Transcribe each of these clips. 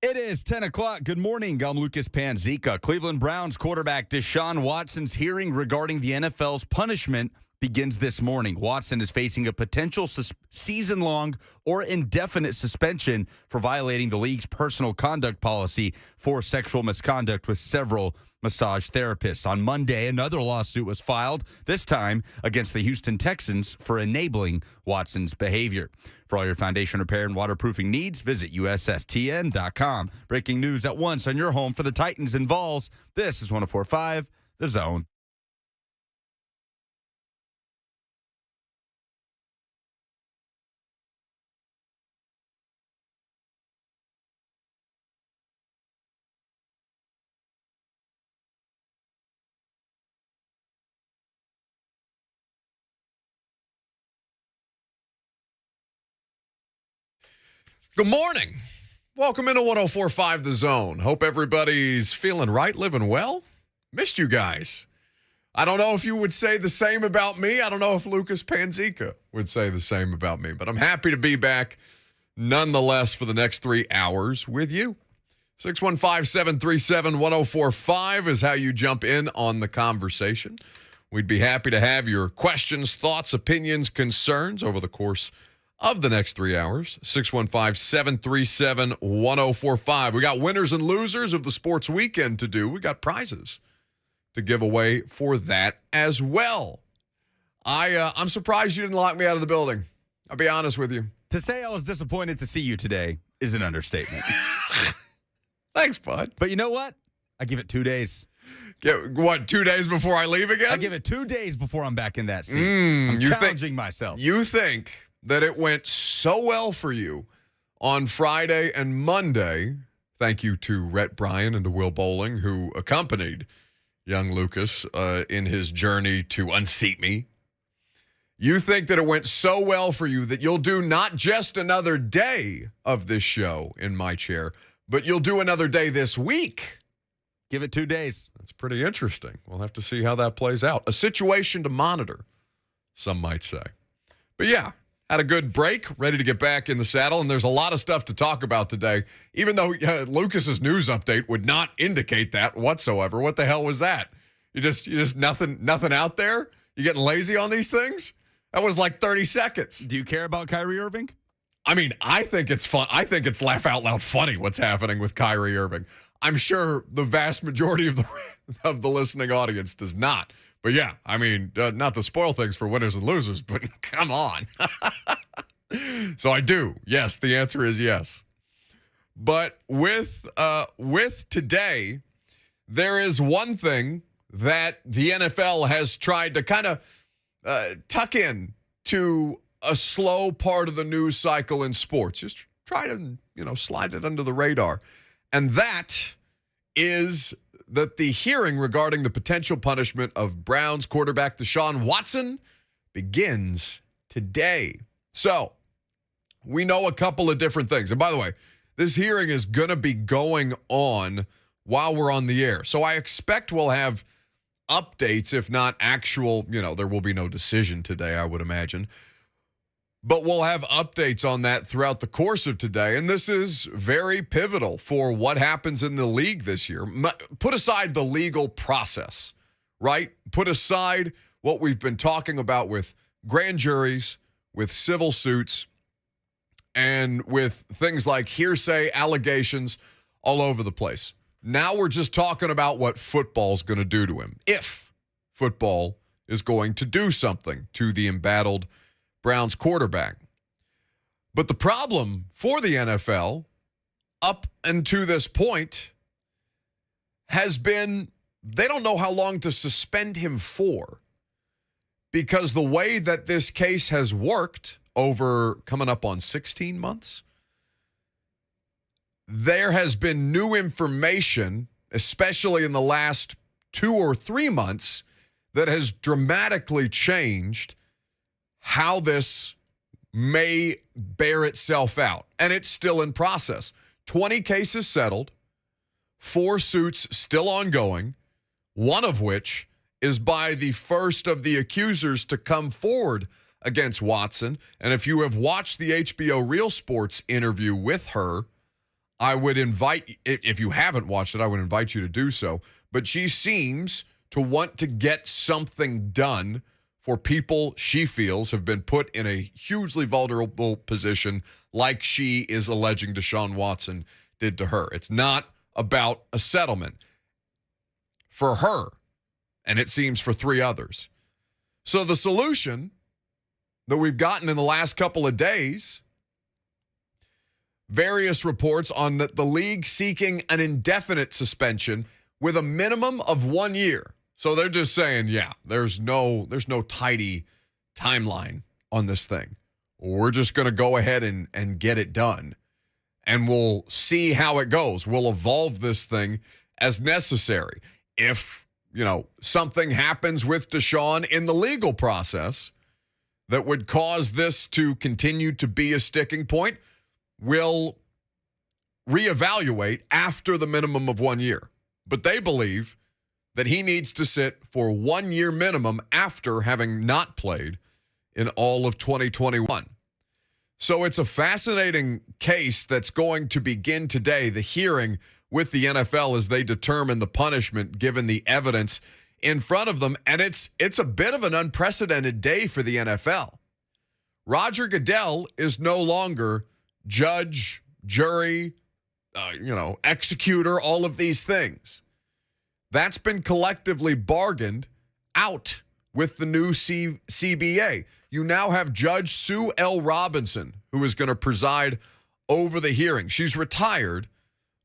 It is 10 o'clock. Good morning. I'm Lucas Panzica. Cleveland Browns quarterback Deshaun Watson's hearing regarding the NFL's punishment begins this morning. Watson is facing a potential season-long or indefinite suspension for violating the league's personal conduct policy for sexual misconduct with several massage therapists. On Monday, another lawsuit was filed, this time against the Houston Texans for enabling Watson's behavior. For all your foundation repair and waterproofing needs, visit USSTN.com. Breaking news at once on your home for the Titans and Vols. This is 104.5 The Zone. Good morning. Welcome into 104.5 The Zone. Hope everybody's feeling right, living well. Missed you guys. I don't know if you would say the same about me. I don't know if Lucas Panzica would say the same about me, but I'm happy to be back nonetheless for the next 3 hours with you. 615-737-1045 is how you jump in on the conversation. We'd be happy to have your questions, thoughts, opinions, concerns over the course of the next 3 hours. 615-737-1045. We got winners and losers of the sports weekend to do. We got prizes to give away for that as well. I'm surprised you didn't lock me out of the building. I'll be honest with you. To say I was disappointed to see you today is an understatement. Thanks, bud. But you know what? I give it 2 days. What, 2 days before I leave again? I give it 2 days before I'm back in that seat. I'm challenging myself. You think that it went so well for you on Friday and Monday. Thank you to Rhett Bryan and to Will Bowling, who accompanied young Lucas in his journey to unseat me. You think that it went so well for you that you'll do not just another day of this show in my chair, but you'll do another day this week. Give it 2 days. That's pretty interesting. We'll have to see how that plays out. A situation to monitor, some might say. But yeah, had a good break, ready to get back in the saddle, and there's a lot of stuff to talk about today, even though Lucas's news update would not indicate that whatsoever. What the hell was that? You just nothing out there? You getting lazy on these things? That was like 30 seconds. Do you care about Kyrie Irving? I mean, I think it's fun. I think it's laugh out loud funny what's happening with Kyrie Irving. I'm sure the vast majority of the listening audience does not. But yeah, I mean, not to spoil things for winners and losers, but come on. So I do. Yes, the answer is yes. But with today, there is one thing that the NFL has tried to kind of tuck in to a slow part of the news cycle in sports. Just try to, slide it under the radar. And that is that the hearing regarding the potential punishment of Browns quarterback Deshaun Watson begins today. So we know a couple of different things. And by the way, this hearing is going to be going on while we're on the air. So I expect we'll have updates, if not actual, there will be no decision today, I would imagine. But we'll have updates on that throughout the course of today. And this is very pivotal for what happens in the league this year. Put aside the legal process, right? Put aside what we've been talking about with grand juries, with civil suits, and with things like hearsay allegations all over the place. Now we're just talking about what football's going to do to him. If football is going to do something to the embattled Browns quarterback. But the problem for the NFL up until this point has been they don't know how long to suspend him for, because the way that this case has worked over coming up on 16 months, there has been new information, especially in the last 2 or 3 months, that has dramatically changed how this may bear itself out. And it's still in process. 20 cases settled, 4 suits still ongoing, one of which is by the first of the accusers to come forward against Watson. And if you have watched the HBO Real Sports interview with her, I would invite, if you haven't watched it, I would invite you to do so. But she seems to want to get something done for people she feels have been put in a hugely vulnerable position like she is alleging Deshaun Watson did to her. It's not about a settlement for her, and it seems for three others. So the solution that we've gotten in the last couple of days, various reports on the league seeking an indefinite suspension with a minimum of 1 year. So they're just saying, yeah, there's no tidy timeline on this thing. We're just going to go ahead and get it done. And we'll see how it goes. We'll evolve this thing as necessary. If, something happens with Deshaun in the legal process that would cause this to continue to be a sticking point, we'll reevaluate after the minimum of 1 year. But they believe that he needs to sit for 1 year minimum after having not played in all of 2021. So it's a fascinating case that's going to begin today, the hearing with the NFL as they determine the punishment given the evidence in front of them. And it's a bit of an unprecedented day for the NFL. Roger Goodell is no longer judge, jury, executor, all of these things. That's been collectively bargained out with the new CBA. You now have Judge Sue L. Robinson, who is going to preside over the hearing. She's retired,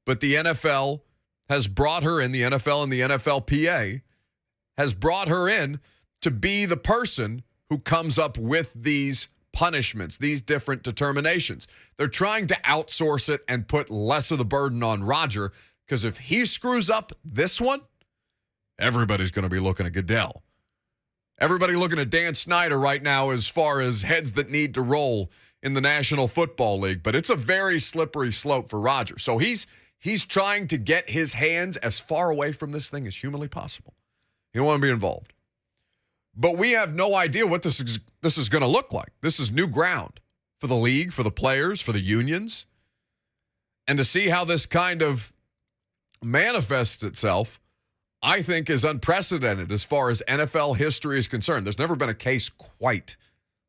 but the NFL has brought her in, the NFL and the NFLPA has brought her in to be the person who comes up with these punishments, these different determinations. They're trying to outsource it and put less of the burden on Roger, because if he screws up this one, everybody's going to be looking at Goodell. Everybody looking at Dan Snyder right now as far as heads that need to roll in the National Football League. But it's a very slippery slope for Roger. So he's trying to get his hands as far away from this thing as humanly possible. He don't want to be involved. But we have no idea what this is going to look like. This is new ground for the league, for the players, for the unions. And to see how this kind of manifests itself, I think, is unprecedented as far as NFL history is concerned. There's never been a case quite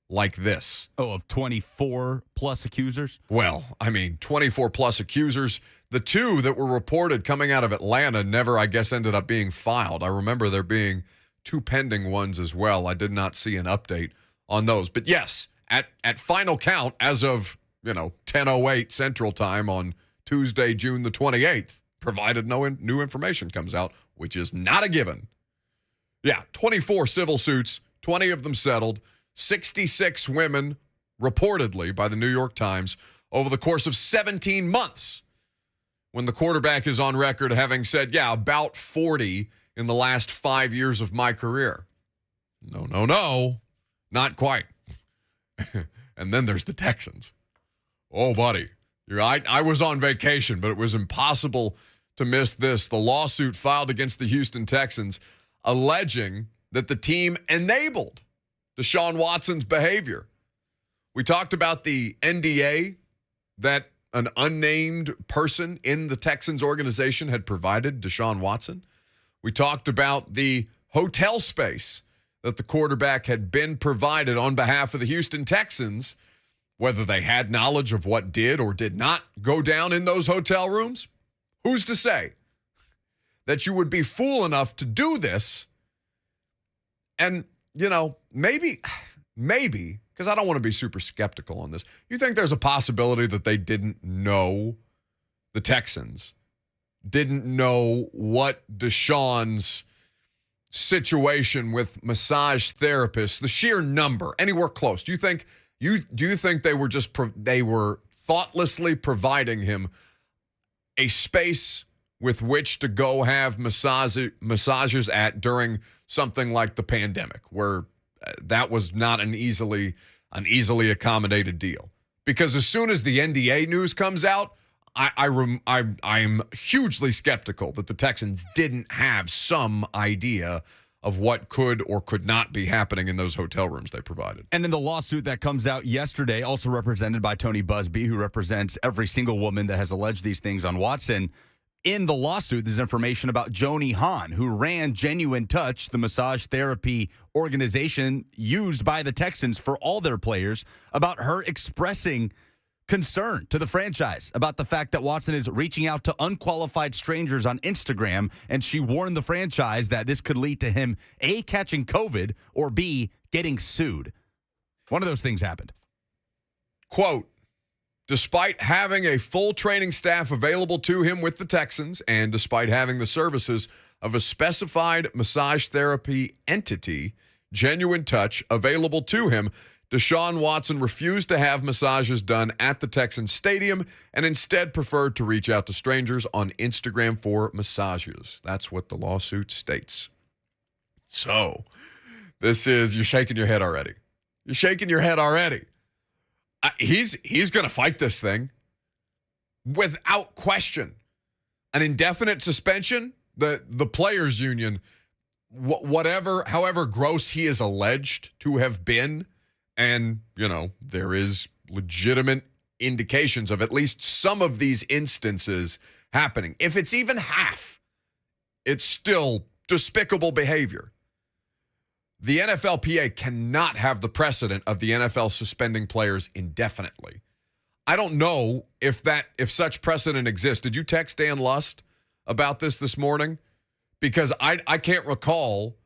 like this. Oh, of 24 plus accusers? Well, 24 plus accusers. The two that were reported coming out of Atlanta never, I guess, ended up being filed. I remember there being two pending ones as well. I did not see an update on those. But yes, at final count, as of 10:08 Central Time on Tuesday, June the 28th, provided no new information comes out, which is not a given. Yeah, 24 civil suits, 20 of them settled, 66 women reportedly by the New York Times over the course of 17 months, when the quarterback is on record having said, about 40 in the last 5 years of my career. No, not quite. And then there's the Texans. Oh, buddy. I was on vacation, but it was impossible to miss this. The lawsuit filed against the Houston Texans alleging that the team enabled Deshaun Watson's behavior. We talked about the NDA that an unnamed person in the Texans organization had provided Deshaun Watson. We talked about the hotel space that the quarterback had been provided on behalf of the Houston Texans, whether they had knowledge of what did or did not go down in those hotel rooms. Who's to say that you would be fool enough to do this? And, maybe, because I don't want to be super skeptical on this. You think there's a possibility that they didn't know, the Texans didn't know what Deshaun's situation with massage therapists, the sheer number, anywhere close? Do you think they were they were thoughtlessly providing him a space with which to go have massages at during something like the pandemic, where that was not an easily accommodated deal? Because as soon as the NDA news comes out, I'm hugely skeptical that the Texans didn't have some idea of what could or could not be happening in those hotel rooms they provided. And in the lawsuit that comes out yesterday, also represented by Tony Busby, who represents every single woman that has alleged these things on Watson, in the lawsuit, there's information about Joni Hahn, who ran Genuine Touch, the massage therapy organization used by the Texans for all their players, about her expressing concern to the franchise about the fact that Watson is reaching out to unqualified strangers on Instagram, and she warned the franchise that this could lead to him, A, catching COVID, or B, getting sued. One of those things happened. Quote, despite having a full training staff available to him with the Texans, and despite having the services of a specified massage therapy entity, Genuine Touch, available to him, Deshaun Watson refused to have massages done at the Texans stadium and instead preferred to reach out to strangers on Instagram for massages. That's what the lawsuit states. So, you're shaking your head already. You're shaking your head already. He's going to fight this thing without question. An indefinite suspension, the players union, however gross he is alleged to have been, and, there is legitimate indications of at least some of these instances happening. If it's even half, it's still despicable behavior. The NFLPA cannot have the precedent of the NFL suspending players indefinitely. I don't know if such precedent exists. Did you text Dan Lust about this morning? Because I can't recall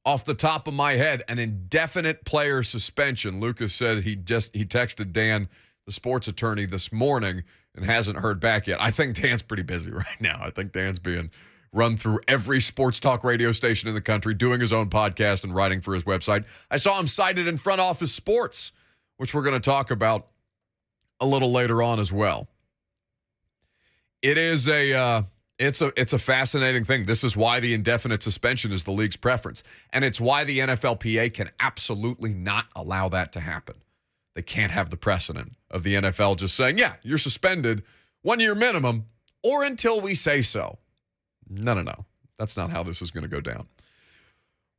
off the top of my head an indefinite player suspension. Lucas said he texted Dan, the sports attorney, this morning and hasn't heard back yet. I think Dan's pretty busy right now. I think Dan's being run through every sports talk radio station in the country, doing his own podcast and writing for his website. I saw him cited in Front Office Sports, which we're going to talk about a little later on as well. It is it's a fascinating thing. This is why the indefinite suspension is the league's preference, and it's why the NFLPA can absolutely not allow that to happen. They can't have the precedent of the NFL just saying, yeah, you're suspended 1 year minimum or until we say so. No. That's not how this is going to go down.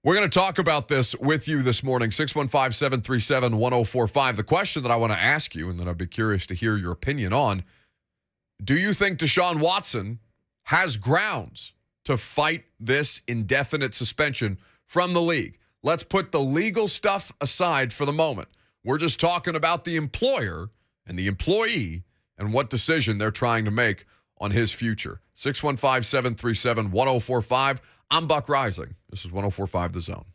We're going to talk about this with you this morning, 615-737-1045. The question that I want to ask you, and that I'd be curious to hear your opinion on, do you think Deshaun Watson has grounds to fight this indefinite suspension from the league? Let's put the legal stuff aside for the moment. We're just talking about the employer and the employee and what decision they're trying to make on his future. 615-737-1045. I'm Buck Reising. This is 1045 The Zone.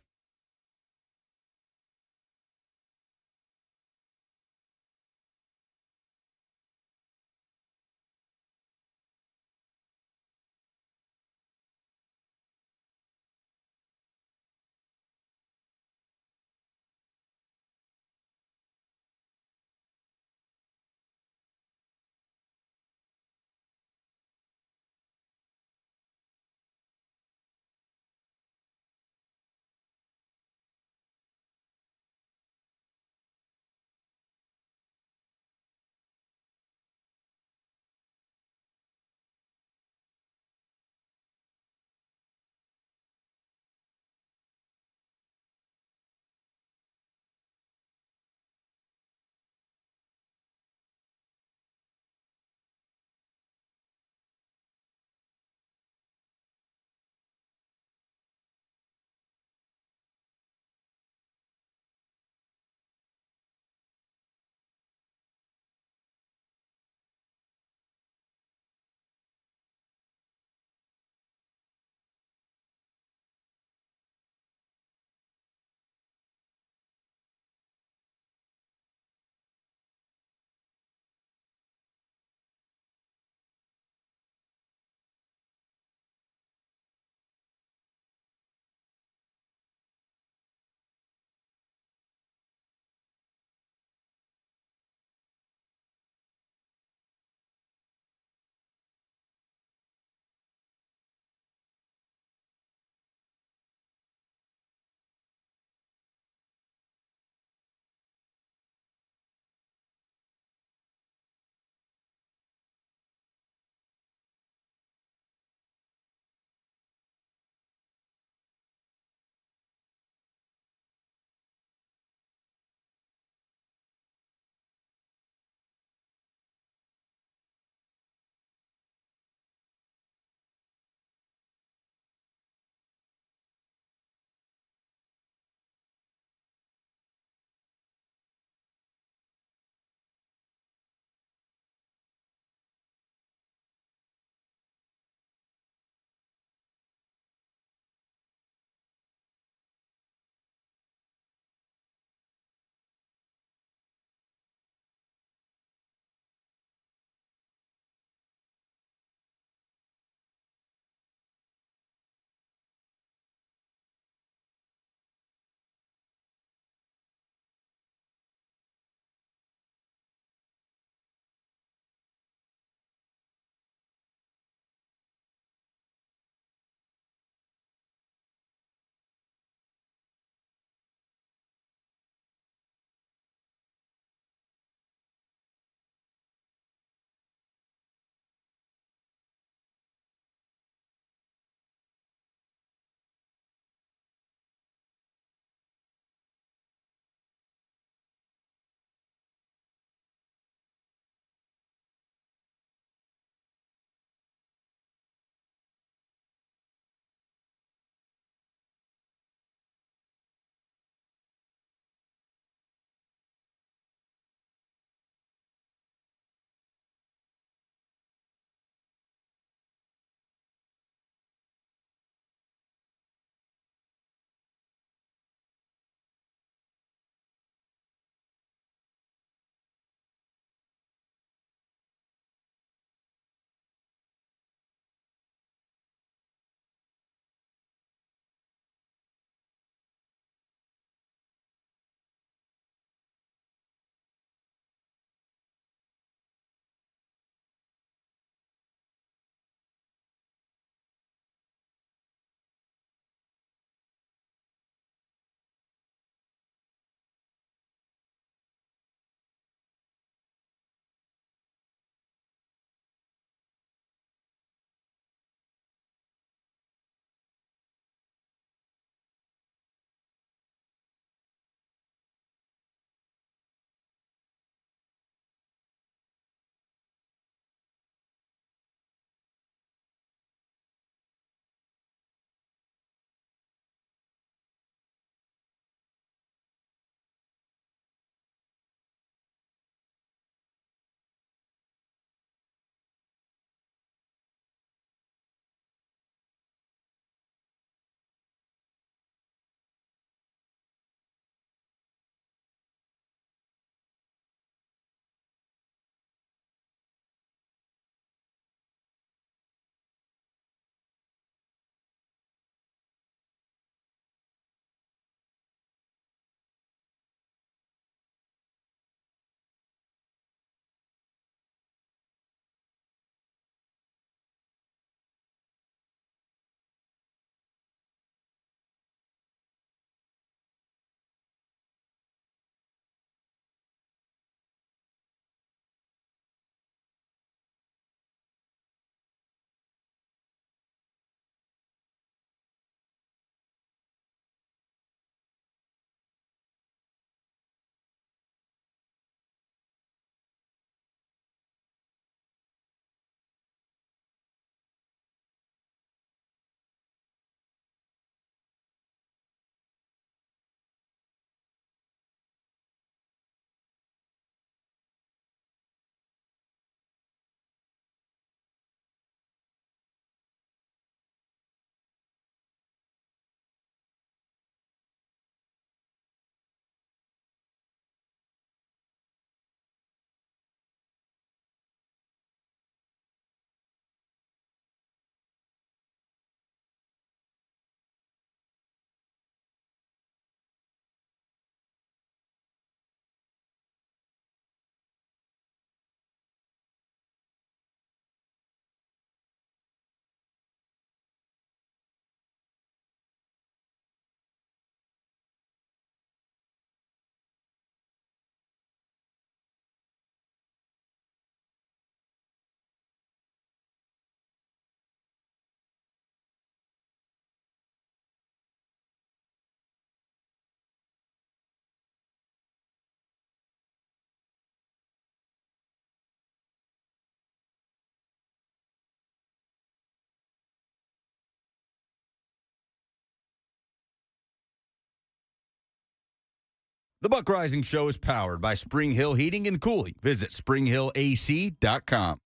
The Buck Reising Show is powered by Spring Hill Heating and Cooling. Visit springhillac.com.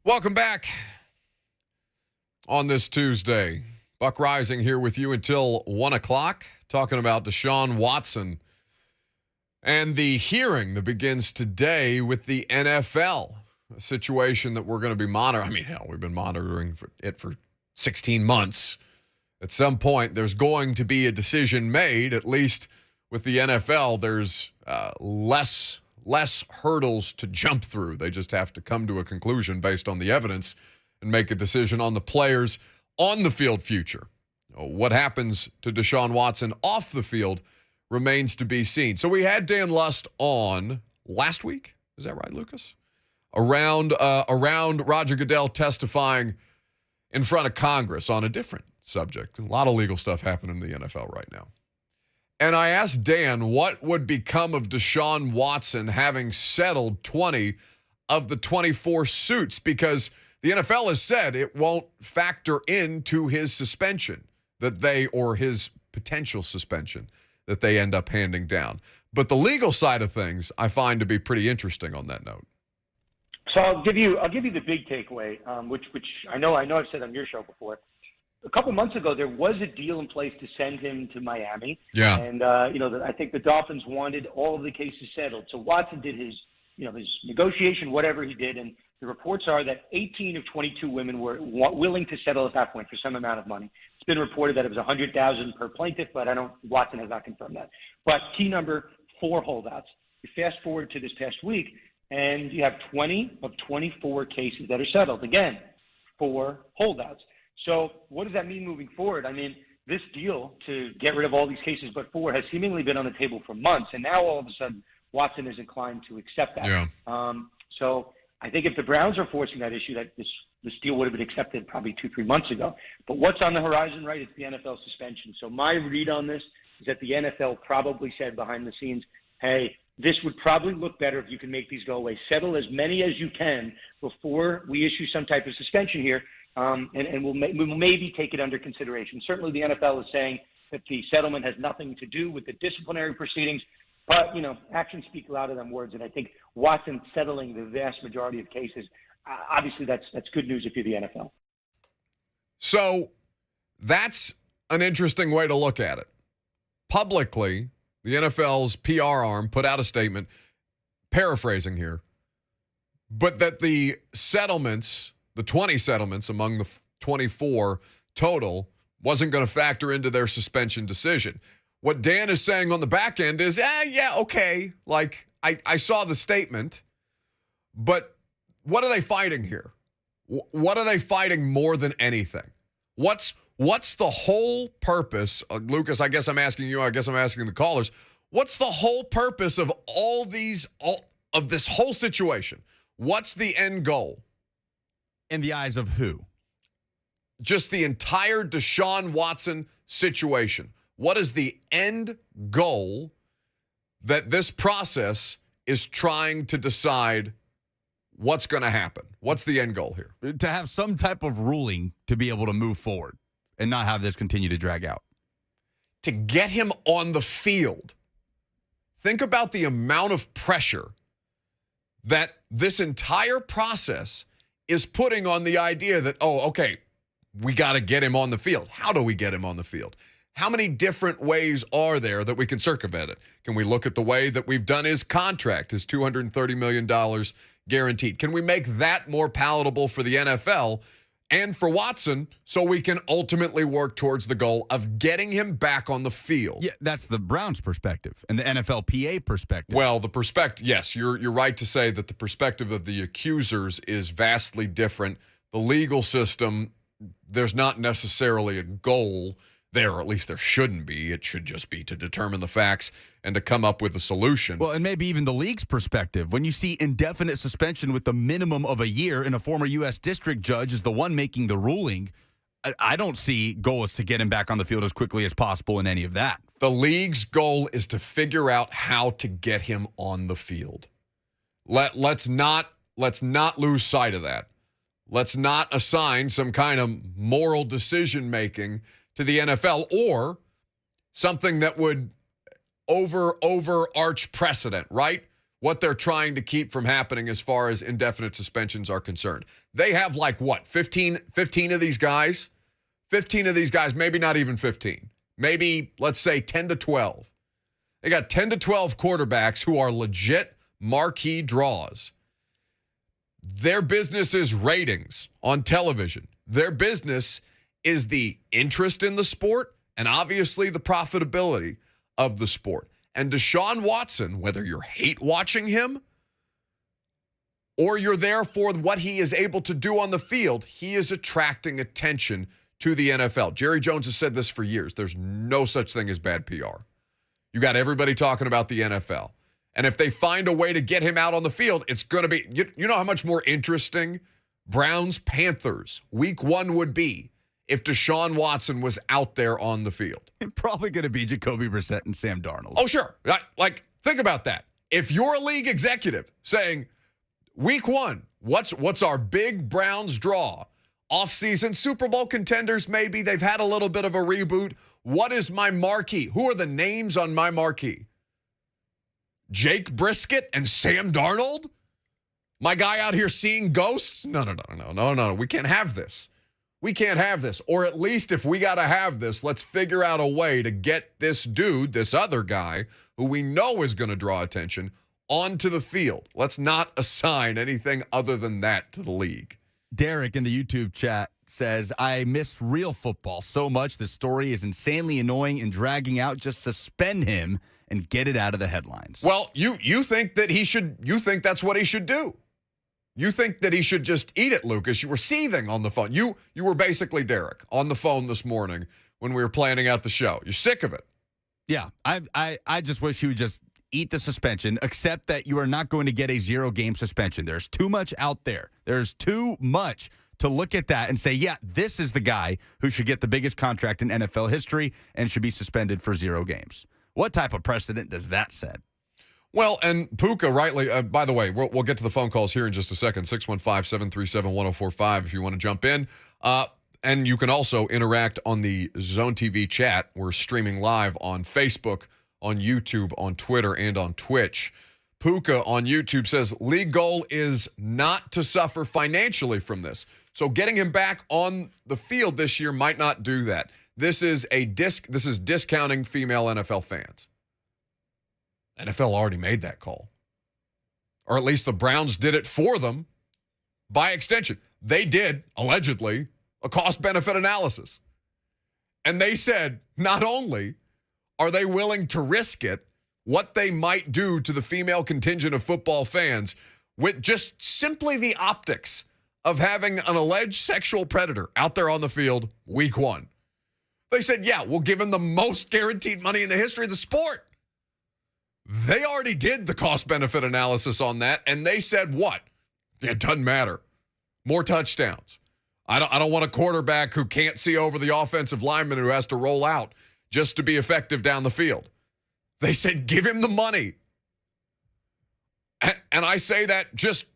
Welcome back on this Tuesday. Buck Reising here with you until 1 o'clock, talking about Deshaun Watson and the hearing that begins today with the NFL, a situation that we're going to be monitoring. I mean, hell, we've been monitoring it for 16 months. At some point, there's going to be a decision made, at least with the NFL. There's less hurdles to jump through. They just have to come to a conclusion based on the evidence and make a decision on the players on the field future. What happens to Deshaun Watson off the field remains to be seen. So we had Dan Lust on last week. Is that right, Lucas? Around Roger Goodell testifying in front of Congress on a different subject. A lot of legal stuff happening in the NFL right now. And I asked Dan what would become of Deshaun Watson having settled 20 of the 24 suits, because the NFL has said it won't factor into his suspension or his potential suspension that they end up handing down. But the legal side of things I find to be pretty interesting on that note. So I'll give you the big takeaway, which I know I've said on your show before. A couple months ago, there was a deal in place to send him to Miami. Yeah. And I think the Dolphins wanted all of the cases settled. So Watson did his negotiation, whatever he did, and the reports are that 18 of 22 women were willing to settle at that point for some amount of money. It's been reported that it was $100,000 per plaintiff, but Watson has not confirmed that. But key number, 4 holdouts. You fast forward to this past week, and you have 20 of 24 cases that are settled. Again, 4 holdouts. So what does that mean moving forward? I mean, this deal to get rid of all these cases but 4 has seemingly been on the table for months, and now all of a sudden Watson is inclined to accept that. Yeah. So I think if the Browns are forcing that issue, that this deal would have been accepted probably 2-3 months ago. But what's on the horizon, right? It's the NFL suspension. So my read on this is that the NFL probably said behind the scenes, hey, this would probably look better if you can make these go away. Settle as many as you can before we issue some type of suspension here, and we'll maybe take it under consideration. Certainly the NFL is saying that the settlement has nothing to do with the disciplinary proceedings, but, actions speak louder than words, and I think Watson settling the vast majority of cases, obviously that's good news if you're the NFL. So that's an interesting way to look at it. Publicly, the NFL's PR arm put out a statement, paraphrasing here, but that the settlements, the 20 settlements among the 24 total, wasn't going to factor into their suspension decision. What Dan is saying on the back end is, yeah, okay, like I saw the statement, but what are they fighting here? What are they fighting more than anything? What's the whole purpose, Lucas, I guess I'm asking you, I guess I'm asking the callers, what's the whole purpose of of this whole situation? What's the end goal? In the eyes of who? Just the entire Deshaun Watson situation. What is the end goal that this process is trying to decide what's going to happen? What's the end goal here? To have some type of ruling to be able to move forward and not have this continue to drag out. To get him on the field. Think about the amount of pressure that this entire process is putting on the idea that, we got to get him on the field. How do we get him on the field? How many different ways are there that we can circumvent it? Can we look at the way that we've done his contract, his $230 million guaranteed? Can we make that more palatable for the NFL and for Watson so we can ultimately work towards the goal of getting him back on the field? Yeah, that's the Browns' perspective and the NFLPA perspective. Well, the perspective, yes, you're right to say that the perspective of the accusers is vastly different. The legal system, there's not necessarily a goal there, or at least there shouldn't be. It should just be to determine the facts and to come up with a solution. Well, and maybe even the league's perspective. When you see indefinite suspension with the minimum of a year and a former U.S. district judge is the one making the ruling, I don't see goal is to get him back on the field as quickly as possible in any of that. The league's goal is to figure out how to get him on the field. Let's not lose sight of that. Let's not assign some kind of moral decision-making to the NFL or something that would overarch precedent, right? What they're trying to keep from happening as far as indefinite suspensions are concerned. They have 15 of these guys? 15 of these guys, maybe not even 15. Maybe, let's say, 10 to 12. They got 10 to 12 quarterbacks who are legit marquee draws. Their business is ratings on television. Their business is the interest in the sport and obviously the profitability of the sport. And Deshaun Watson, whether you're hate watching him or you're there for what he is able to do on the field, he is attracting attention to the NFL. Jerry Jones has said this for years. There's no such thing as bad PR. You got everybody talking about the NFL. And if they find a way to get him out on the field, it's going to be, you know how much more interesting Browns-Panthers week 1 would be if Deshaun Watson was out there on the field. Probably going to be Jacoby Brissett and Sam Darnold. Oh, sure. Think about that. If you're a league executive saying, week 1, what's our big Browns draw? Off-season Super Bowl contenders, maybe. They've had a little bit of a reboot. What is my marquee? Who are the names on my marquee? Jake Brisket and Sam Darnold? My guy out here seeing ghosts? No. We can't have this. We can't have this. Or at least if we got to have this, let's figure out a way to get this dude, this other guy, who we know is going to draw attention, onto the field. Let's not assign anything other than that to the league. Derek in the YouTube chat says, I miss real football so much. The story is insanely annoying and dragging out. Just suspend him and get it out of the headlines. Well, you think that you think that's what he should do. You think that he should just eat it, Lucas. You were seething on the phone. You were basically Derek on the phone this morning when we were planning out the show. You're sick of it. Yeah, I just wish he would just eat the suspension, except that you are not going to get a 0-game suspension. There's too much out there. There's too much to look at that and say, yeah, this is the guy who should get the biggest contract in NFL history and should be suspended for 0 games. What type of precedent does that set? Well, and Puka rightly, by the way, we'll get to the phone calls here in just a second, 615-737-1045 if you want to jump in. And you can also interact on the Zone TV chat. We're streaming live on Facebook, on YouTube, on Twitter, and on Twitch. Puka on YouTube says, league goal is not to suffer financially from this. So getting him back on the field this year might not do that. This is discounting female NFL fans. NFL already made that call. Or at least the Browns did it for them by extension. They did, allegedly, a cost-benefit analysis. And they said, not only are they willing to risk it, what they might do to the female contingent of football fans with just simply the optics of having an alleged sexual predator out there on the field week 1. They said, yeah, we'll give him the most guaranteed money in the history of the sport. They already did the cost-benefit analysis on that, and they said what? It doesn't matter. More touchdowns. I don't want a quarterback who can't see over the offensive lineman who has to roll out just to be effective down the field. They said, give him the money. And I say that just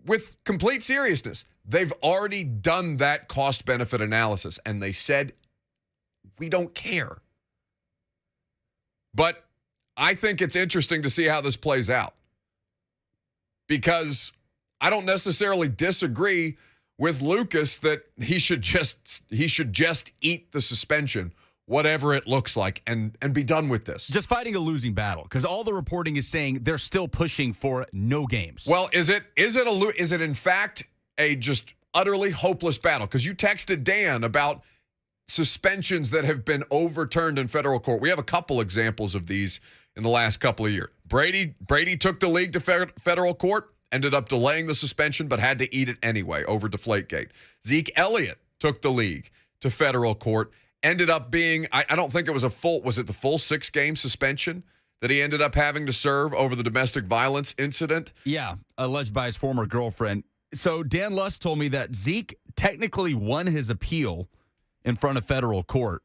with complete seriousness. They've already done that cost-benefit analysis, and they said, we don't care. But I think it's interesting to see how this plays out, because I don't necessarily disagree with Lucas that he should just eat the suspension, whatever it looks like, and be done with this. Just fighting a losing battle, because all the reporting is saying they're still pushing for no games. Well, is it in fact a just utterly hopeless battle? Because you texted Dan about suspensions that have been overturned in federal court. We have a couple examples of these in the last couple of years. Brady took the league to federal court, ended up delaying the suspension, but had to eat it anyway over Deflategate. Zeke Elliott took the league to federal court, ended up being, I don't think it was the full 6-game suspension that he ended up having to serve over the domestic violence incident? Yeah, alleged by his former girlfriend. So Dan Lust told me that Zeke technically won his appeal in front of federal court,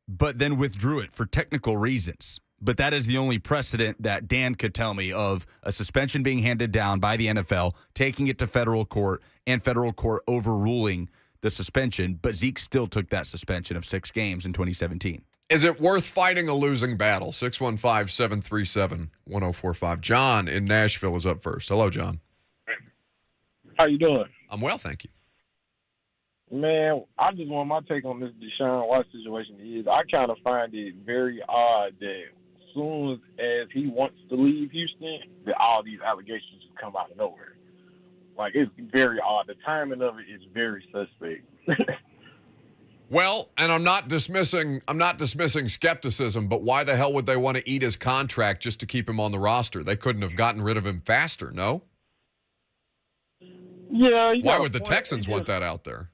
but then withdrew it for technical reasons. But that is the only precedent that Dan could tell me of a suspension being handed down by the NFL, taking it to federal court, and federal court overruling the suspension. But Zeke still took that suspension of 6 games in 2017. Is it worth fighting a losing battle? 615-737-1045. John in Nashville is up first. Hello, John. How you doing? I'm well, thank you. Man, I just want my take on this Deshaun Watson situation. I kind of find it very odd that as soon as he wants to leave Houston, that all these allegations just come out of nowhere. Like, it's very odd. The timing of it is very suspect. Well, and I'm not dismissing skepticism, but why the hell would they want to eat his contract just to keep him on the roster? They couldn't have gotten rid of him faster, no? Yeah. Why would the Texans want that out there?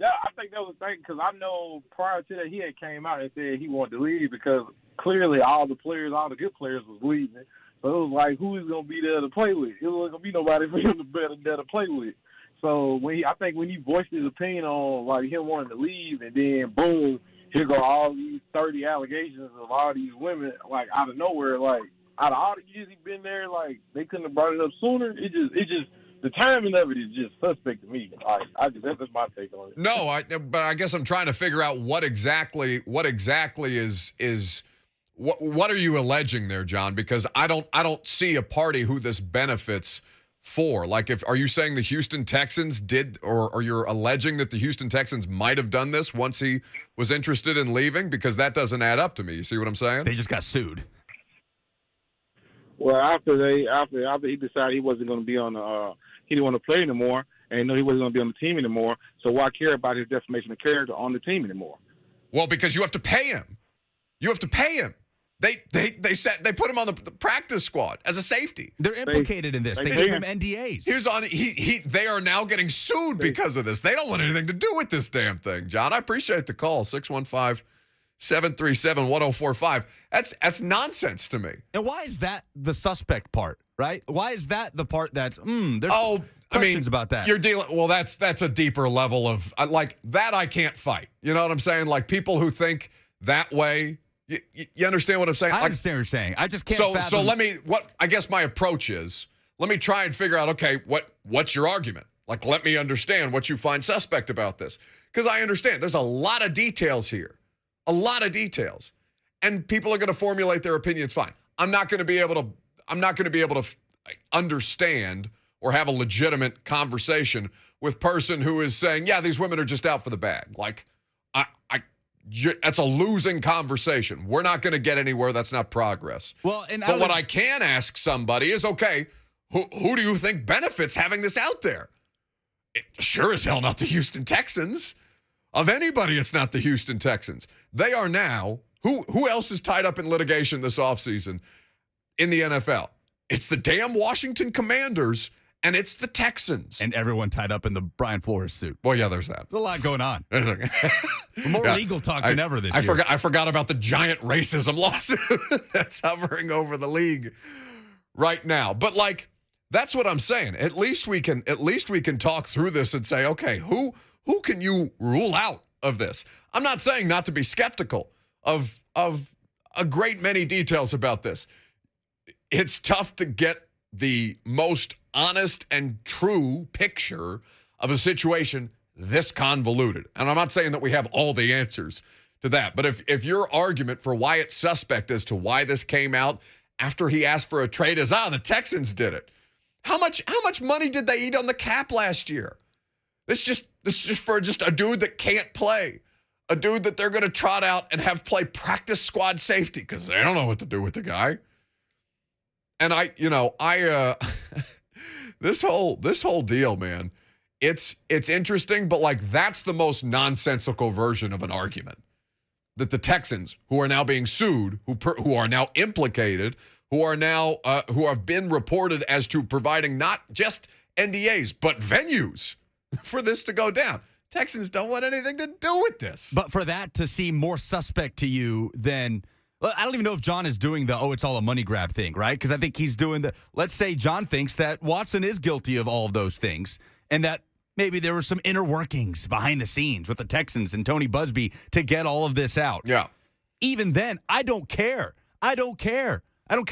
Yeah, I think that was the thing, because I know prior to that he had came out and said he wanted to leave because clearly all the good players was leaving. So it was like, who is going to be there to play with? It wasn't going to be nobody for him to there to play with. So I think when he voiced his opinion on like him wanting to leave, and then boom, here go all these 30 allegations of all these women, like out of nowhere, like out of all the years he's been there, like they couldn't have brought it up sooner. It just the timing of it is just suspect to me. Like that's my take on it. No, but I guess I'm trying to figure out what exactly is what are you alleging there, John? Because I don't see a party who this benefits for. Like, are you saying the Houston Texans did, or you're alleging that the Houston Texans might have done this once he was interested in leaving? Because that doesn't add up to me. You see what I'm saying? They just got sued. Well, after he decided he wasn't going to be on he didn't want to play anymore, and he wasn't going to be on the team anymore. So why care about his defamation of character on the team anymore? Well, because you have to pay him. You have to pay him. They put him on the practice squad as a safety. They're implicated in this. They gave him NDAs. They are now getting sued because of this. They don't want anything to do with this damn thing, John. I appreciate the call. 615-737-1045. That's nonsense to me. And why is that the suspect part, right? Why is that the part that's there's questions about that? You're dealing that's a deeper level of like that I can't fight. You know what I'm saying? Like people who think that way. You understand what I'm saying? I understand what you're saying. I just can't fathom. So I guess my approach is, let me try and figure out, okay, what's your argument? Like, let me understand what you find suspect about this. Because I understand there's a lot of details here. A lot of details. And people are going to formulate their opinions fine. I'm not going to be able to understand or have a legitimate conversation with person who is saying, yeah, these women are just out for the bag. Like, that's a losing conversation. We're not going to get anywhere. That's not progress. Well, but what I can ask somebody is, okay, who do you think benefits having this out there? Sure as hell not the Houston Texans. Of anybody, it's not the Houston Texans. They are now, who else is tied up in litigation this offseason in the NFL? It's the damn Washington Commanders, and it's the Texans. And everyone tied up in the Brian Flores suit. Well, yeah, there's that. There's a lot going on. More legal talk than ever this year. I forgot about the giant racism lawsuit that's hovering over the league right now. But like, that's what I'm saying. At least we can talk through this and say, okay, who can you rule out of this? I'm not saying not to be skeptical of a great many details about this. It's tough to get the most honest and true picture of a situation this convoluted. And I'm not saying that we have all the answers to that, but if your argument for why it's suspect as to why this came out after he asked for a trade is, the Texans did it. How much money did they eat on the cap last year? This is just for a dude that can't play. A dude that they're going to trot out and have play practice squad safety because they don't know what to do with the guy. And this whole deal, man, it's interesting, but like that's the most nonsensical version of an argument that the Texans, who are now being sued, who are now implicated, who have been reported as to providing not just NDAs but venues for this to go down. Texans don't want anything to do with this. But for that to seem more suspect to you than. I don't even know if John is doing it's all a money grab thing, right? Because I think he's doing let's say John thinks that Watson is guilty of all of those things and that maybe there were some inner workings behind the scenes with the Texans and Tony Busby to get all of this out. Yeah. Even then, I don't care. I don't care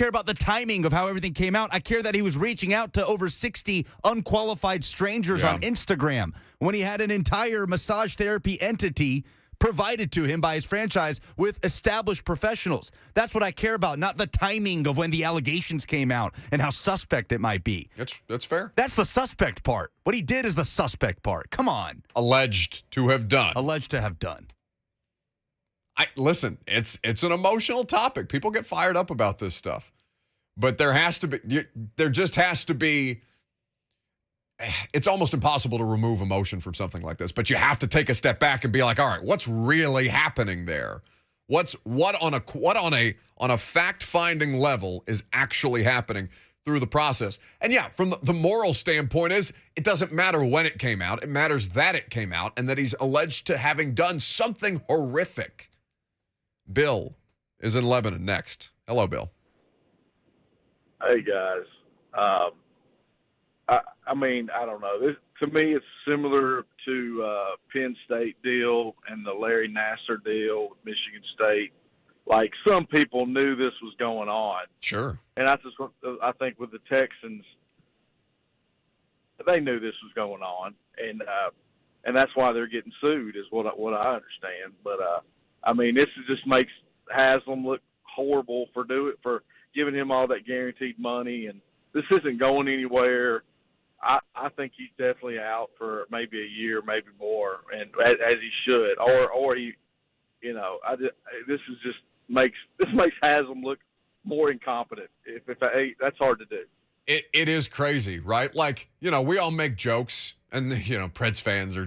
about the timing of how everything came out. I care that he was reaching out to over 60 unqualified strangers on Instagram when he had an entire massage therapy entity provided to him by his franchise with established professionals. That's what I care about, not the timing of when the allegations came out and how suspect it might be. That's fair. That's the suspect part. What he did is the suspect part. Come on. Alleged to have done. Alleged to have done. Listen, it's an emotional topic. People get fired up about this stuff. But there just has to be, it's almost impossible to remove emotion from something like this, but you have to take a step back and be like, all right, what's really happening there? What on a fact-finding level is actually happening through the process? And yeah, from the moral standpoint is it doesn't matter when it came out. It matters that it came out and that he's alleged to having done something horrific. Bill is in Lebanon next. Hello, Bill. Hey, guys. I mean, I don't know. To me, it's similar to Penn State deal and the Larry Nassar deal with Michigan State. Like, some people knew this was going on. Sure. And I think with the Texans, they knew this was going on, and that's why they're getting sued, is what I understand. But I mean, this just makes Haslam look horrible for giving him all that guaranteed money, and this isn't going anywhere. I think he's definitely out for maybe a year, maybe more, and as he should, or he, this makes Haslam look more incompetent. That's hard to do. It is crazy, right? Like, we all make jokes, and Preds fans are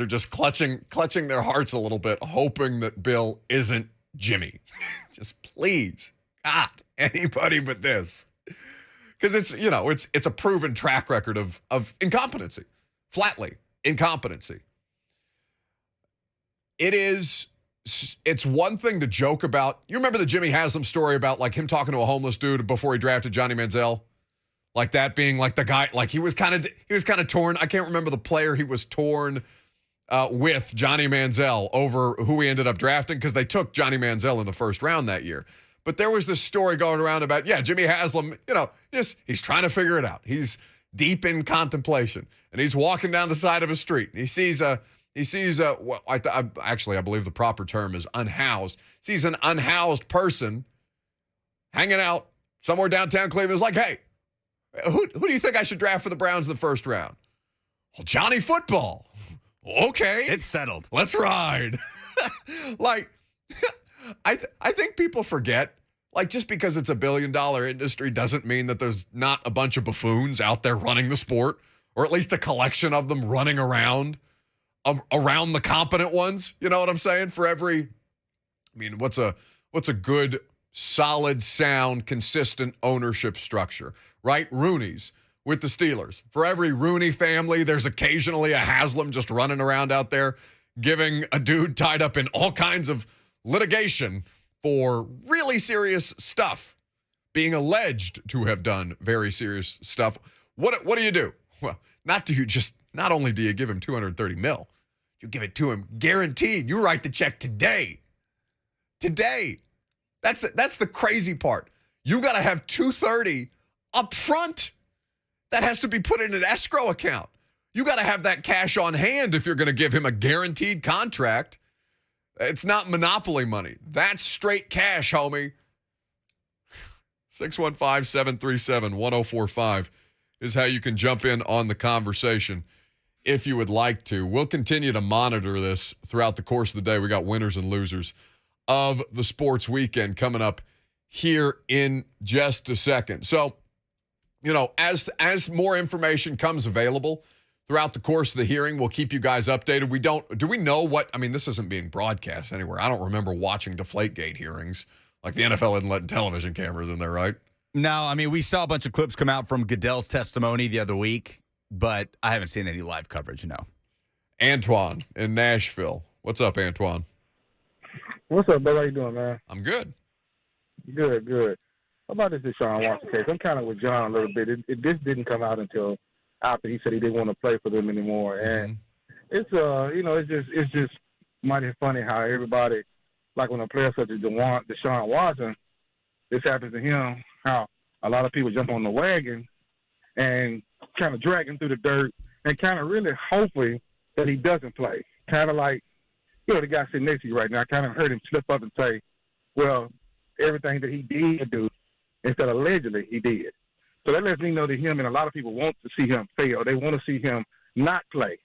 just clutching their hearts a little bit, hoping that Bill isn't Jimmy. Just please, God, anybody but this. Because it's a proven track record of incompetency, flatly incompetency. It's one thing to joke about. You remember the Jimmy Haslam story about like him talking to a homeless dude before he drafted Johnny Manziel? Like that being like the guy, like he was kind of torn. I can't remember the player he was torn with, Johnny Manziel, over who he ended up drafting, because they took Johnny Manziel in the first round that year. But there was this story going around about, Jimmy Haslam, he's trying to figure it out. He's deep in contemplation, and he's walking down the side of a street, and he sees I believe the proper term is unhoused. Sees an unhoused person hanging out somewhere downtown Cleveland. Is like, hey, who do you think I should draft for the Browns in the first round? Well, Johnny Football. Okay. It's settled. Let's ride. Like, I think people forget, like, just because it's $1 billion industry doesn't mean that there's not a bunch of buffoons out there running the sport, or at least a collection of them running around the competent ones. You know what I'm saying? What's a good, solid, sound, consistent ownership structure, right? Rooney's with the Steelers. For every Rooney family, there's occasionally a Haslam just running around out there giving a dude tied up in all kinds of litigation for really serious stuff, being alleged to have done very serious stuff. What do you do? Well, not only do you give him $230 million, you give it to him guaranteed. You write the check today. Today. That's the crazy part. You got to have $230 up front. That has to be put in an escrow account. You got to have that cash on hand if you're going to give him a guaranteed contract. It's not monopoly money. That's straight cash, homie. 615-737-1045 is how you can jump in on the conversation if you would like to. We'll continue to monitor this throughout the course of the day. We got winners and losers of the sports weekend coming up here in just a second. So, as more information comes available throughout the course of the hearing, we'll keep you guys updated. Do we know this isn't being broadcast anywhere. I don't remember watching Deflategate hearings. Like, the NFL isn't letting television cameras in there, right? No, we saw a bunch of clips come out from Goodell's testimony the other week, but I haven't seen any live coverage, no. Antoine in Nashville. What's up, Antoine? What's up, brother? How you doing, man? I'm good. Good. How about this Deshaun Watson case? I'm kind of with John a little bit. This didn't come out until after he said he didn't want to play for them anymore, and it's just mighty funny how everybody, like when a player such as Deshaun Watson, this happens to him, how a lot of people jump on the wagon and kind of drag him through the dirt and kind of really hoping that he doesn't play. Kind of like, the guy sitting next to you right now, I kind of heard him slip up and say, well, everything that he did do instead of allegedly he did. So that lets me know that him and a lot of people want to see him fail. They want to see him not play.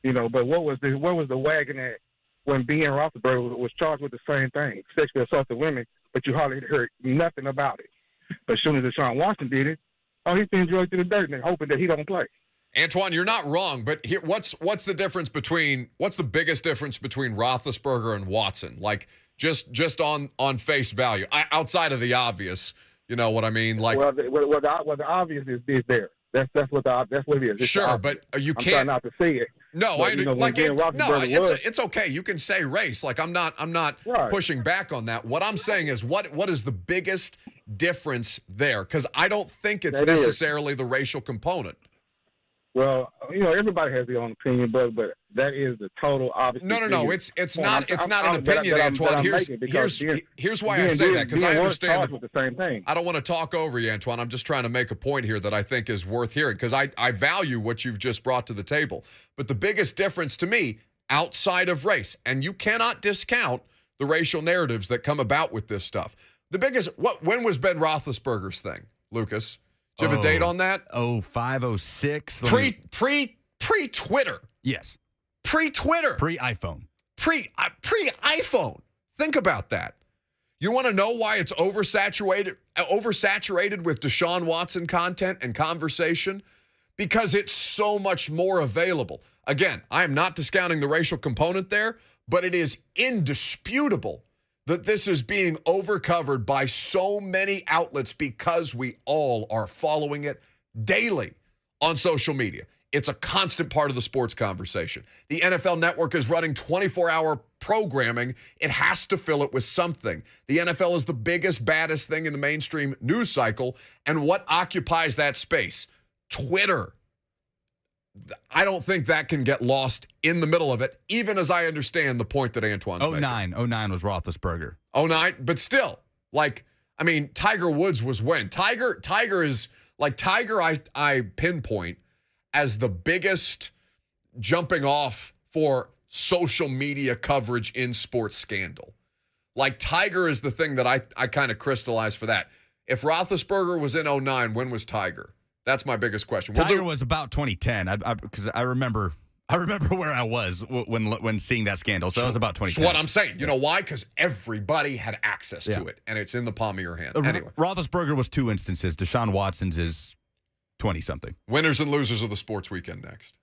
But what was the wagging at when Ben Roethlisberger was charged with the same thing, sexually assaulting women, but you hardly heard nothing about it. But as soon as Deshaun Watson did it, he's being drugged to the dirt and hoping that he don't play. Antoine, you're not wrong, but here, what's the biggest difference between Roethlisberger and Watson? Like just on face value, outside of the obvious, you know what I mean? Like, the obvious is there. That's what it is. It's sure, but you can't. I'm trying not to say it. No, but, it's okay. You can say race. Like I'm not right. pushing back on that. What I'm saying is what is the biggest difference there? Because I don't think it's necessarily the racial component. Well, everybody has their own opinion, but that is the total opposite. No. It's not an opinion, Antoine. Here's why I say that, because I understand with the same thing. I don't want to talk over you, Antoine. I'm just trying to make a point here that I think is worth hearing, because I value what you've just brought to the table. But the biggest difference to me, outside of race, and you cannot discount the racial narratives that come about with this stuff. When was Ben Roethlisberger's thing, Lucas? Do you have a date on that? 05, 06. Pre-Twitter. Yes. Pre-Twitter. Pre-iPhone. Pre-iPhone. Think about that. You want to know why it's oversaturated with Deshaun Watson content and conversation? Because it's so much more available. Again, I am not discounting the racial component there, but it is indisputable that this is being overcovered by so many outlets because we all are following it daily on social media. It's a constant part of the sports conversation. The NFL Network is running 24-hour programming. It has to fill it with something. The NFL is the biggest, baddest thing in the mainstream news cycle. And what occupies that space? Twitter. I don't think that can get lost in the middle of it, even as I understand the point that Antoine's making. 09 was Roethlisberger. 09, but still, Tiger Woods was when? Tiger is, I pinpoint as the biggest jumping off for social media coverage in sports scandal. Tiger is the thing that I kind of crystallized for that. If Roethlisberger was in 09, when was Tiger? That's my biggest question. Tiger was about 2010, because I remember where I was when seeing that scandal. So it was about 2010. That's what I'm saying. You know why? Because everybody had access to it, and it's in the palm of your hand. Anyway, Roethlisberger was 2 instances. Deshaun Watson's is 20-something. Winners and losers of the sports weekend next.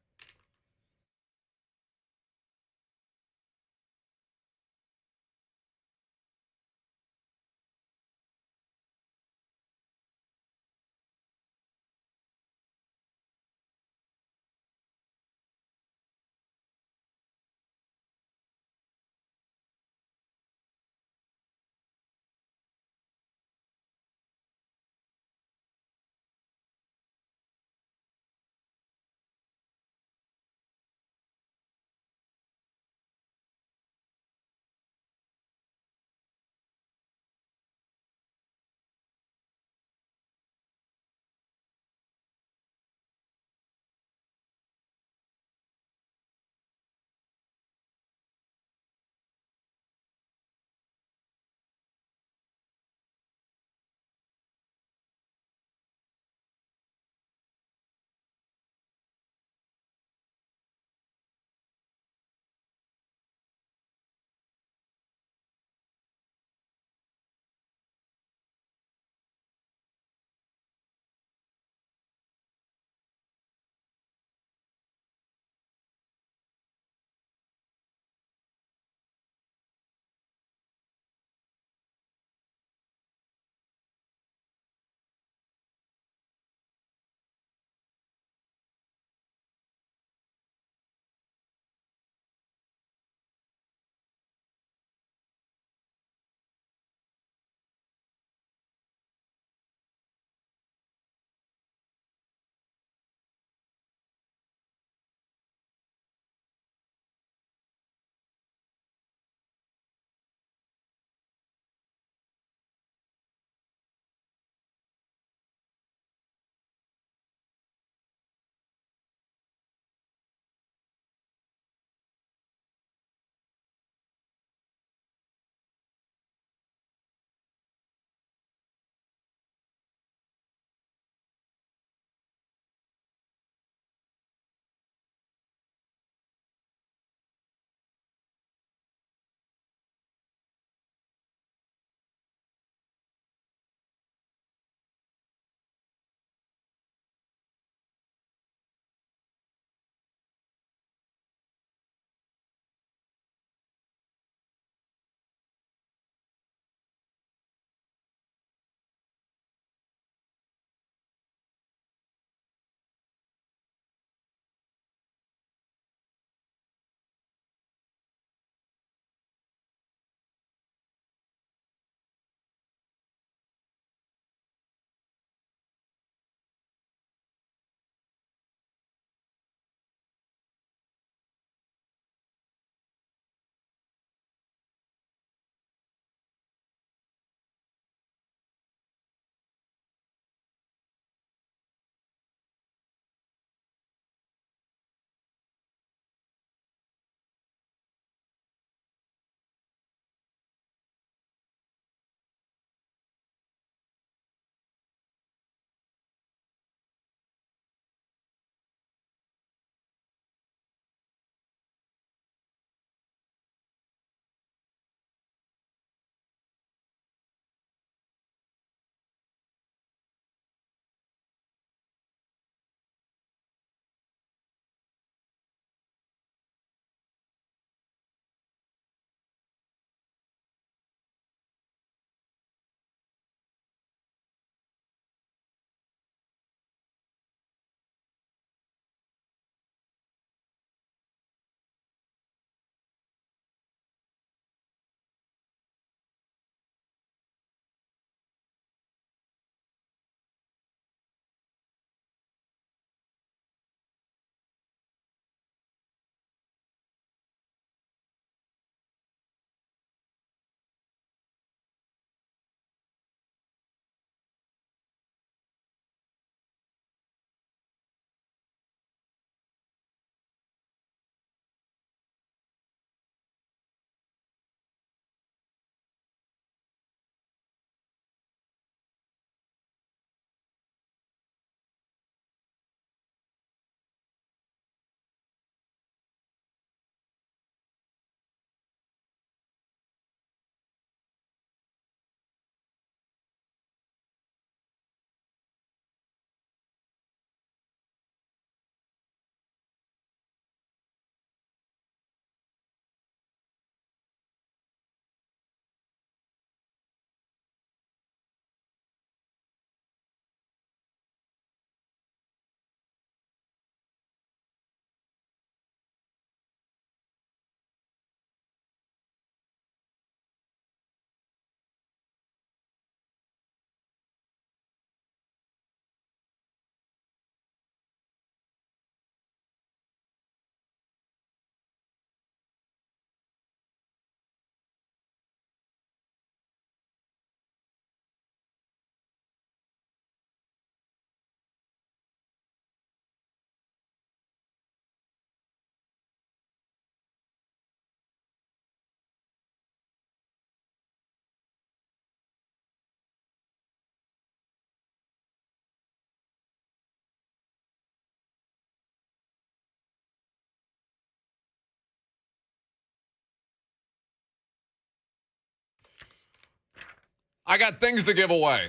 I got things to give away.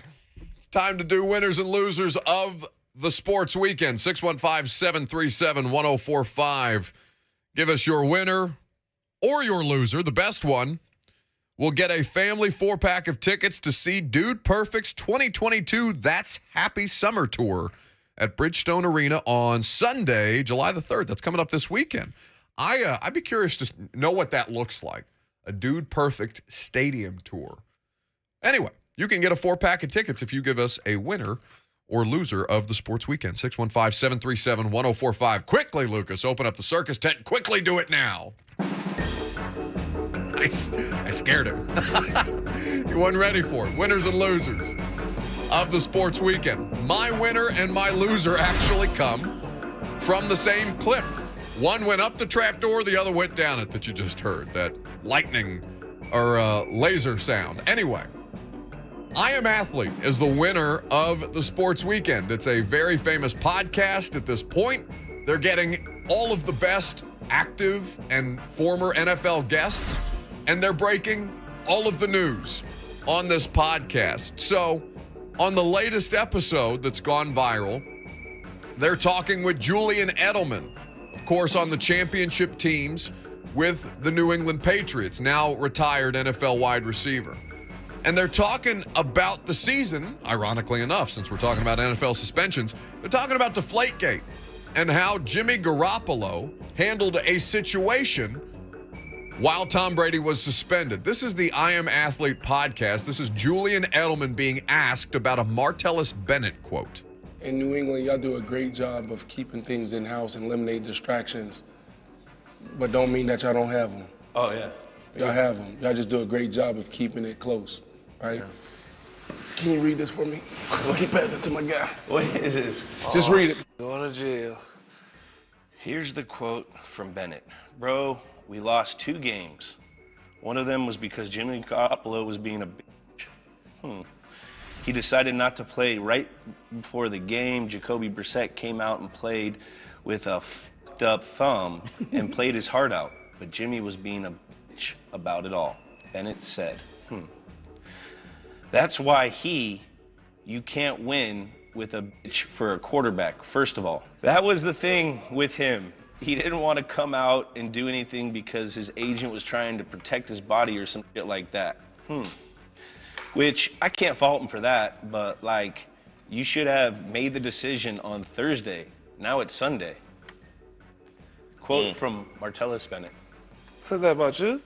It's time to do winners and losers of the sports weekend. 615-737-1045. Give us your winner or your loser. The best one will get a family 4-pack of tickets to see Dude Perfect's 2022 That's Happy Summer Tour at Bridgestone Arena on Sunday, July the 3rd. That's coming up this weekend. I'd be curious to know what that looks like. A Dude Perfect stadium tour. Anyway, you can get a 4-pack of tickets if you give us a winner or loser of the sports weekend. 615-737-1045. Quickly, Lucas, open up the circus tent. Quickly do it now. I scared him. He wasn't ready for it. Winners and losers of the sports weekend. My winner and my loser actually come from the same clip. One went up the trapdoor, the other went down it that you just heard. That lightning or laser sound. Anyway, I Am Athlete is the winner of the sports weekend. It's a very famous podcast at this point. They're getting all of the best active and former NFL guests, and they're breaking all of the news on this podcast. So, on the latest episode that's gone viral, they're talking with Julian Edelman, of course, on the championship teams with the New England Patriots, now retired NFL wide receiver. And they're talking about the season, ironically enough, since we're talking about NFL suspensions, they're talking about Deflategate and how Jimmy Garoppolo handled a situation while Tom Brady was suspended. This is the I Am Athlete podcast. This is Julian Edelman being asked about a Martellus Bennett quote. In New England, y'all do a great job of keeping things in-house and eliminating distractions, but don't mean that y'all don't have them. Oh, yeah. Y'all have them. Y'all just do a great job of keeping it close, right? Yeah. Can you read this for me? Let me pass it to my guy. What is this? Just read it. Going to jail. Here's the quote from Bennett. Bro, we lost 2 games. One of them was because Jimmy Garoppolo was being a bitch. He decided not to play right before the game. Jacoby Brissett came out and played with a fucked up thumb and played his heart out. But Jimmy was being a bitch about it all. Bennett said, That's why you can't win with a bitch for a quarterback, first of all. That was the thing with him. He didn't want to come out and do anything because his agent was trying to protect his body or some shit like that. Which, I can't fault him for that, but, like, you should have made the decision on Thursday. Now it's Sunday. Quote from Martellus Bennett. Said that about you?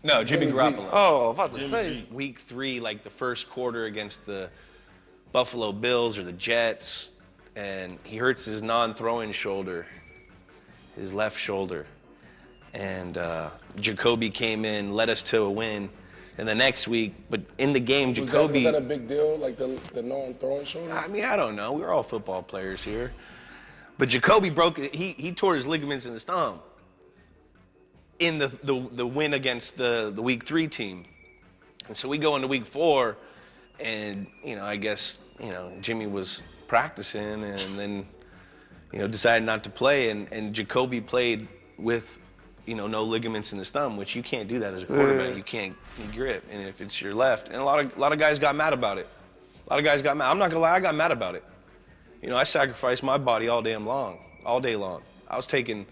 No, Jimmy Garoppolo. Oh, about to say. Week 3, like the first quarter against the Buffalo Bills or the Jets, and he hurts his non-throwing shoulder, his left shoulder. And Jacoby came in, led us to a win. And the next week, but in the game, Jacoby... Was that a big deal, like the non-throwing shoulder? I mean, I don't know. We're all football players here. But Jacoby broke it. He tore his ligaments in his thumb in the win against the Week 3 team. And so we go into Week 4, and, I guess, Jimmy was practicing and then, decided not to play. And Jacoby played with, no ligaments in his thumb, which you can't do that as a quarterback. You can't grip. And if it's your left, and a lot of guys got mad about it. A lot of guys got mad. I'm not gonna lie, I got mad about it. I sacrificed my body all day long. I was taking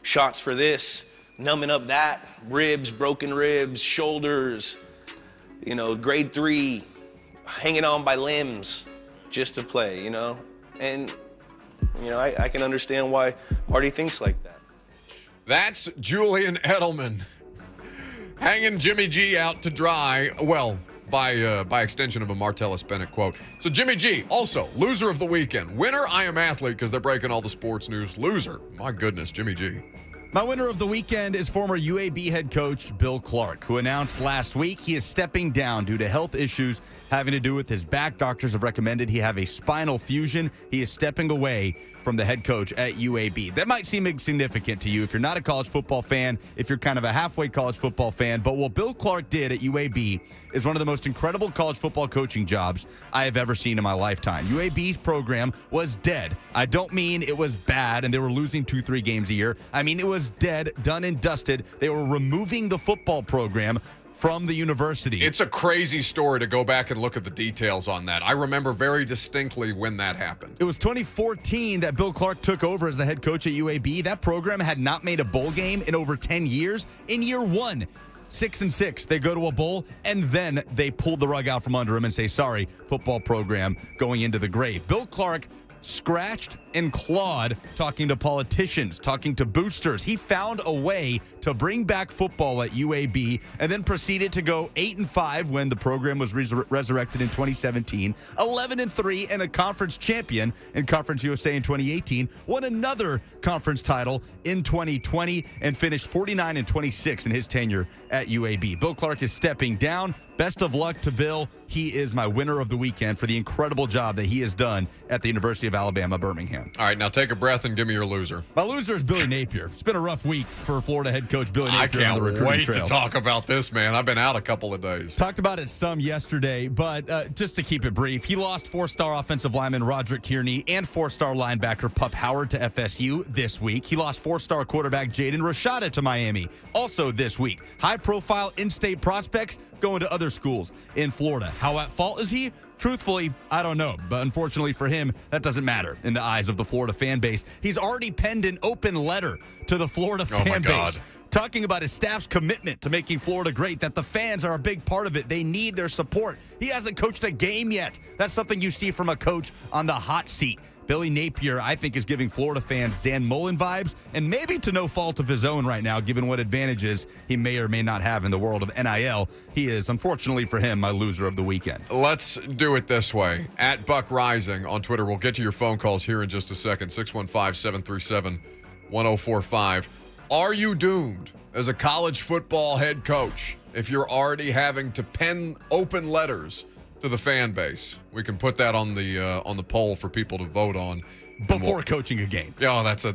shots for this, numbing up that, ribs, broken ribs, shoulders, grade 3, hanging on by limbs just to play, And, I can understand why Marty thinks like that. That's Julian Edelman hanging Jimmy G out to dry. Well, by extension of a Martellus Bennett quote. So Jimmy G, also loser of the weekend. Winner, I Am Athlete, because they're breaking all the sports news. Loser, my goodness, Jimmy G. My winner of the weekend is former UAB head coach Bill Clark, who announced last week he is stepping down due to health issues having to do with his back. Doctors have recommended he have a spinal fusion. He is stepping away from the head coach at UAB. That might seem insignificant to you if you're not a college football fan, if you're kind of a halfway college football fan, but what Bill Clark did at UAB is one of the most incredible college football coaching jobs I have ever seen in my lifetime. UAB's program was dead. I don't mean it was bad and they were losing 2-3 games a year. I mean it was dead, done and dusted. They were removing the football program from the university. It's a crazy story to go back and look at the details on that. I remember very distinctly when that happened. It was 2014 that Bill Clark took over as the head coach at UAB. That program had not made a bowl game in over 10 years. In year one, 6-6, they go to a bowl, and then they pulled the rug out from under him and say, sorry, football program going into the grave. Bill Clark scratched and clawed, talking to politicians, talking to boosters. He found a way to bring back football at UAB and then proceeded to go 8-5 when the program was resurrected in 2017, 11-3 and a conference champion in Conference USA in 2018, won another conference title in 2020 and finished 49-26 in his tenure at UAB. Bill Clark is stepping down. Best of luck to Bill. He is my winner of the weekend for the incredible job that he has done at the University of Alabama, Birmingham. All right, now take a breath and give me your loser. My loser is Billy Napier. It's been a rough week for Florida head coach Billy Napier. I on the can't recruiting wait trail. to talk about this, man. I've been out a couple of days. Talked about it some yesterday, but just to keep it brief, he lost four-star offensive lineman Roderick Kearney and four-star linebacker Pup Howard to FSU this week. He lost four-star quarterback Jaden Rashada to Miami also this week. High-profile in-state prospects going to other schools in Florida. How at fault is he? Truthfully, I don't know. But unfortunately for him, that doesn't matter in the eyes of the Florida fan base. He's already penned an open letter to the Florida fan base, talking about his staff's commitment to making Florida great, that the fans are a big part of it. They need their support. He hasn't coached a game yet. That's something you see from a coach on the hot seat. Billy Napier, I think, is giving Florida fans Dan Mullen vibes, and maybe to no fault of his own right now, given what advantages he may or may not have in the world of NIL. He is, unfortunately for him, my loser of the weekend. Let's do it this way. At Buck Reising on Twitter. We'll get to your phone calls here in just a second. 615-737-1045. Are you doomed as a college football head coach if you're already having to pen open letters to the fan base? We can put that on the poll for people to vote on before coaching a game. Yeah, that's a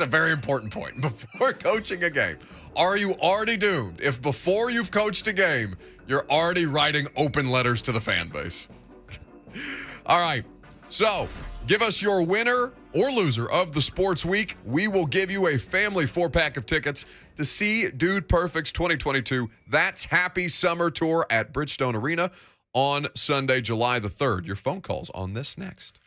very important point. Before coaching a game, are you already doomed if before you've coached a game you're already writing open letters to the fan base? All right, so give us your winner or loser of the sports week. We will give you a family 4-pack of tickets to see Dude Perfect's 2022 That's Happy Summer Tour at Bridgestone Arena on Sunday, July the 3rd. Your phone calls on this next.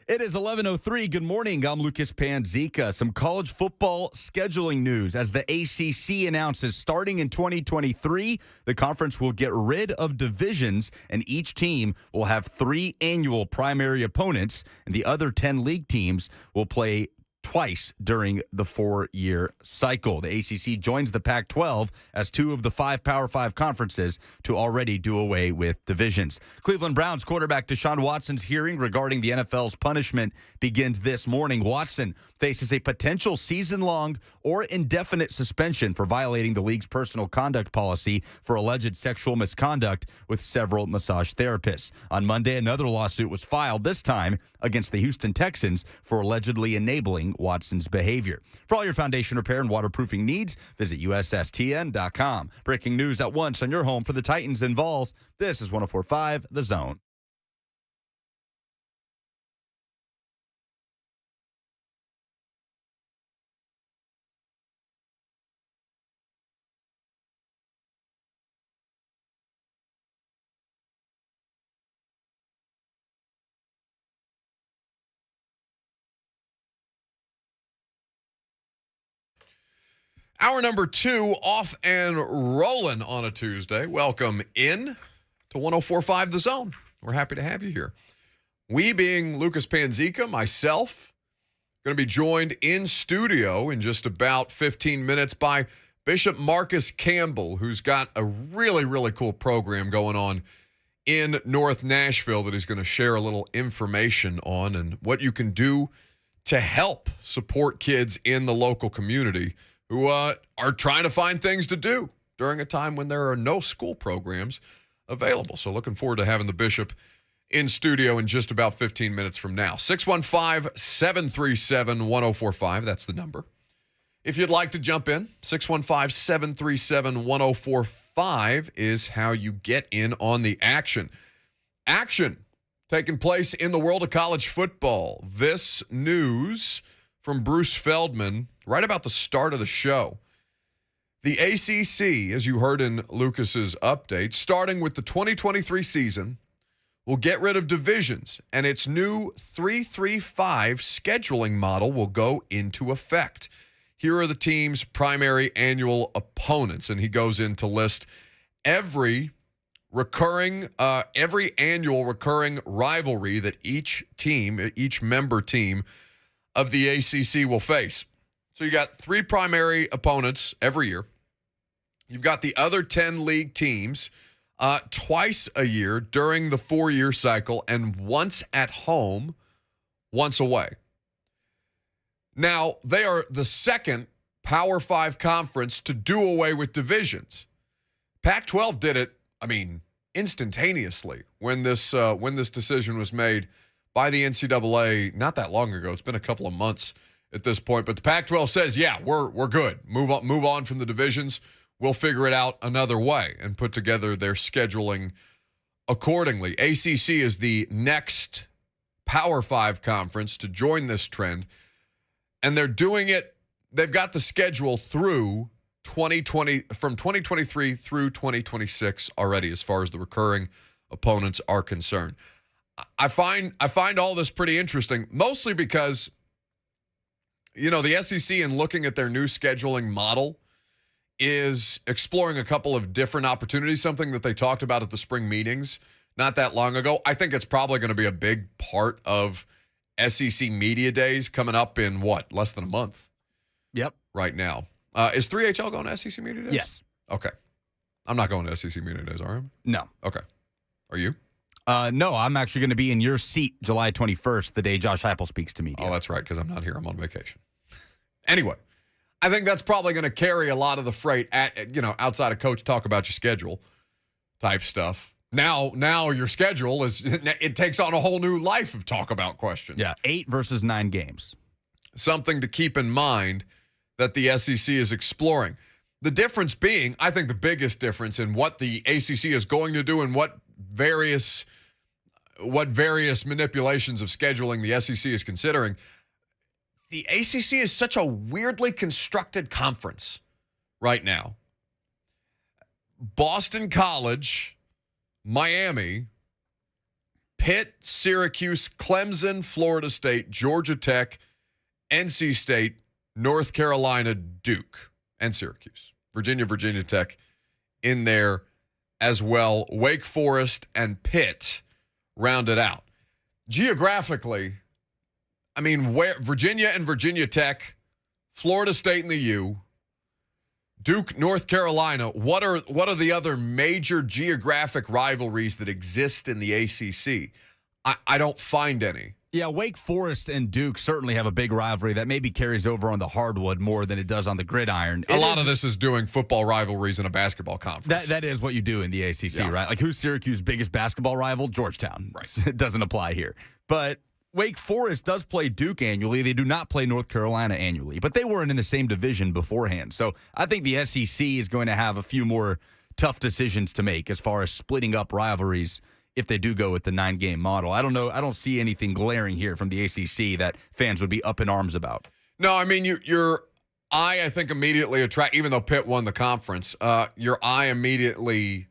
It is 11:03. Good morning. I'm Lucas Panzika. Some college football scheduling news as the ACC announces starting in 2023, the conference will get rid of divisions and each team will have 3 annual primary opponents and the other 10 league teams will play twice during the 4-year cycle. The ACC joins the Pac-12 as 2 of the 5 Power 5 conferences to already do away with divisions. Cleveland Browns quarterback Deshaun Watson's hearing regarding the NFL's punishment begins this morning. Watson faces a potential season-long or indefinite suspension for violating the league's personal conduct policy for alleged sexual misconduct with several massage therapists. On Monday, another lawsuit was filed, this time against the Houston Texans for allegedly enabling Watson's behavior. For all your foundation repair and waterproofing needs, visit USSTN.com. Breaking news at once on your home for the Titans and Vols. This is 104.5 The Zone. Hour number 2 off and rolling on a Tuesday. Welcome in to 104.5 The Zone. We're happy to have you here. We being Lucas Panzika, myself, going to be joined in studio in just about 15 minutes by Bishop Marcus Campbell, who's got a really, really cool program going on in North Nashville that he's going to share a little information on and what you can do to help support kids in the local community who are trying to find things to do during a time when there are no school programs available. So looking forward to having the bishop in studio in just about 15 minutes from now. 615-737-1045, that's the number. If you'd like to jump in, 615-737-1045 is how you get in on the action. Action taking place in the world of college football. This news from Bruce Feldman right about the start of the show. The ACC, as you heard in Lucas's update, starting with the 2023 season, will get rid of divisions, and its new 3-3-5 scheduling model will go into effect. Here are the team's primary annual opponents, and he goes in to list every annual recurring rivalry that each member team of the ACC will face. So you got 3 primary opponents every year. You've got the other 10 league teams twice a year during the 4-year cycle, and once at home, once away. Now, they are the second Power 5 conference to do away with divisions. Pac-12 did it, instantaneously when this decision was made by the NCAA not that long ago. It's been a couple of months at this point, but the Pac-12 says, yeah, we're good. Move on from the divisions. We'll figure it out another way and put together their scheduling accordingly. ACC is the next Power 5 conference to join this trend, and they're doing it. They've got the schedule through 2020, from 2023 through 2026 already, as far as the recurring opponents are concerned. I find all this pretty interesting, mostly because, the SEC, in looking at their new scheduling model, is exploring a couple of different opportunities, something that they talked about at the spring meetings not that long ago. I think it's probably going to be a big part of SEC Media Days coming up in, less than a month? Yep. Right now. Is 3HL going to SEC Media Days? Yes. Okay. I'm not going to SEC Media Days, are I? No. Okay. Are you? No, I'm actually going to be in your seat July 21st, the day Josh Heupel speaks to media. Oh, that's right, because I'm not here. I'm on vacation. Anyway, I think that's probably going to carry a lot of the freight outside of coach talk about your schedule type stuff. Now your schedule it takes on a whole new life of talk about questions. Yeah, 8 versus 9 games. Something to keep in mind that the SEC is exploring. The difference being, I think the biggest difference in what the ACC is going to do and what various manipulations of scheduling the SEC is considering. The ACC is such a weirdly constructed conference right now. Boston College, Miami, Pitt, Syracuse, Clemson, Florida State, Georgia Tech, NC State, North Carolina, Duke, and Syracuse. Virginia Tech in there as well. Wake Forest and Pitt rounded out. Geographically, I mean, where Virginia and Virginia Tech, Florida State and the U, Duke, North Carolina, what are the other major geographic rivalries that exist in the ACC? I don't find any. Yeah, Wake Forest and Duke certainly have a big rivalry that maybe carries over on the hardwood more than it does on the gridiron. A lot of this is doing football rivalries in a basketball conference. That is what you do in the ACC, right? Like, who's Syracuse's biggest basketball rival? Georgetown. Right. It doesn't apply here. But Wake Forest does play Duke annually. They do not play North Carolina annually, but they weren't in the same division beforehand. So I think the SEC is going to have a few more tough decisions to make as far as splitting up rivalries if they do go with the 9-game model. I don't know. I don't see anything glaring here from the ACC that fans would be up in arms about. No, I mean, your eye, I think, immediately even though Pitt won the conference, your eye immediately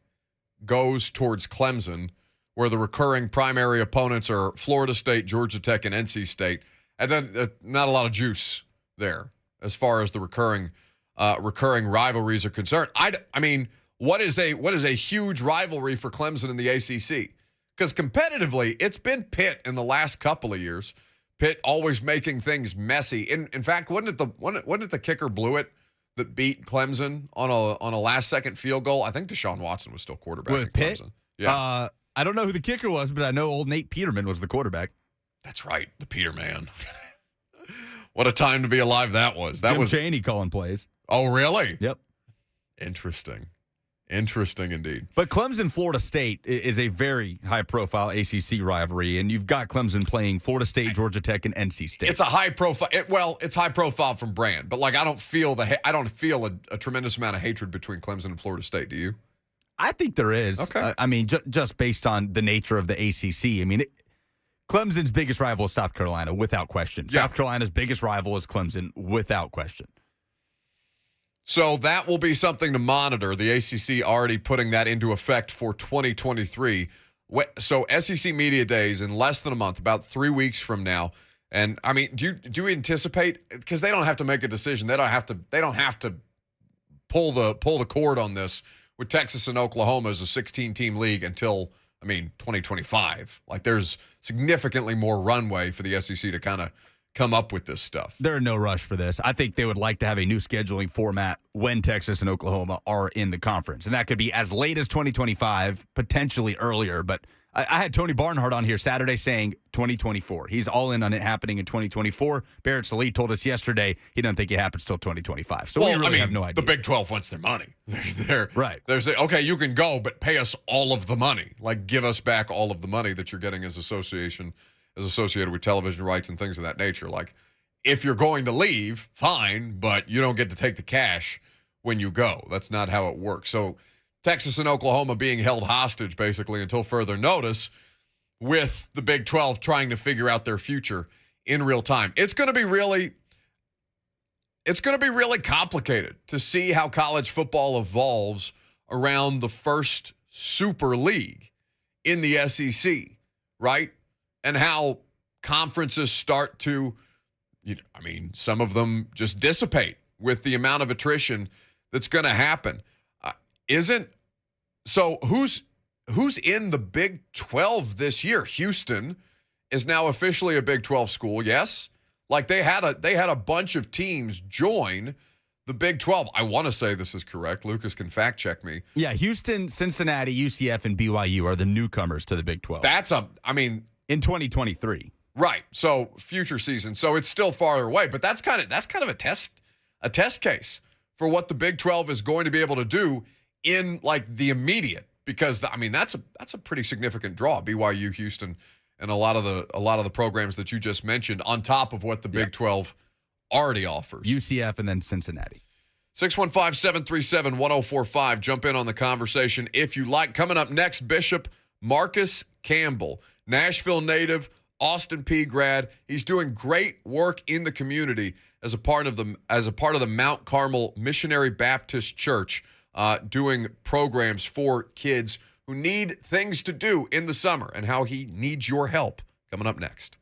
goes towards Clemson, where the recurring primary opponents are Florida State, Georgia Tech, and NC State. And then not a lot of juice there as far as the recurring rivalries are concerned. I mean, what is a huge rivalry for Clemson in the ACC? Because competitively, it's been Pitt in the last couple of years. Pitt always making things messy. In fact, wasn't it the kicker Blewett that beat Clemson on a last-second field goal? I think Deshaun Watson was still quarterback with at Pitt? Clemson. Yeah. I don't know who the kicker was, but I know old Nate Peterman was the quarterback. That's right, the Peterman. What a time to be alive that was. Jim Chaney calling plays. Oh, really? Yep. Interesting indeed. But Clemson-Florida State is a very high-profile ACC rivalry, and you've got Clemson playing Florida State, Georgia Tech, and NC State. It's a high-profile. It's high-profile from brand, but I don't feel a tremendous amount of hatred between Clemson and Florida State. Do you? I think there is. Okay. I mean, just based on the nature of the ACC. I mean, Clemson's biggest rival is South Carolina, without question. Yeah. South Carolina's biggest rival is Clemson, without question. So that will be something to monitor. The ACC already putting that into effect for 2023. So SEC Media Days in less than a month, about 3 weeks from now. And I mean, do you anticipate, because they don't have to make a decision. They don't have to pull the cord on this with Texas and Oklahoma as a 16-team league until 2025. There's significantly more runway for the SEC to kind of come up with this stuff. They're in no rush for this. I think they would like to have a new scheduling format when Texas and Oklahoma are in the conference. And that could be as late as 2025, potentially earlier. But I had Tony Barnhart on here Saturday saying 2024. He's all in on it happening in 2024. Barrett Sallee told us yesterday he doesn't think it happens till 2025. So we really have no idea. The Big 12 wants their money. They're right. They're saying, okay, you can go, but pay us all of the money. Give us back all of the money that you're getting as associated with television rights and things of that nature. If you're going to leave, fine, but you don't get to take the cash when you go. That's not how it works. So Texas and Oklahoma being held hostage basically until further notice, with the Big 12 trying to figure out their future in real time. It's going to be really complicated to see how college football evolves around the first super league in the SEC, right? And how conferences start to, some of them just dissipate with the amount of attrition that's going to happen. So who's in the Big 12 this year? Houston is now officially a Big 12 school, yes? They had a bunch of teams join the Big 12. I want to say this is correct. Lucas can fact check me. Yeah, Houston, Cincinnati, UCF, and BYU are the newcomers to the Big 12. In 2023. Right. So future season. So it's still farther away, but that's kind of a test case for what the Big 12 is going to be able to do in the immediate, because that's a pretty significant draw. BYU, Houston, and a lot of the programs that you just mentioned on top of what the Big 12 already offers. UCF and then Cincinnati. 615-737-1045. Jump in on the conversation if you like. Coming up next, Bishop Marcus Campbell, Nashville native, Austin Peay grad. He's doing great work in the community as a part of the Mount Carmel Missionary Baptist Church, doing programs for kids who need things to do in the summer and how he needs your help. Coming up next.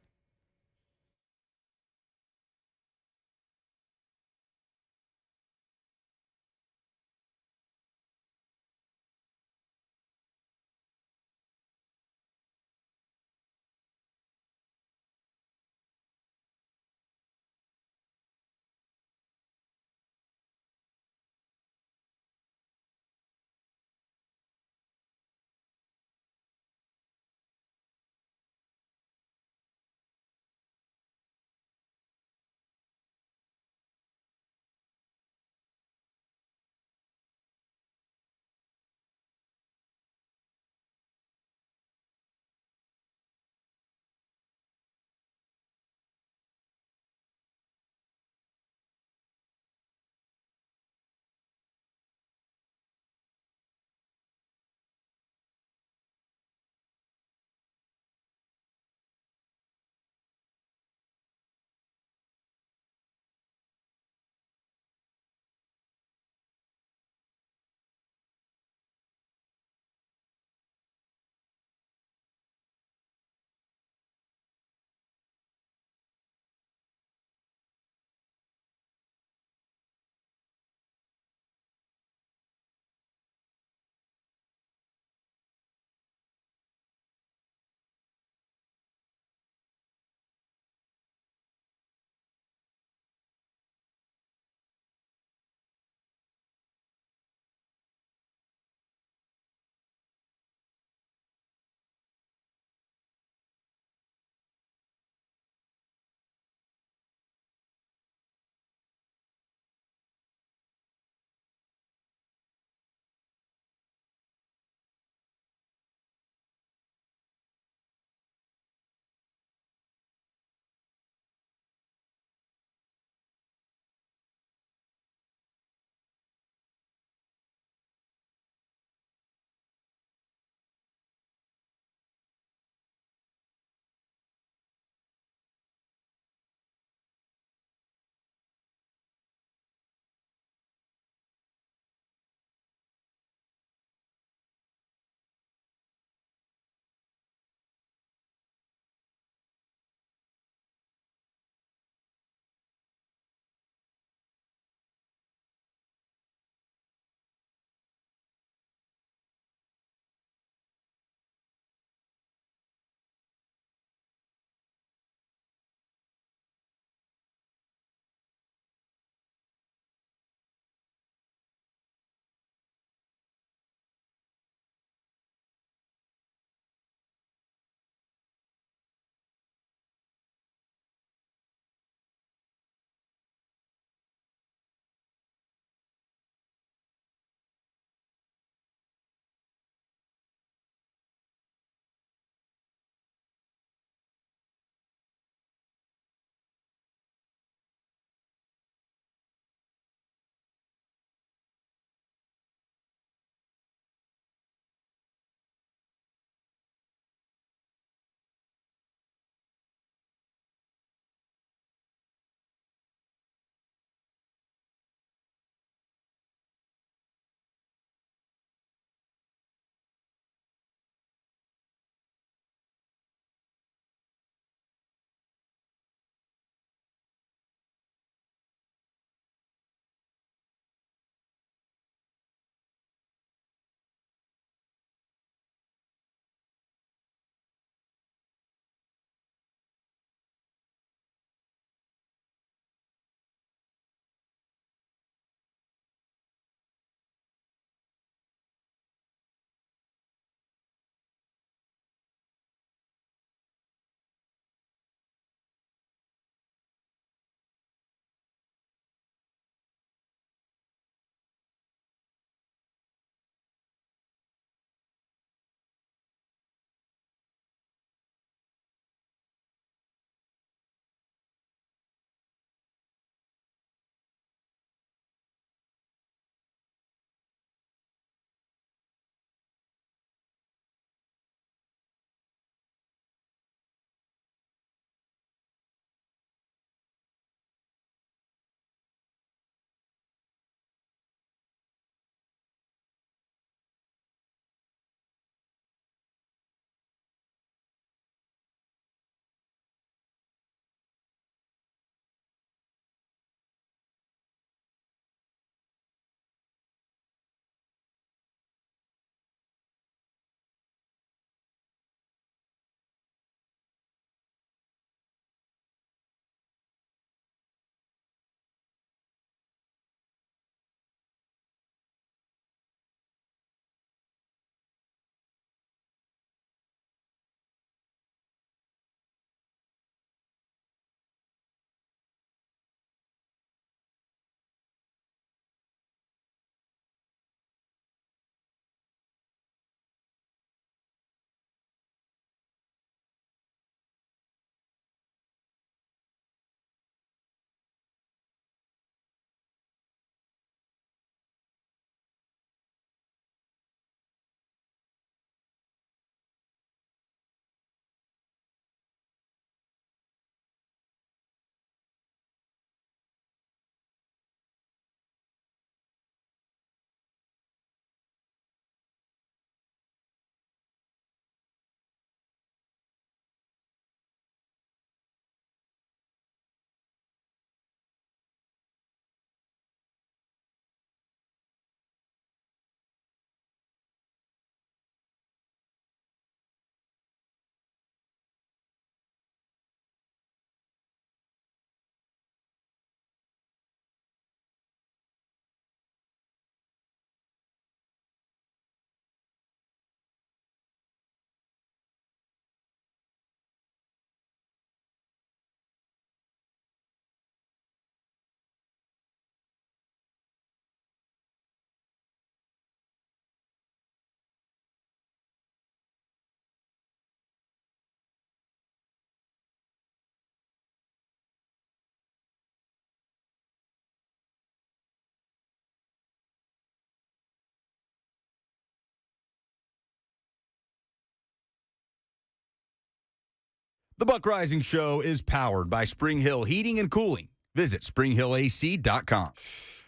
The Buck Reising Show is powered by Spring Hill Heating and Cooling. Visit springhillac.com.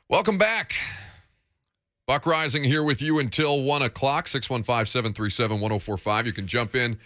Welcome back. Buck Reising here with you until 1 o'clock, 615-737-1045. You can jump in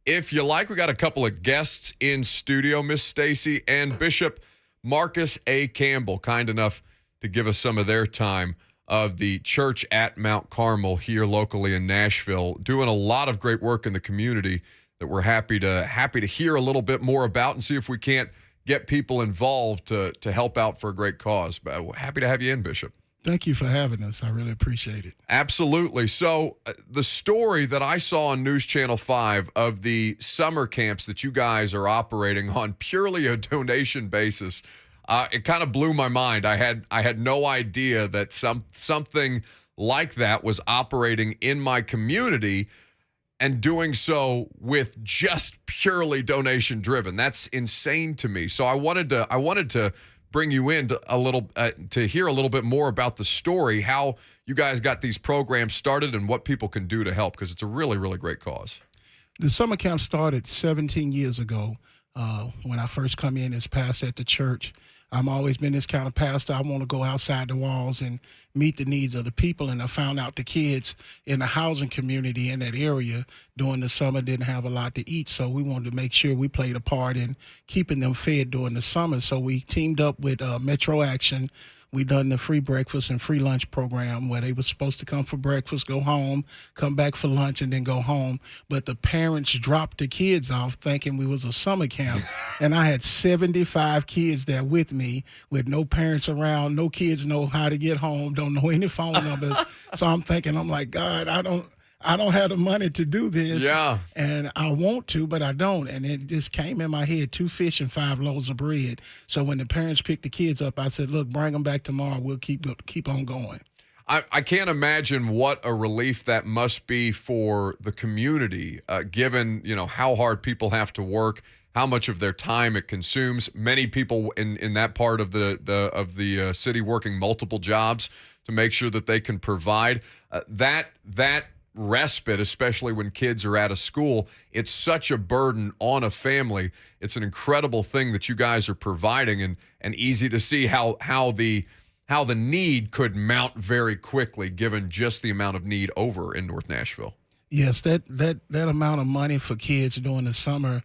if you like. We got a couple of guests in studio, Miss Stacy and Bishop Marcus A. Campbell, kind enough to give us some of their time of the church at Mount Carmel here locally in Nashville, doing a lot of great work in the community that we're happy to hear a little bit more about and see if we can't get people involved to help out for a great cause. But happy to have you in, Bishop. Thank you for having us. I really appreciate it. Absolutely. So the story that I saw on News Channel 5 of the summer camps that you guys are operating on purely a donation basis, it kind of blew my mind. I had no idea that something like that was operating in my community and doing so with just purely donation driven. That's insane to me. So I wanted to bring you in to hear a little bit more about the story, how you guys got these programs started and what people can do to help, because it's a really, really great cause. The summer camp started 17 years ago when I first come in as pastor at the church. I've always been this kind of pastor. I want to go outside the walls and meet the needs of the people. And I found out the kids in the housing community in that area during the summer didn't have a lot to eat. So we wanted to make sure we played a part in keeping them fed during the summer. So we teamed up with Metro Action. We done the free breakfast and free lunch program where they were supposed to come for breakfast, go home, come back for lunch, and then go home. But the parents dropped the kids off thinking we was a summer camp. And I had 75 kids there with me with no parents around. No kids know how to get home, don't know any phone numbers. So I'm like, God, I don't have the money to do this. Yeah. And I want to, but I don't. And it just came in my head, 2 fish and 5 loaves of bread. So when the parents picked the kids up, I said, look, bring them back tomorrow. We'll keep on going. I can't imagine what a relief that must be for the community, given, how hard people have to work, how much of their time it consumes. Many people in that part of the city working multiple jobs to make sure that they can provide that respite, especially when kids are out of school. It's such a burden on a family. It's an incredible thing that you guys are providing, and easy to see how the need could mount very quickly given just the amount of need over in North Nashville. Yes, that amount of money for kids during the summer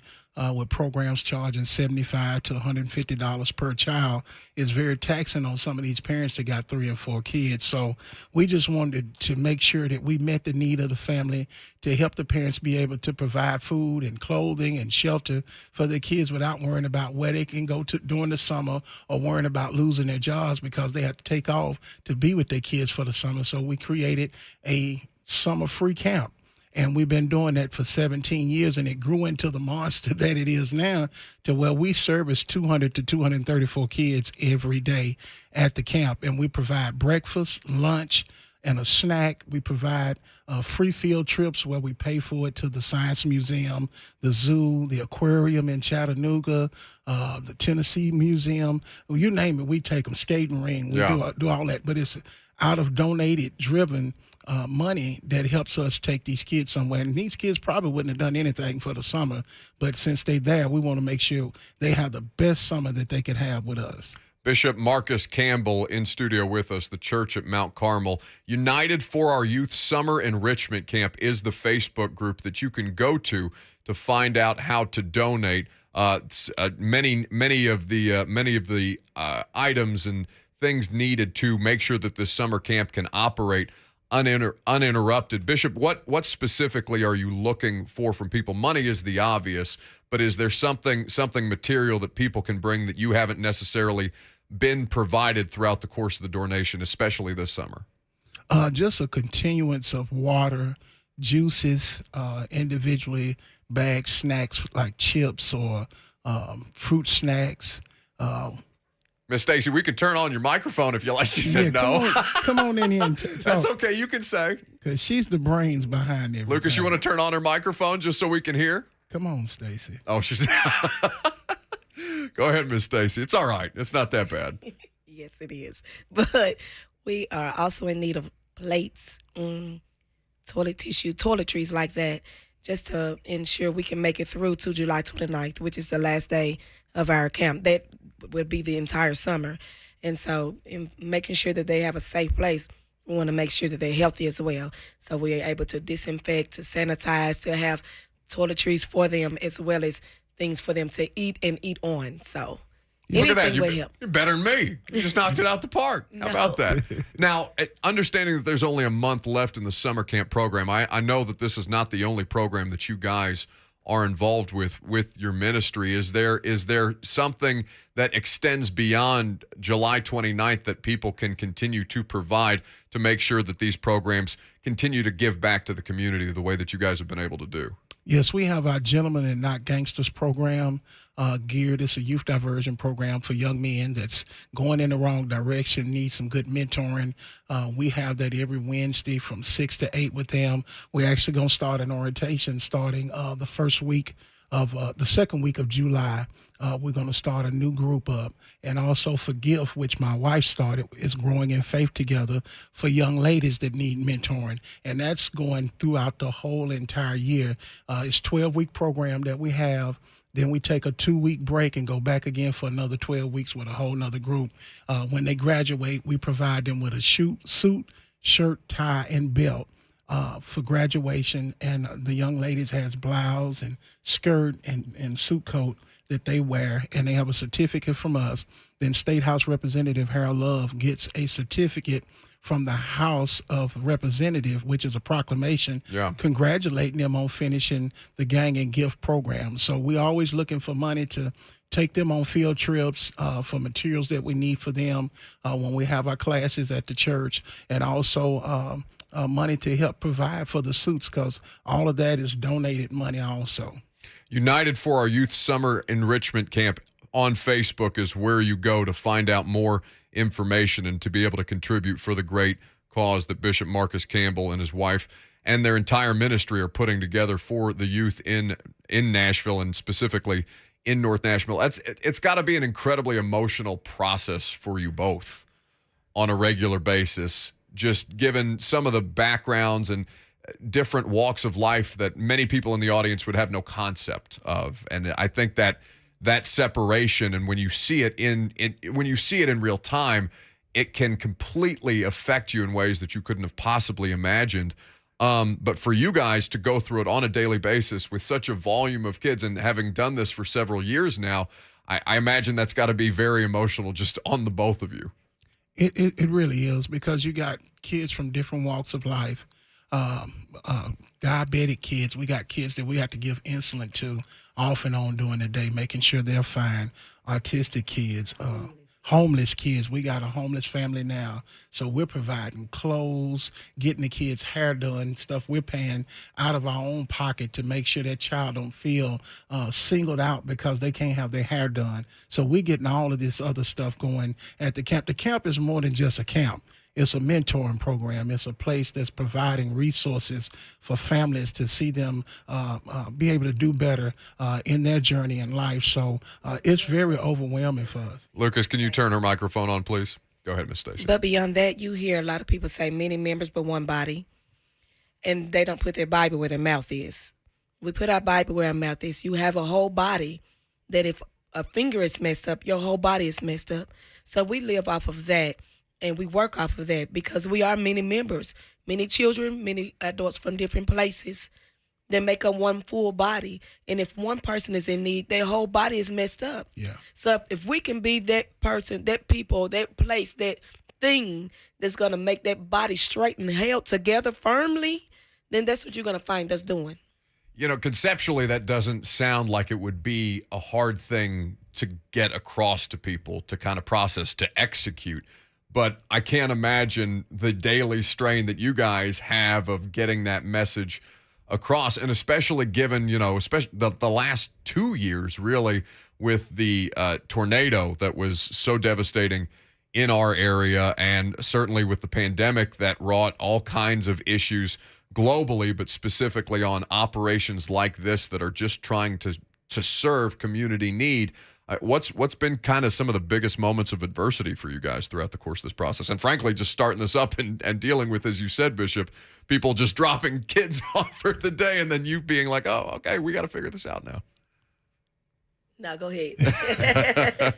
with programs charging $75 to $150 per child is very taxing on some of these parents that got 3 and 4 kids. So we just wanted to make sure that we met the need of the family to help the parents be able to provide food and clothing and shelter for their kids without worrying about where they can go to during the summer or worrying about losing their jobs because they have to take off to be with their kids for the summer. So we created a summer free camp. And we've been doing that for 17 years, and it grew into the monster that it is now to where we service 200 to 234 kids every day at the camp. And we provide breakfast, lunch, and a snack. We provide free field trips where we pay for it to the Science Museum, the zoo, the aquarium in Chattanooga, the Tennessee Museum. Well, you name it, we take them, skating ring, we do all that. But it's out of donated, driven money that helps us take these kids somewhere. And these kids probably wouldn't have done anything for the summer, but since they're there, we want to make sure they have the best summer that they could have with us. Bishop Marcus Campbell in studio with us, the church at Mount Carmel. United for Our Youth Summer Enrichment Camp is the Facebook group that you can go to find out how to donate. Many of the items and things needed to make sure that this summer camp can operate uninterrupted. Bishop, what specifically are you looking for from people? Money is the obvious, but is there something material that people can bring that you haven't necessarily been provided throughout the course of the donation, especially this summer? Just a continuance of water, juices, individually bagged snacks like chips or fruit snacks. Miss Stacy, we could turn on your microphone if you like. She said no. Come on in here and talk. That's okay. You can say. Because she's the brains behind everything. Lucas, you want to turn on her microphone just so we can hear? Come on, Stacy. Oh, she's. Go ahead, Miss Stacy. It's all right. It's not that bad. Yes, it is. But we are also in need of plates, toilet tissue, toiletries like that. just to ensure we can make it through to July 29th, which is the last day of our camp. That would be the entire summer. And so in making sure that they have a safe place, we want to make sure that they're healthy as well. So we're able to disinfect, to sanitize, to have toiletries for them, as well as things for them to eat and eat on. So Look at that. anything will help. You're better than me. You just knocked it out the park. How about that? Now, understanding that there's only a month left in the summer camp program, I know that this is not the only program that you guys are involved with your ministry. Is there something that extends beyond July 29th that people can continue to provide to make sure that these programs continue to give back to the community the way that you guys have been able to do? Yes, we have our Gentlemen and Not Gangsters program geared. It's a youth diversion program for young men that's going in the wrong direction, need some good mentoring. We have that every Wednesday from 6 to 8 with them. We're actually going to start an orientation starting the second week of July. We're going to start a new group up, and also Forgive, which my wife started, is Growing in Faith Together for young ladies that need mentoring, and that's going throughout the whole entire year. It's a 12-week program that we have. Then we take a 2-week break and go back again for another 12 weeks with a whole nother group. When they graduate, we provide them with a suit, shirt, tie, and belt for graduation, and the young ladies has blouse and skirt and suit coat that they wear, and they have a certificate from us. Then State House Representative Harold Love gets a certificate from the House of Representatives, which is a proclamation congratulating them on finishing the Gang and Gift program. So we're always looking for money to take them on field trips for materials that we need for them when we have our classes at the church, and also money to help provide for the suits, because all of that is donated money also. United for Our Youth Summer Enrichment Camp on Facebook is where you go to find out more information and to be able to contribute for the great cause that Bishop Marcus Campbell and his wife and their entire ministry are putting together for the youth in Nashville, and specifically in North Nashville. It's got to be an incredibly emotional process for you both on a regular basis, just given some of the backgrounds and different walks of life that many people in the audience would have no concept of. And I think that separation, and when you see it in real time, it can completely affect you in ways that you couldn't have possibly imagined. But for you guys to go through it on a daily basis with such a volume of kids, and having done this for several years now, I imagine that's got to be very emotional just on the both of you. It really is, because you got kids from different walks of life. Diabetic kids, we got kids that we have to give insulin to off and on during the day, making sure they're fine. Autistic kids, homeless kids. We got a homeless family now, so we're providing clothes, getting the kids' hair done, stuff we're paying out of our own pocket to make sure that child don't feel singled out because they can't have their hair done. So we're getting all of this other stuff going at the camp. The camp is more than just a camp. It's a mentoring program. It's a place that's providing resources for families to see them be able to do better in their journey in life. So it's very overwhelming for us. Lucas, can you turn her microphone on, please? Go ahead, Miss Stacy. But beyond that, you hear a lot of people say many members but one body, and they don't put their Bible where their mouth is. We put our Bible where our mouth is. You have a whole body that if a finger is messed up, your whole body is messed up. So we live off of that. And we work off of that because we are many members, many children, many adults from different places that make up one full body. And if one person is in need, their whole body is messed up. Yeah. So if we can be that person, that people, that place, that thing that's going to make that body straight and held together firmly, then that's what you're going to find us doing. You know, conceptually, that doesn't sound like it would be a hard thing to get across to people, to kind of process, to execute. But I can't imagine the daily strain that you guys have of getting that message across, and especially given, especially the last 2 years, really, with the tornado that was so devastating in our area, and certainly with the pandemic that wrought all kinds of issues globally, but specifically on operations like this that are just trying to serve community need. What's been kind of some of the biggest moments of adversity for you guys throughout the course of this process? And frankly, just starting this up and dealing with, as you said, Bishop, people just dropping kids off for the day and then you being like, oh, okay, we got to figure this out now. No, go ahead.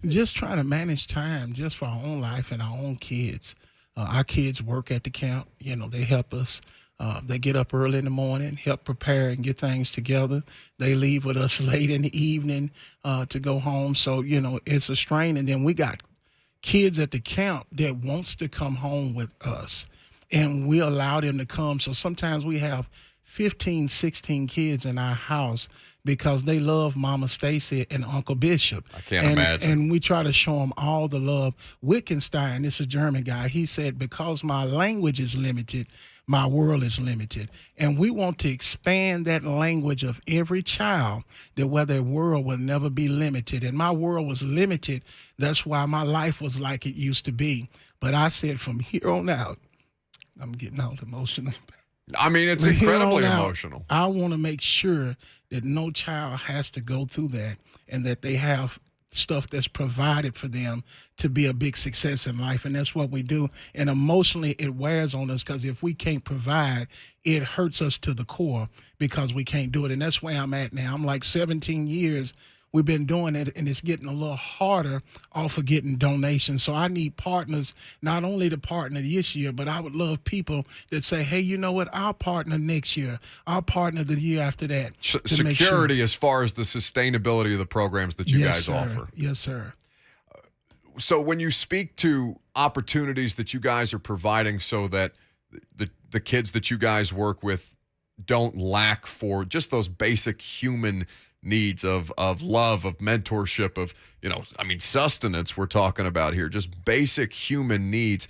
Just trying to manage time just for our own life and our own kids. Our kids work at the camp. You know, they help us. They get up early in the morning, help prepare and get things together. They leave with us late in the evening to go home. So, you know, it's a strain. And then we got kids at the camp that wants to come home with us, and we allow them to come. So sometimes we have 15, 16 kids in our house because they love Mama Stacy and Uncle Bishop. I can't imagine. And we try to show them all the love. Wittgenstein, it's a German guy, he said, because my language is limited, my world is limited. And we want to expand that language of every child, that where their world will never be limited. And my world was limited. That's why my life was like it used to be. But I said from here on out, I'm getting all emotional. I mean, it's incredibly emotional. I want to make sure that no child has to go through that, and that they have stuff that's provided for them to be a big success in life. And that's what we do. And emotionally, it wears on us, because if we can't provide, it hurts us to the core because we can't do it. And that's where I'm at now. I'm like 17 years. We've been doing it, and it's getting a little harder off of getting donations. So I need partners, not only to partner this year, but I would love people that say, hey, you know what, I'll partner next year. I'll partner the year after that. Security as far as the sustainability of the programs that you guys offer. Yes, sir. So when you speak to opportunities that you guys are providing so that the kids that you guys work with don't lack for just those basic human needs of love, of mentorship, of, you know, I mean, sustenance we're talking about here, just basic human needs.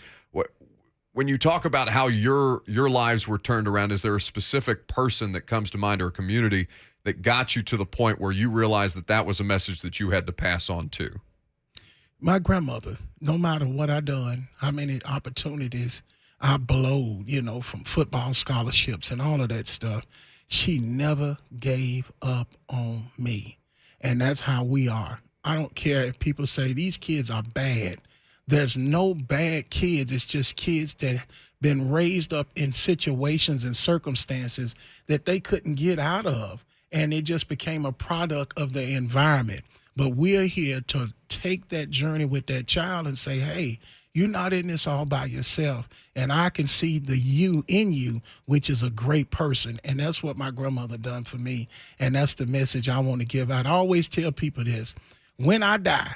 When you talk about how your lives were turned around, is there a specific person that comes to mind, or a community that got you to the point where you realized that that was a message that you had to pass on to? My grandmother, no matter what I done, how many opportunities I blowed, you know, from football scholarships and all of that stuff, she never gave up on me. And that's how we are. I don't care if people say these kids are bad. There's no bad kids. It's just kids that been raised up in situations and circumstances that they couldn't get out of. And it just became a product of the environment. But we're here to take that journey with that child and say, hey, you're not in this all by yourself. And I can see the you in you, which is a great person. And that's what my grandmother done for me. And that's the message I want to give out. I always tell people this: when I die,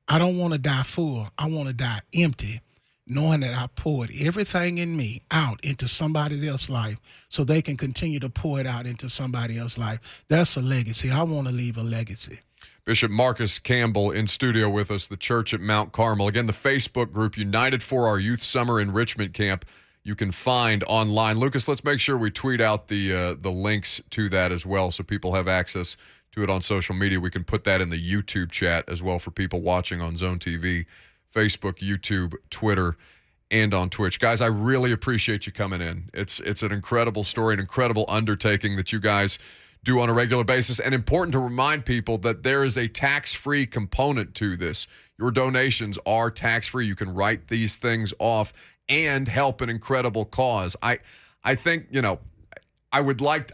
I don't want to die full. I want to die empty, knowing that I poured everything in me out into somebody else's life so they can continue to pour it out into somebody else's life. That's a legacy. I want to leave a legacy. Bishop Marcus Campbell in studio with us, the church at Mount Carmel. Again, the Facebook group, United for Our Youth Summer Enrichment Camp, you can find online. Lucas, let's make sure we tweet out the links to that as well so people have access to it on social media. We can put that in the YouTube chat as well for people watching on Zone TV, Facebook, YouTube, Twitter, and on Twitch. Guys, I really appreciate you coming in. It's an incredible story, an incredible undertaking that you guys do on a regular basis, and important to remind people that there is a tax-free component to this. Your donations are tax-free. You can write these things off and help an incredible cause. I think, you know, I would like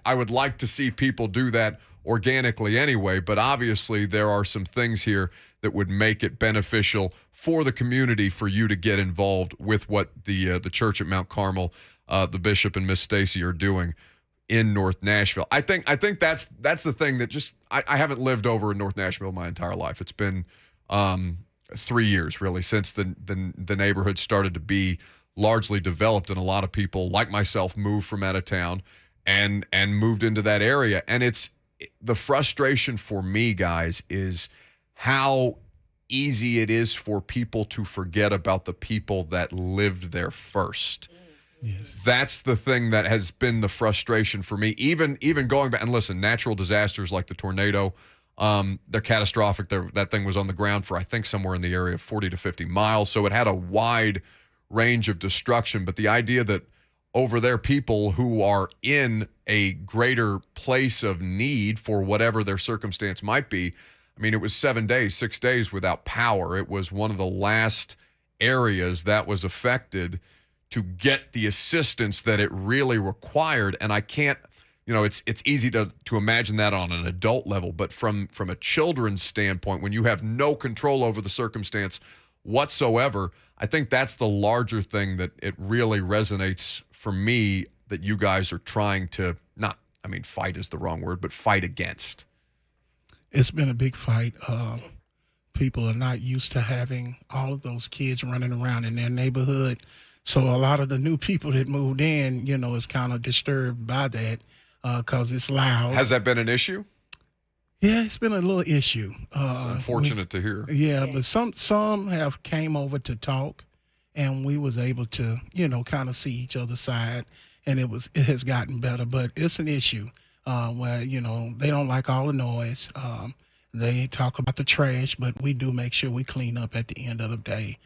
to see people do that organically anyway, but obviously there are some things here that would make it beneficial for the community for you to get involved with what the church at Mount Carmel, the bishop and Miss Stacy are doing in North Nashville. I think that's the thing that just I haven't lived over in North Nashville my entire life. It's been 3 years really since the neighborhood started to be largely developed, and a lot of people like myself moved from out of town and moved into that area. And it's the frustration for me, guys, is how easy it is for people to forget about the people that lived there first. Yes. That's the thing that has been the frustration for me. Even going back, and listen, natural disasters like the tornado, they're catastrophic. That thing was on the ground for, I think, somewhere in the area of 40 to 50 miles. So it had a wide range of destruction. But the idea that over there, people who are in a greater place of need for whatever their circumstance might be, I mean, it was 7 days, 6 days without power. It was one of the last areas that was affected to get the assistance that it really required. And I can't, it's easy to imagine that on an adult level, but from a children's standpoint, when you have no control over the circumstance whatsoever, I think that's the larger thing that it really resonates for me that you guys are trying to fight is the wrong word, but fight against. It's been a big fight. People are not used to having all of those kids running around in their neighborhood. So a lot of the new people that moved in, is kind of disturbed by that because it's loud. Has that been an issue? Yeah, it's been a little issue. It's unfortunate to hear. Yeah, but some have came over to talk, and we was able to, kind of see each other's side, and it has gotten better. But it's an issue where, they don't like all the noise. They talk about the trash, but we do make sure we clean up at the end of the day.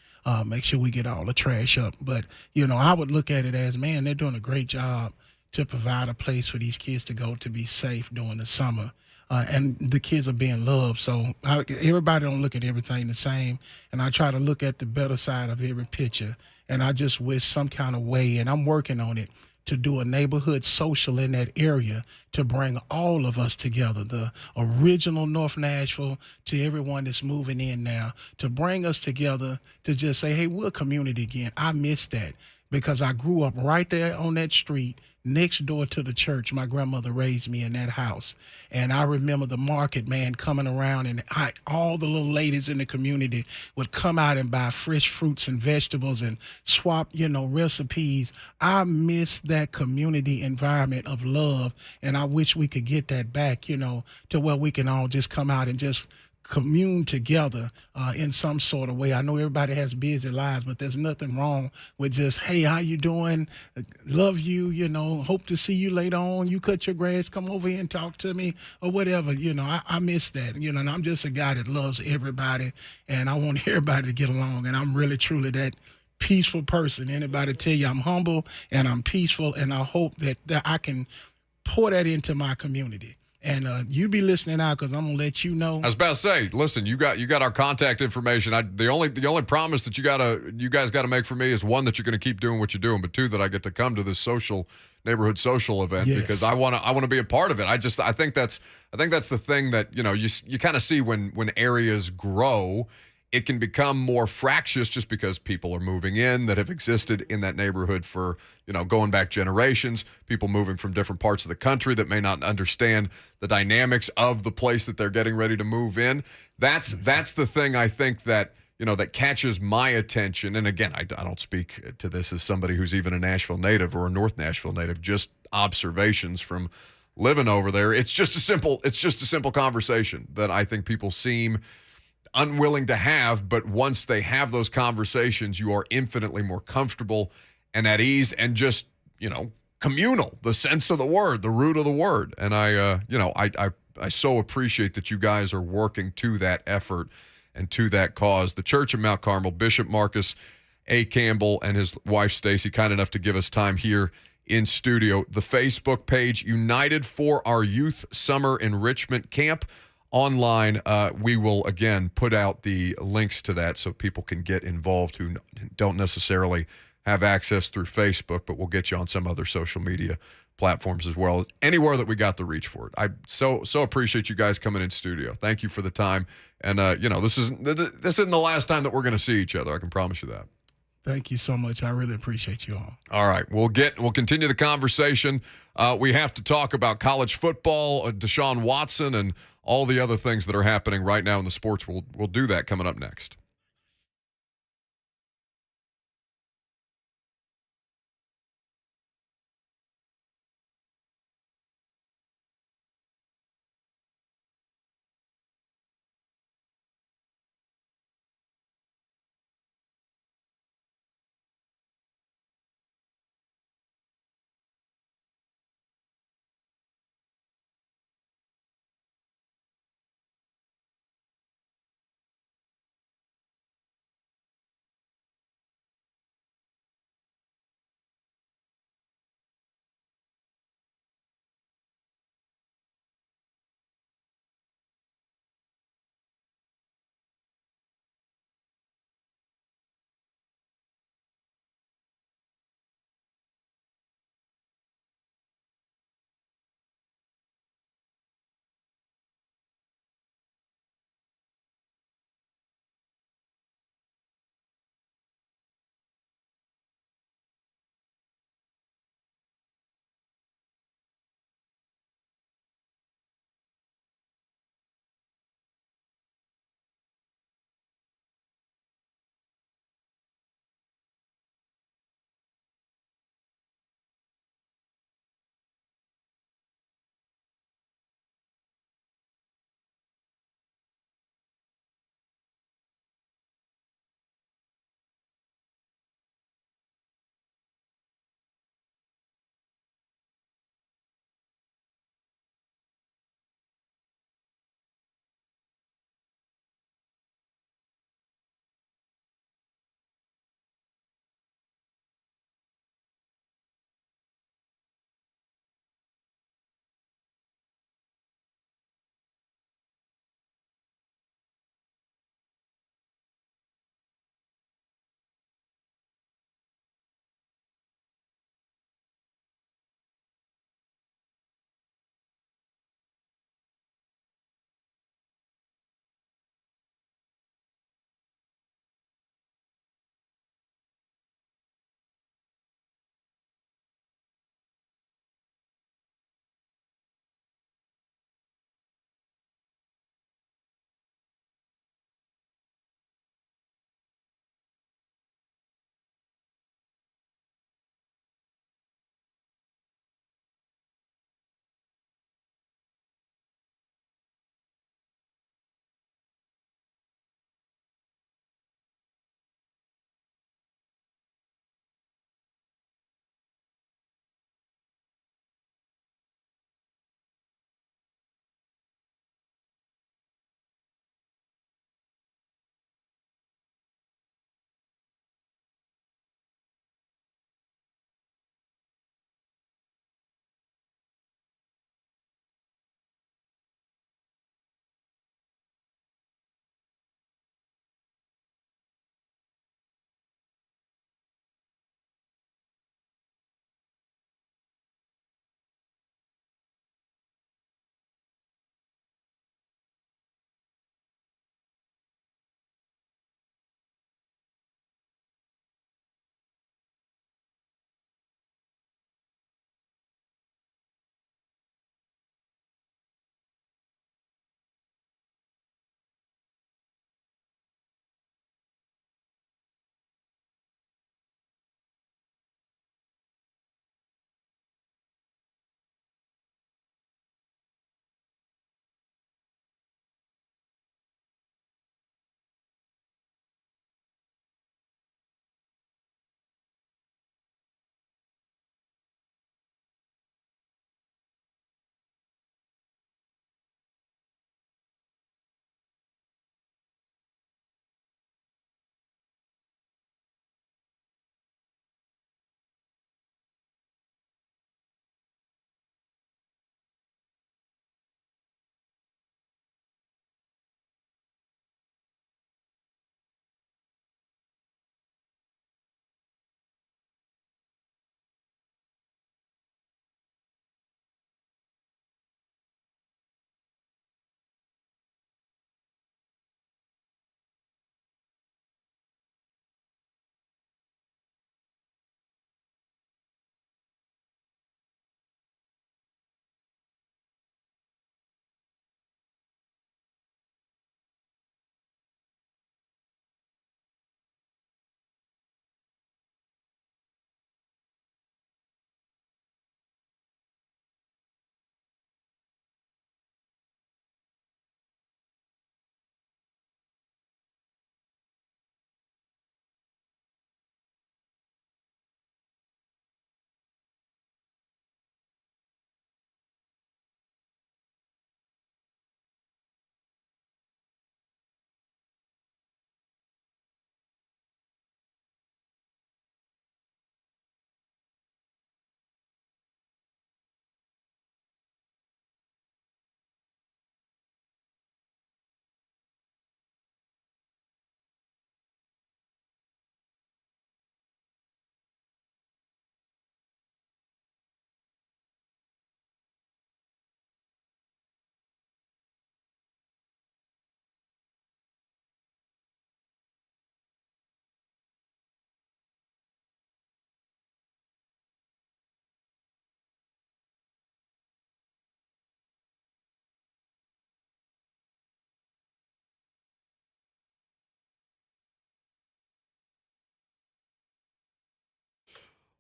Make sure we get all the trash up. But, I would look at it as, man, they're doing a great job to provide a place for these kids to go to be safe during the summer. And the kids are being loved. So everybody don't look at everything the same. And I try to look at the better side of every picture. And I just wish some kind of way, and I'm working on it, to do a neighborhood social in that area to bring all of us together, the original North Nashville to everyone that's moving in now, to bring us together to just say, hey, we're a community again. I miss that because I grew up right there on that street next door to the church. My grandmother raised me in that house. And I remember the market man coming around, and all the little ladies in the community would come out and buy fresh fruits and vegetables and swap, recipes. I miss that community environment of love, and I wish we could get that back, to where we can all just come out and just commune together in some sort of way. I know everybody has busy lives, but there's nothing wrong with just, hey, how you doing? Love you, hope to see you later on. You cut your grass, come over here and talk to me or whatever. I miss that, and I'm just a guy that loves everybody, and I want everybody to get along, and I'm really, truly that peaceful person. Anybody tell you I'm humble and I'm peaceful, and I hope that I can pour that into my community. And you be listening out because I'm gonna let you know. I was about to say, listen, you got our contact information. The only promise that you guys gotta make for me is, one, that you're gonna keep doing what you're doing, but two, that I get to come to this neighborhood social event. Yes. Because I wanna be a part of it. I think that's the thing that you kind of see when areas grow. It can become more fractious just because people are moving in that have existed in that neighborhood for, going back generations, people moving from different parts of the country that may not understand the dynamics of the place that they're getting ready to move in. That's the thing I think that, that catches my attention. And again, I don't speak to this as somebody who's even a Nashville native or a North Nashville native, just observations from living over there. It's just a simple conversation that I think people seem unwilling to have, but once they have those conversations, you are infinitely more comfortable and at ease and just, communal, the sense of the word, the root of the word. And I so appreciate that you guys are working to that effort and to that cause. The Church of Mount Carmel, Bishop Marcus A. Campbell and his wife, Stacy, kind enough to give us time here in studio. The Facebook page, United for Our Youth Summer Enrichment Camp. Online, we will, again, put out the links to that so people can get involved who don't necessarily have access through Facebook, but we'll get you on some other social media platforms as well, anywhere that we got the reach for it. I so appreciate you guys coming in studio. Thank you for the time. And, this isn't the last time that we're going to see each other. I can promise you that. Thank you so much. I really appreciate you all. All right. We'll continue the conversation. We have to talk about college football, Deshaun Watson, and all the other things that are happening right now in the sports. We'll do that coming up next.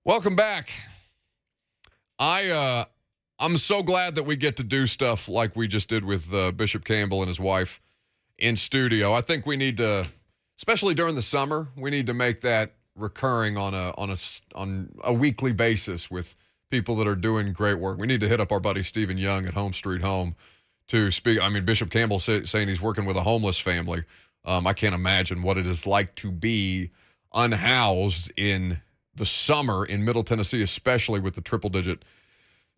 Welcome back. I'm so glad that we get to do stuff like we just did with Bishop Campbell and his wife in studio. I think we need to, especially during the summer, we need to make that recurring on a weekly basis with people that are doing great work. We need to hit up our buddy Stephen Young at Home Street Home to speak. I mean, Bishop Campbell saying he's working with a homeless family. I can't imagine what it is like to be unhoused in the summer in Middle Tennessee, especially with the triple-digit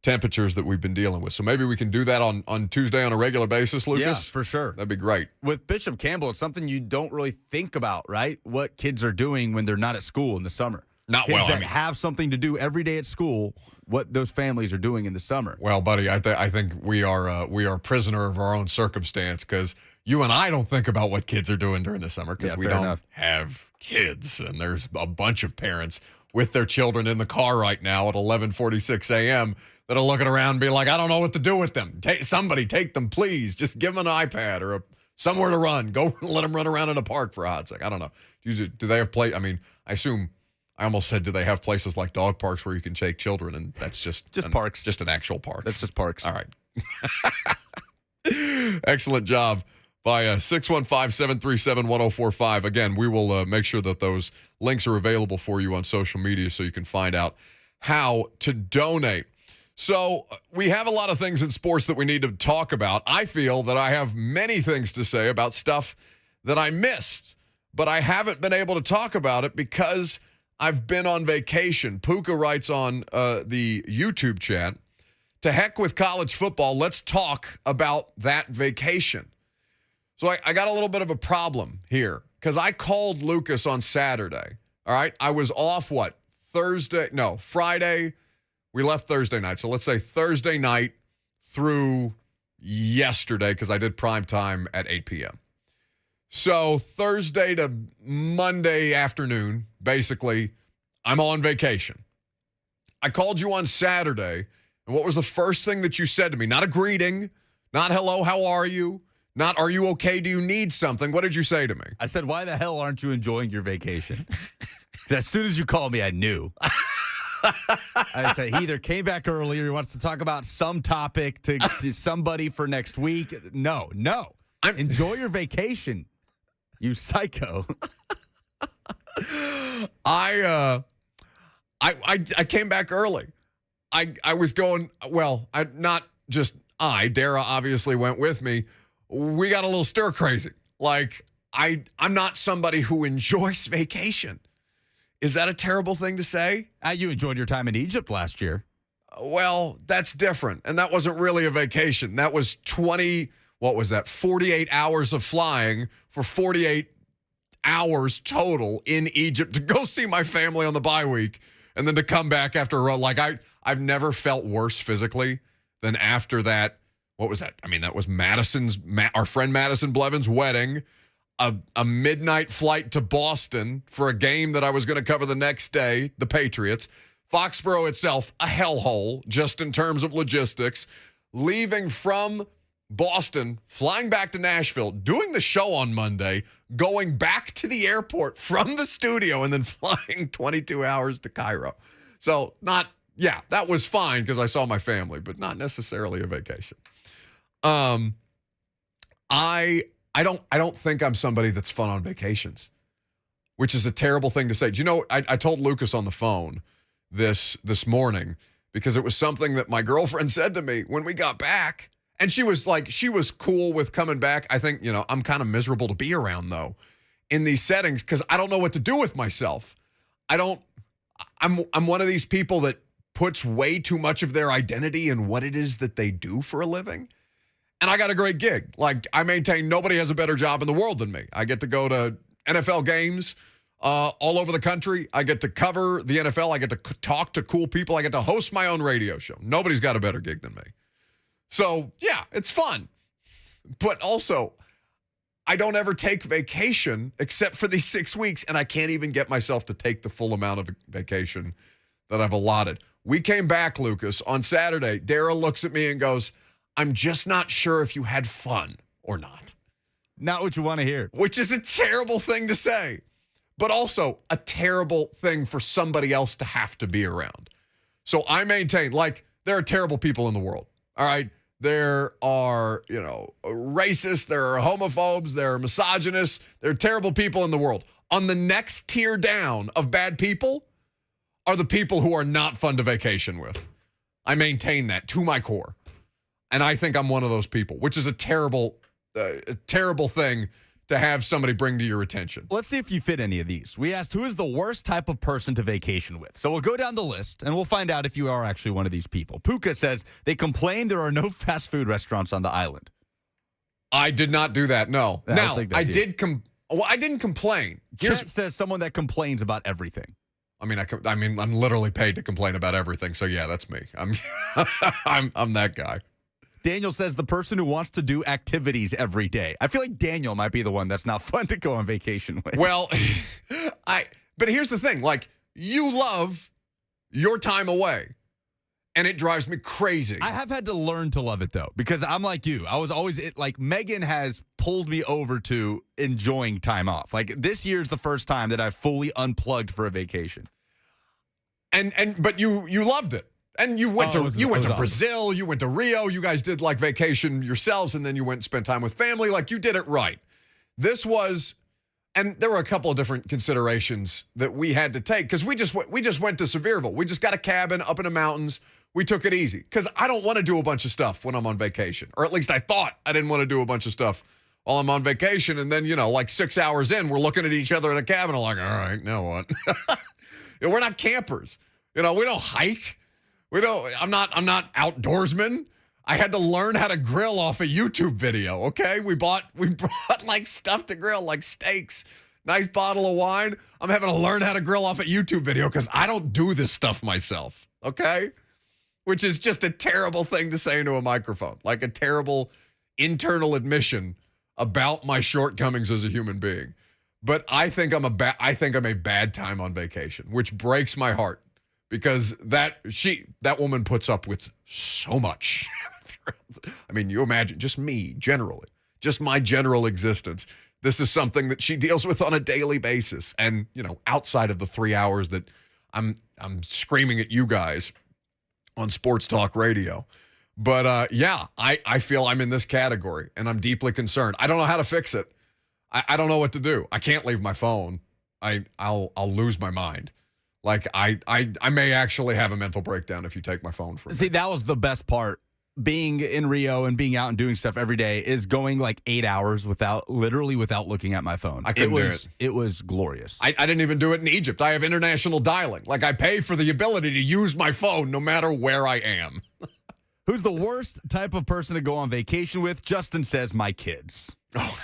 temperatures that we've been dealing with. So maybe we can do that on Tuesday on a regular basis, Lucas? Yeah, for sure. That'd be great. With Bishop Campbell, it's something you don't really think about, right? What kids are doing when they're not at school in the summer. Kids that have something to do every day at school, what those families are doing in the summer. Well, buddy, I think we are prisoner of our own circumstance because you and I don't think about what kids are doing during the summer because we don't have kids. And there's a bunch of parents with their children in the car right now at 11:46 a.m. that are looking around and be like, I don't know what to do with them. Somebody take them, please. Just give them an iPad or somewhere to run. Go let them run around in a park for a hot sec. I don't know. Do they have play? I mean, I assume I almost said, do they have places like dog parks where you can take children? And that's just parks. Just an actual park. That's just parks. All right. Excellent job by 615-737-1045. Again, we will make sure that those links are available for you on social media so you can find out how to donate. So we have a lot of things in sports that we need to talk about. I feel that I have many things to say about stuff that I missed, but I haven't been able to talk about it because I've been on vacation. Puka writes on the YouTube chat, to heck with college football, let's talk about that vacation. So I got a little bit of a problem here because I called Lucas on Saturday, all right? I was off, Friday. We left Thursday night. So let's say Thursday night through yesterday because I did prime time at 8 p.m. So Thursday to Monday afternoon, basically, I'm on vacation. I called you on Saturday, and what was the first thing that you said to me? Not a greeting, not hello, how are you? Not, are you okay? Do you need something? What did you say to me? I said, why the hell aren't you enjoying your vacation? As soon as you called me, I knew. I said, he either came back early or he wants to talk about some topic to somebody for next week. No. Enjoy your vacation, you psycho. I came back early. I was going, Dara obviously went with me. We got a little stir crazy. Like, I'm not somebody who enjoys vacation. Is that a terrible thing to say? You enjoyed your time in Egypt last year. Well, that's different. And that wasn't really a vacation. That was 48 hours of flying for 48 hours total in Egypt to go see my family on the bye week and then to come back after I've never felt worse physically than after that. What was that? I mean, that was our friend Madison Blevins' wedding, a midnight flight to Boston for a game that I was going to cover the next day, the Patriots. Foxborough itself, a hellhole, just in terms of logistics. Leaving from Boston, flying back to Nashville, doing the show on Monday, going back to the airport from the studio, and then flying 22 hours to Cairo. So that was fine because I saw my family, but not necessarily a vacation. I don't think I'm somebody that's fun on vacations, which is a terrible thing to say. Do you know, I told Lucas on the phone this morning because it was something that my girlfriend said to me when we got back. And she was cool with coming back. I think, I'm kind of miserable to be around, though, in these settings because I don't know what to do with myself. I'm one of these people that puts way too much of their identity in what it is that they do for a living. And I got a great gig. Like, I maintain nobody has a better job in the world than me. I get to go to NFL games all over the country. I get to cover the NFL. I get to talk to cool people. I get to host my own radio show. Nobody's got a better gig than me. So, yeah, it's fun. But also, I don't ever take vacation except for these 6 weeks, and I can't even get myself to take the full amount of vacation that I've allotted. We came back, Lucas, on Saturday. Dara looks at me and goes, I'm just not sure if you had fun or not. Not what you want to hear. Which is a terrible thing to say. but also a terrible thing for somebody else to have to be around. So I maintain, like, there are terrible people in the world, all right? There are, racists, there are homophobes, there are misogynists, there are terrible people in the world. On the next tier down of bad people are the people who are not fun to vacation with. I maintain that to my core. And I think I'm one of those people, which is a terrible thing to have somebody bring to your attention. Let's see if you fit any of these. We asked, who is the worst type of person to vacation with? So we'll go down the list, and we'll find out if you are actually one of these people. Puka says they complain there are no fast food restaurants on the island. I did not do that, no. Now, I didn't complain. Chet says someone that complains about everything. I mean, I'm literally paid to complain about everything, so yeah, that's me. I'm that guy. Daniel says the person who wants to do activities every day. I feel like Daniel might be the one that's not fun to go on vacation with. Well, but here's the thing. Like, you love your time away, and it drives me crazy. I have had to learn to love it, though, because I'm like you. I was always, Megan has pulled me over to enjoying time off. Like, this year's the first time that I've fully unplugged for a vacation. But you loved it. And you went to Brazil, awesome. You went to Rio, you guys did like vacation yourselves, and then you went and spent time with family. Like, you did it right. And there were a couple of different considerations that we had to take because we just went to Sevierville. We just got a cabin up in the mountains. We took it easy because I don't want to do a bunch of stuff when I'm on vacation, or at least I thought I didn't want to do a bunch of stuff while I'm on vacation. And then, like 6 hours in, we're looking at each other in the cabin. I'm like, all right, now what? We're not campers. We don't hike. I'm not outdoorsman. I had to learn how to grill off a YouTube video, okay? We brought like stuff to grill, like steaks, nice bottle of wine. I'm having to learn how to grill off a YouTube video because I don't do this stuff myself, okay? Which is just a terrible thing to say into a microphone, like a terrible internal admission about my shortcomings as a human being. But I think I'm a bad time on vacation, which breaks my heart. Because that woman puts up with so much. I mean, you imagine just me, generally, just my general existence. This is something that she deals with on a daily basis. And, outside of the 3 hours that I'm screaming at you guys on sports talk radio. But I feel I'm in this category and I'm deeply concerned. I don't know how to fix it. I don't know what to do. I can't leave my phone. I'll lose my mind. Like, I may actually have a mental breakdown if you take my phone from me. See, that was the best part. Being in Rio and being out and doing stuff every day is going like 8 hours without looking at my phone. I couldn't do it. It was glorious. I didn't even do it in Egypt. I have international dialing. Like, I pay for the ability to use my phone no matter where I am. Who's the worst type of person to go on vacation with? Justin says, my kids. Oh.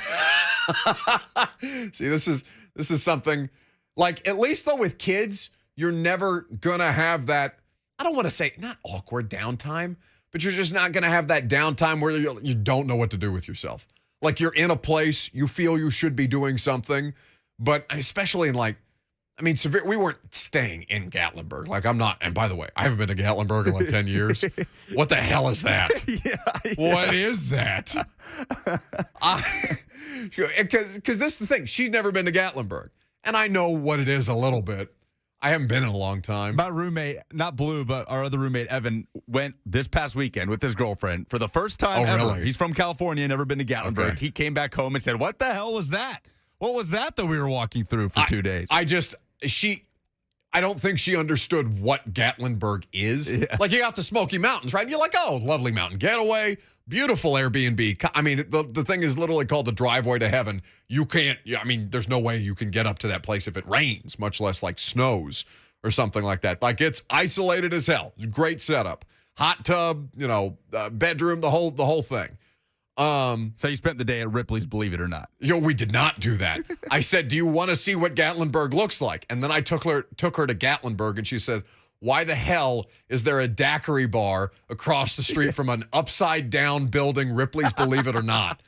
See, this is something, like, at least though with kids, you're never going to have that, I don't want to say, not awkward downtime, but you're just not going to have that downtime where you don't know what to do with yourself. Like, you're in a place, you feel you should be doing something, but especially in we weren't staying in Gatlinburg. Like, I'm not, and by the way, I haven't been to Gatlinburg in like 10 years. What the hell is that? What is that? Because this is the thing. She's never been to Gatlinburg, and I know what it is a little bit. I haven't been in a long time. My roommate, not Blue, but our other roommate, Evan, went this past weekend with his girlfriend for the first time ever. Really? He's from California, never been to Gatlinburg. Okay. He came back home and said, what the hell was that? What was that we were walking through for 2 days? I don't think she understood what Gatlinburg is. Yeah. Like, you got the Smoky Mountains, right? And you're like, oh, lovely mountain getaway, beautiful Airbnb. I mean, the thing is literally called the driveway to heaven. You can't, there's no way you can get up to that place if it rains, much less like snows or something like that. Like, it's isolated as hell. It's a great setup. Hot tub, bedroom, the whole thing. So you spent the day at Ripley's, believe it or not. We did not do that. I said, do you want to see what Gatlinburg looks like? And then I took her to Gatlinburg, and she said, why the hell is there a daiquiri bar across the street from an upside-down building, Ripley's, believe it or not,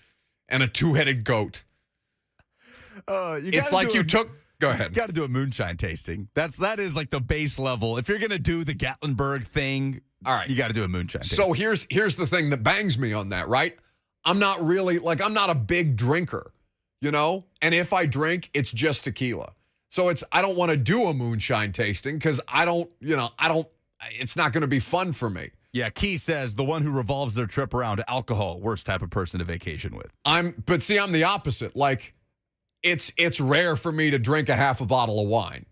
and a two-headed goat? It's like you took... Go ahead. You got to do a moonshine tasting. That is like the base level. If you're going to do the Gatlinburg thing, all right, you got to do a moonshine tasting. So here's the thing that bangs me on that, right? I'm not a big drinker, and if I drink, it's just tequila. So I don't want to do a moonshine tasting because it's not going to be fun for me. Yeah, Key says the one who revolves their trip around alcohol, worst type of person to vacation with. I'm the opposite. Like, it's rare for me to drink a half a bottle of wine,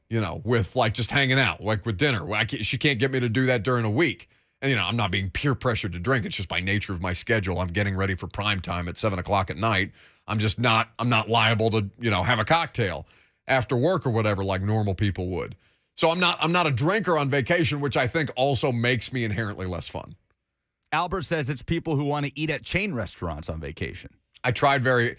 with like just hanging out, like with dinner. She can't get me to do that during a week. And, I'm not being peer pressured to drink. It's just by nature of my schedule. I'm getting ready for prime time at 7:00 at night. I'm not liable to, have a cocktail after work or whatever like normal people would. So I'm not a drinker on vacation, which I think also makes me inherently less fun. Albert says it's people who want to eat at chain restaurants on vacation. I tried the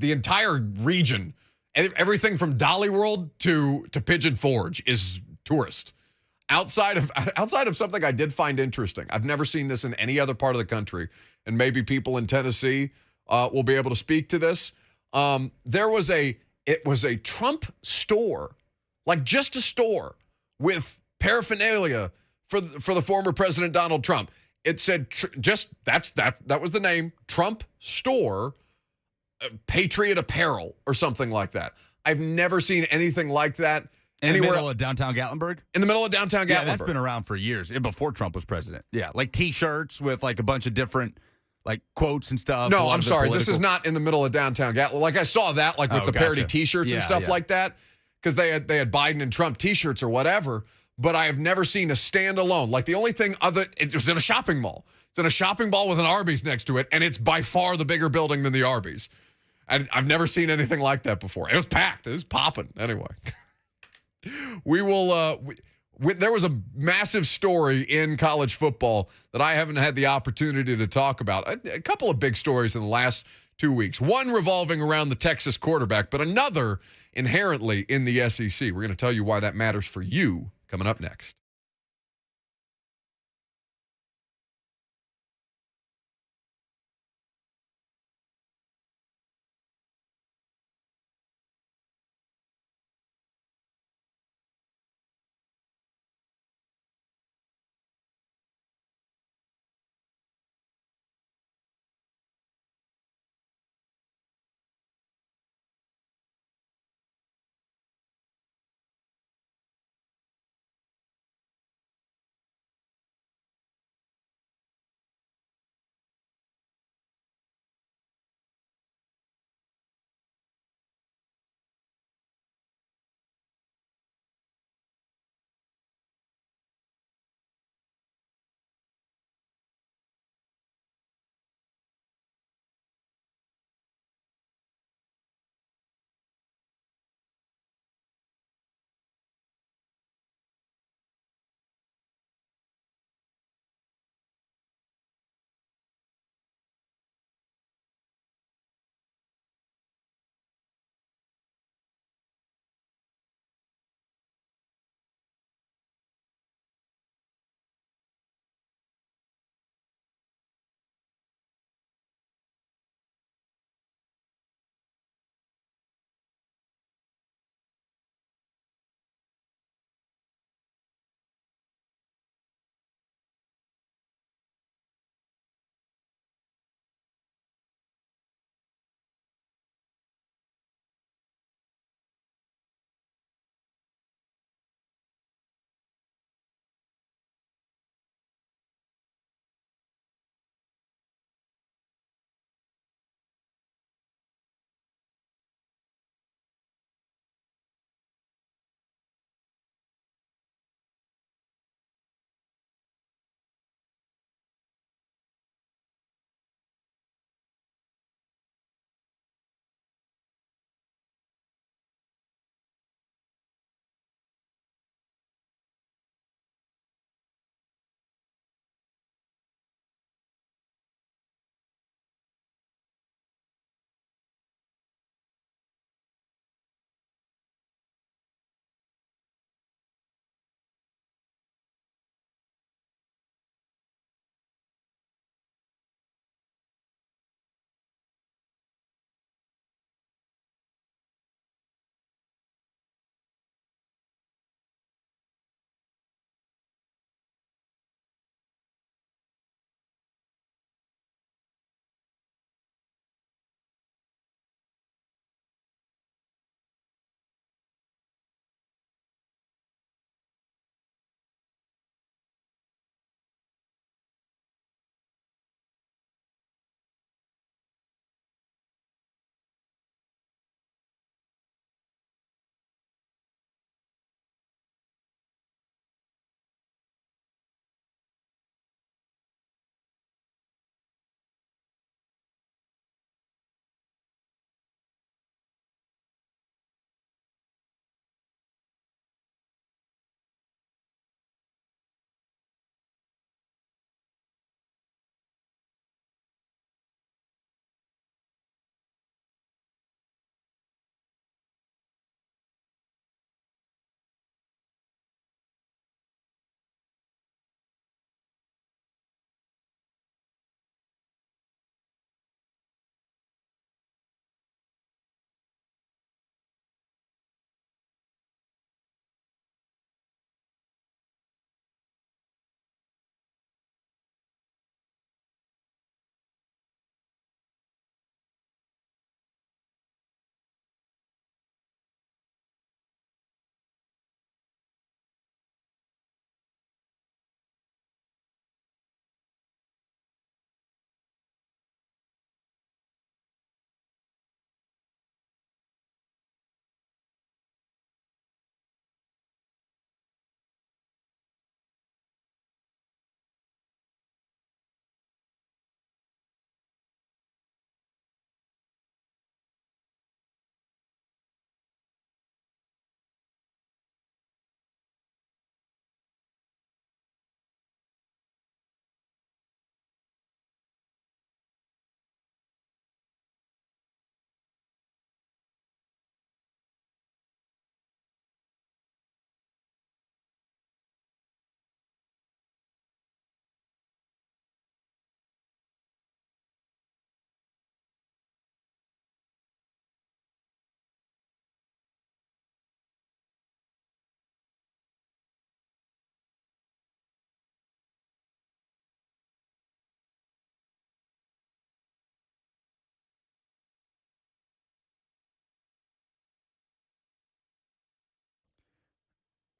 entire region, everything from Dolly World to Pigeon Forge is tourist. Outside of something I did find interesting. I've never seen this in any other part of the country, and maybe people in Tennessee will be able to speak to this. It was a Trump store, like just a store with paraphernalia for the former President Donald Trump. It said that was the name, Trump Store, Patriot Apparel or something like that. I've never seen anything like that anywhere. In the middle of downtown Gatlinburg? In the middle of downtown Gatlinburg. Yeah, that's been around for years, before Trump was president. Yeah, like T-shirts with like a bunch of different like quotes and stuff. No, I'm sorry. This is not in the middle of downtown Gatlinburg. Like I saw that with the parody T-shirts and stuff like that because they had Biden and Trump T-shirts or whatever. But I have never seen a standalone. Like the only thing it was in a shopping mall. It's in a shopping mall with an Arby's next to it, and it's by far the bigger building than the Arby's. I've never seen anything like that before. It was packed. It was popping. Anyway, we will. There was a massive story in college football that I haven't had the opportunity to talk about. A couple of big stories in the last 2 weeks. One revolving around the Texas quarterback, but another inherently in the SEC. We're going to tell you why that matters for you coming up next.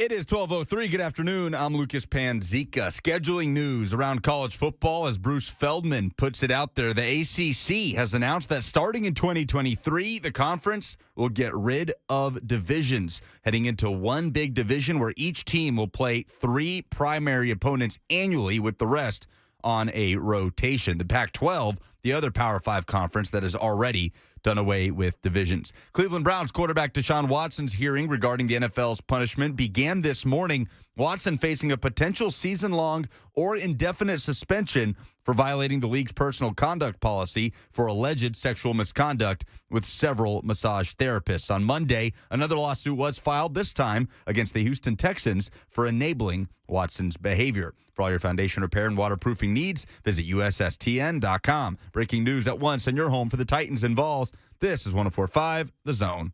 It is 12:03. Good afternoon. I'm Lucas Panzica. Scheduling news around college football as Bruce Feldman puts it out there. The ACC has announced that starting in 2023, the conference will get rid of divisions, heading into one big division where each team will play 3 primary opponents annually with the rest on a rotation. The Pac-12, the other Power 5 conference that has already done away with divisions. Cleveland Browns quarterback Deshaun Watson's hearing regarding the NFL's punishment began this morning. Watson facing a potential season-long or indefinite suspension for violating the league's personal conduct policy for alleged sexual misconduct with several massage therapists. On Monday, another lawsuit was filed, this time against the Houston Texans for enabling Watson's behavior. For all your foundation repair and waterproofing needs, visit USSTN.com. Breaking news at once on your home for the Titans and Vols. This is 104.5 The Zone.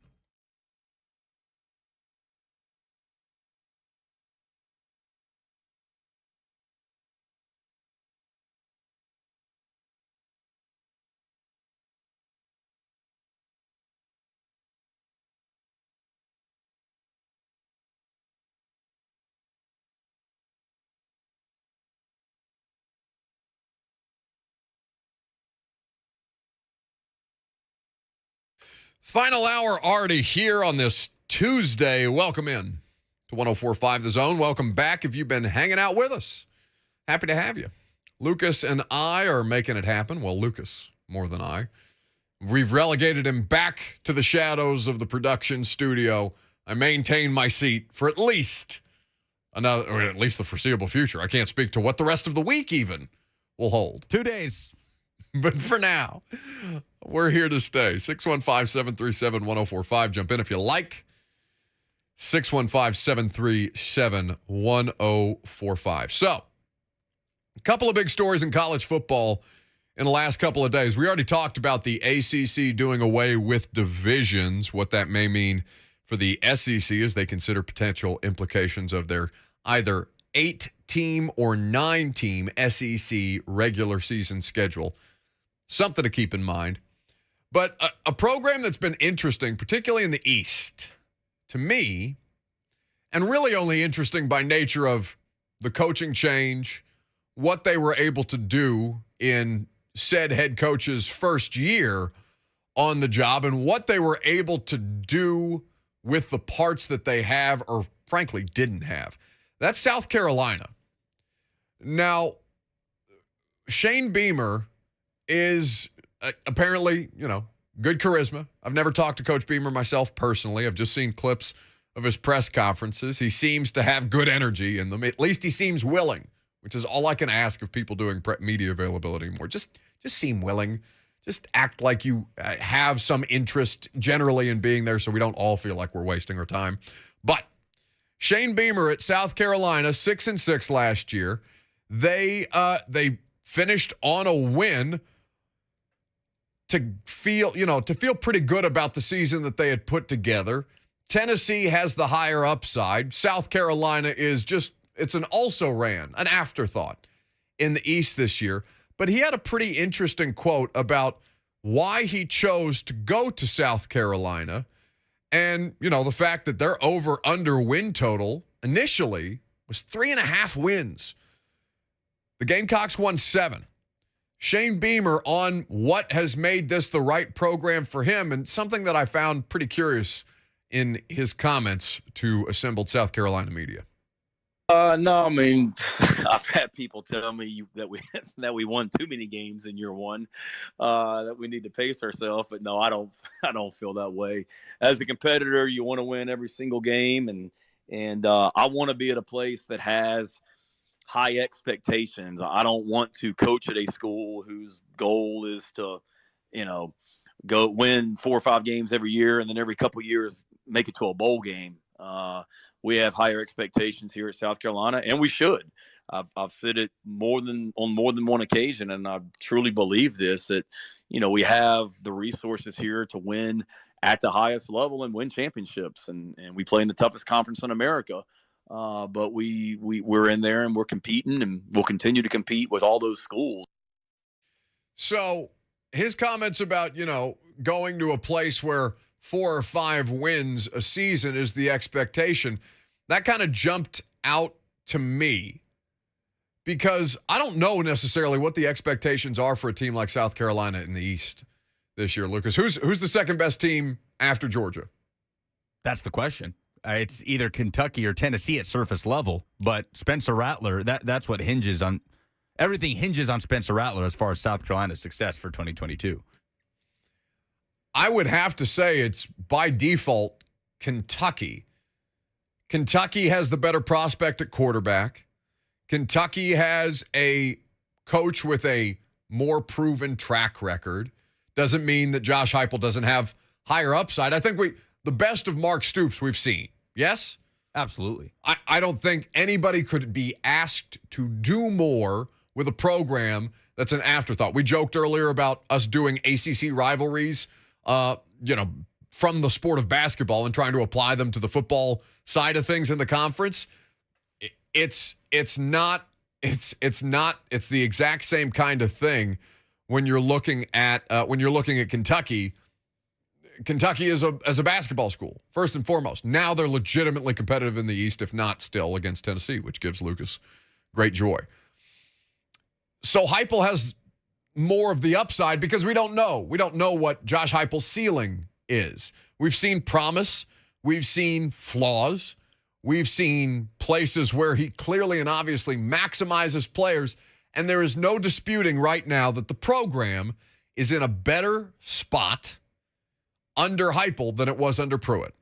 Final hour already here on this Tuesday. Welcome in to 104.5 The Zone. Welcome back if you've been hanging out with us. Happy to have you. Lucas and I are making it happen. Well, Lucas more than I. We've relegated him back to the shadows of the production studio. I maintain my seat for at least another, or at least the foreseeable future. I can't speak to what the rest of the week even will hold. 2 days. But for now, we're here to stay. 615-737-1045. Jump in if you like. 615-737-1045. So, a couple of big stories in college football in the last couple of days. We already talked about the ACC doing away with divisions, what that may mean for the SEC as they consider potential implications of their either 8-team or 9-team SEC regular season schedule. Something to keep in mind. But a program that's been interesting, particularly in the East, to me, and really only interesting by nature of the coaching change, what they were able to do in said head coach's first year on the job, and what they were able to do with the parts that they have or frankly didn't have. That's South Carolina. Now, Shane Beamer is apparently, good charisma. I've never talked to Coach Beamer myself personally. I've just seen clips of his press conferences. He seems to have good energy in them. At least he seems willing, which is all I can ask of people doing media availability more. Just seem willing. Just act like you have some interest generally in being there so we don't all feel like we're wasting our time. But Shane Beamer at South Carolina, 6-6 last year. They finished on a win to feel pretty good about the season that they had put together. Tennessee has the higher upside. South Carolina is it's an also-ran, an afterthought in the East this year. But he had a pretty interesting quote about why he chose to go to South Carolina and, the fact that their over-under win total initially was 3.5 wins. The Gamecocks won 7. Shane Beamer on what has made this the right program for him, and something that I found pretty curious in his comments to assembled South Carolina media. No, I mean, I've had people tell me that we won too many games in year one, that we need to pace ourselves. But no, I don't feel that way. As a competitor, you want to win every single game, and I want to be at a place that has high expectations. I don't want to coach at a school whose goal is to, go win 4 or 5 games every year and then every couple of years make it to a bowl game. We have higher expectations here at South Carolina, and we should. I've said it on more than one occasion, and I truly believe this, that, we have the resources here to win at the highest level and win championships. And we play in the toughest conference in America. But we're in there and we're competing, and we'll continue to compete with all those schools. So his comments about, going to a place where 4 or 5 wins a season is the expectation. That kind of jumped out to me because I don't know necessarily what the expectations are for a team like South Carolina in the East this year. Lucas, who's the second best team after Georgia? That's the question. It's either Kentucky or Tennessee at surface level, but Spencer Rattler, that's what hinges on. Everything hinges on Spencer Rattler as far as South Carolina's success for 2022. I would have to say it's by default Kentucky. Kentucky has the better prospect at quarterback. Kentucky has a coach with a more proven track record. Doesn't mean that Josh Heupel doesn't have higher upside. I think the best of Mark Stoops we've seen. Yes? Absolutely. I don't think anybody could be asked to do more with a program that's an afterthought. We joked earlier about us doing ACC rivalries, from the sport of basketball and trying to apply them to the football side of things in the conference. It's the exact same kind of thing when you're looking at Kentucky. Kentucky is a basketball school, first and foremost. Now they're legitimately competitive in the East, if not still against Tennessee, which gives Lucas great joy. So Heupel has more of the upside because we don't know. We don't know what Josh Heupel's ceiling is. We've seen promise. We've seen flaws. We've seen places where he clearly and obviously maximizes players, and there is no disputing right now that the program is in a better spot under Heupel than it was under Pruitt.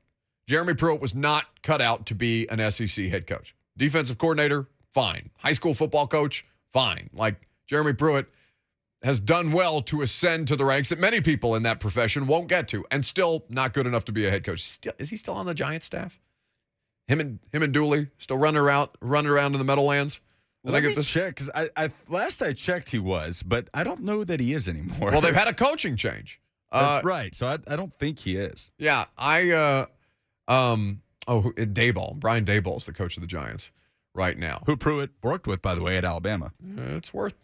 Jeremy Pruitt was not cut out to be an SEC head coach. Defensive coordinator, fine. High school football coach, fine. Like, Jeremy Pruitt has done well to ascend to the ranks that many people in that profession won't get to, and still not good enough to be a head coach. Is he still on the Giants staff? Him and Dooley still running around in the Meadowlands? Let me check, because last I checked he was, but I don't know that he is anymore. Well, they've had a coaching change. That's right. So I don't think he is. Yeah, Brian Daboll is the coach of the Giants right now. Who Pruitt worked with, by the way, at Alabama. It's worth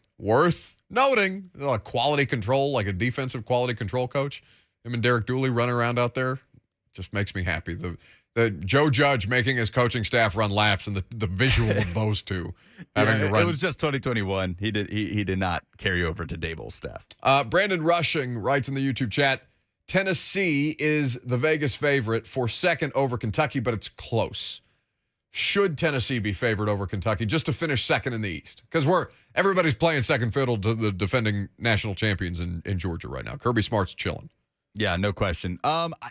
noting. Quality control, like a defensive quality control coach. Him and Derek Dooley running around out there just makes me happy. The Joe Judge making his coaching staff run laps, and the visual of those two having to run. It was just 2021. He did not carry over to Daboll's staff. Brandon Rushing writes in the YouTube chat, Tennessee is the Vegas favorite for second over Kentucky, but it's close. Should Tennessee be favored over Kentucky just to finish second in the East? Because everybody's playing second fiddle to the defending national champions in Georgia right now. Kirby Smart's chilling. Yeah, no question.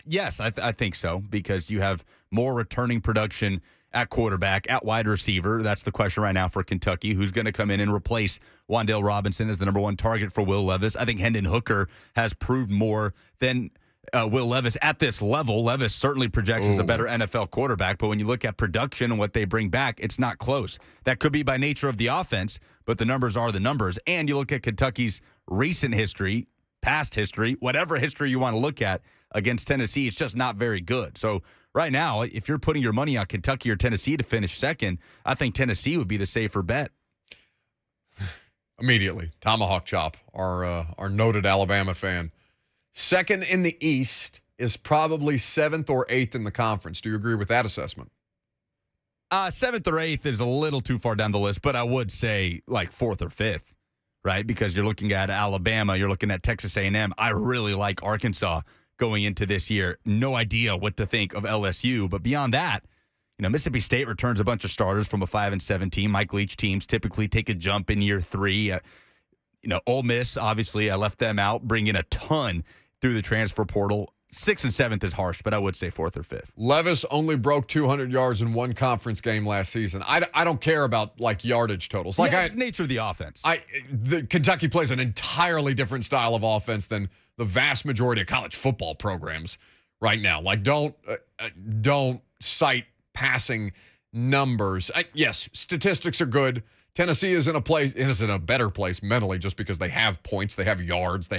Yes, I think so, because you have more returning production at quarterback, at wide receiver. That's the question right now for Kentucky. Who's going to come in and replace Wan'Dale Robinson as the number one target for Will Levis? I think Hendon Hooker has proved more than Will Levis at this level. Levis certainly projects as a better NFL quarterback, but when you look at production and what they bring back, it's not close. That could be by nature of the offense, but the numbers are the numbers. And you look at Kentucky's recent history, past history, whatever history you want to look at against Tennessee, it's just not very good. So right now, if you're putting your money on Kentucky or Tennessee to finish second, I think Tennessee would be the safer bet. Immediately, Tomahawk Chop, our noted Alabama fan. Second in the East is probably seventh or eighth in the conference. Do you agree with that assessment? Seventh or eighth is a little too far down the list, but I would say like fourth or fifth, right? Because you're looking at Alabama, you're looking at Texas A&M. I really like Arkansas going into this year. No idea what to think of LSU, but beyond that, Mississippi State returns a bunch of starters from a 5-7 team. Mike Leach teams typically take a jump in year three. Ole Miss, obviously, I left them out, bring in a ton through the transfer portal. 6th and 7th is harsh, but I would say 4th or 5th. Levis only broke 200 yards in one conference game last season. I don't care about yardage totals. It's the nature of the offense. Kentucky plays an entirely different style of offense than the vast majority of college football programs right now. Don't cite passing numbers. Yes, statistics are good. Tennessee is in a better place mentally just because they have points, they have yards, they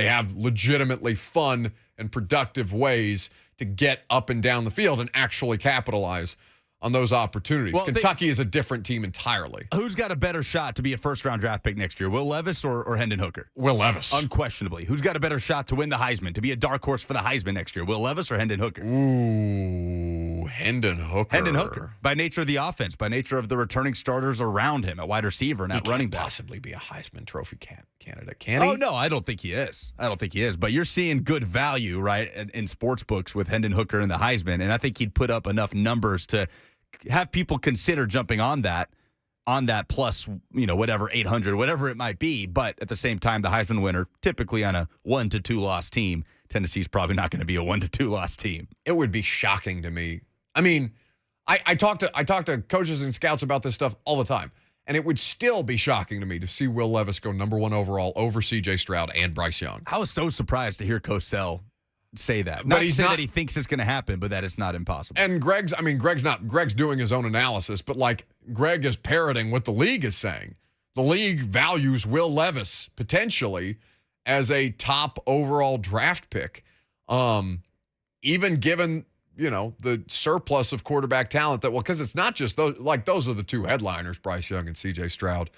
have legitimately fun and productive ways to get up and down the field and actually capitalize on those opportunities. Well, Kentucky is a different team entirely. Who's got a better shot to be a first-round draft pick next year, Will Levis or Hendon Hooker? Will Levis. Unquestionably. Who's got a better shot to win the Heisman, to be a dark horse for the Heisman next year, Will Levis or Hendon Hooker? Ooh. Ooh, Hendon Hooker. Hendon Hooker, by nature of the offense, by nature of the returning starters around him at wide receiver and at running back. Possibly be a Heisman Trophy candidate, can he? Oh, no, I don't think he is. But you're seeing good value, right, in sports books with Hendon Hooker and the Heisman, and I think he'd put up enough numbers to have people consider jumping on that plus, whatever, 800, whatever it might be. But at the same time, the Heisman winner, typically on a 1-2 loss team, Tennessee's probably not going to be a 1-2 loss team. It would be shocking to me. I mean, I talk to coaches and scouts about this stuff all the time, and it would still be shocking to me to see Will Levis go number 1 overall over C.J. Stroud and Bryce Young. I was so surprised to hear Cosell say that. But he's not, that he thinks it's going to happen, but that it's not impossible. And Greg's doing his own analysis, but like Greg is parroting what the league is saying. The league values Will Levis potentially as a top overall draft pick, even given the surplus of quarterback talent because it's not just those are the two headliners, Bryce Young and C.J. Stroud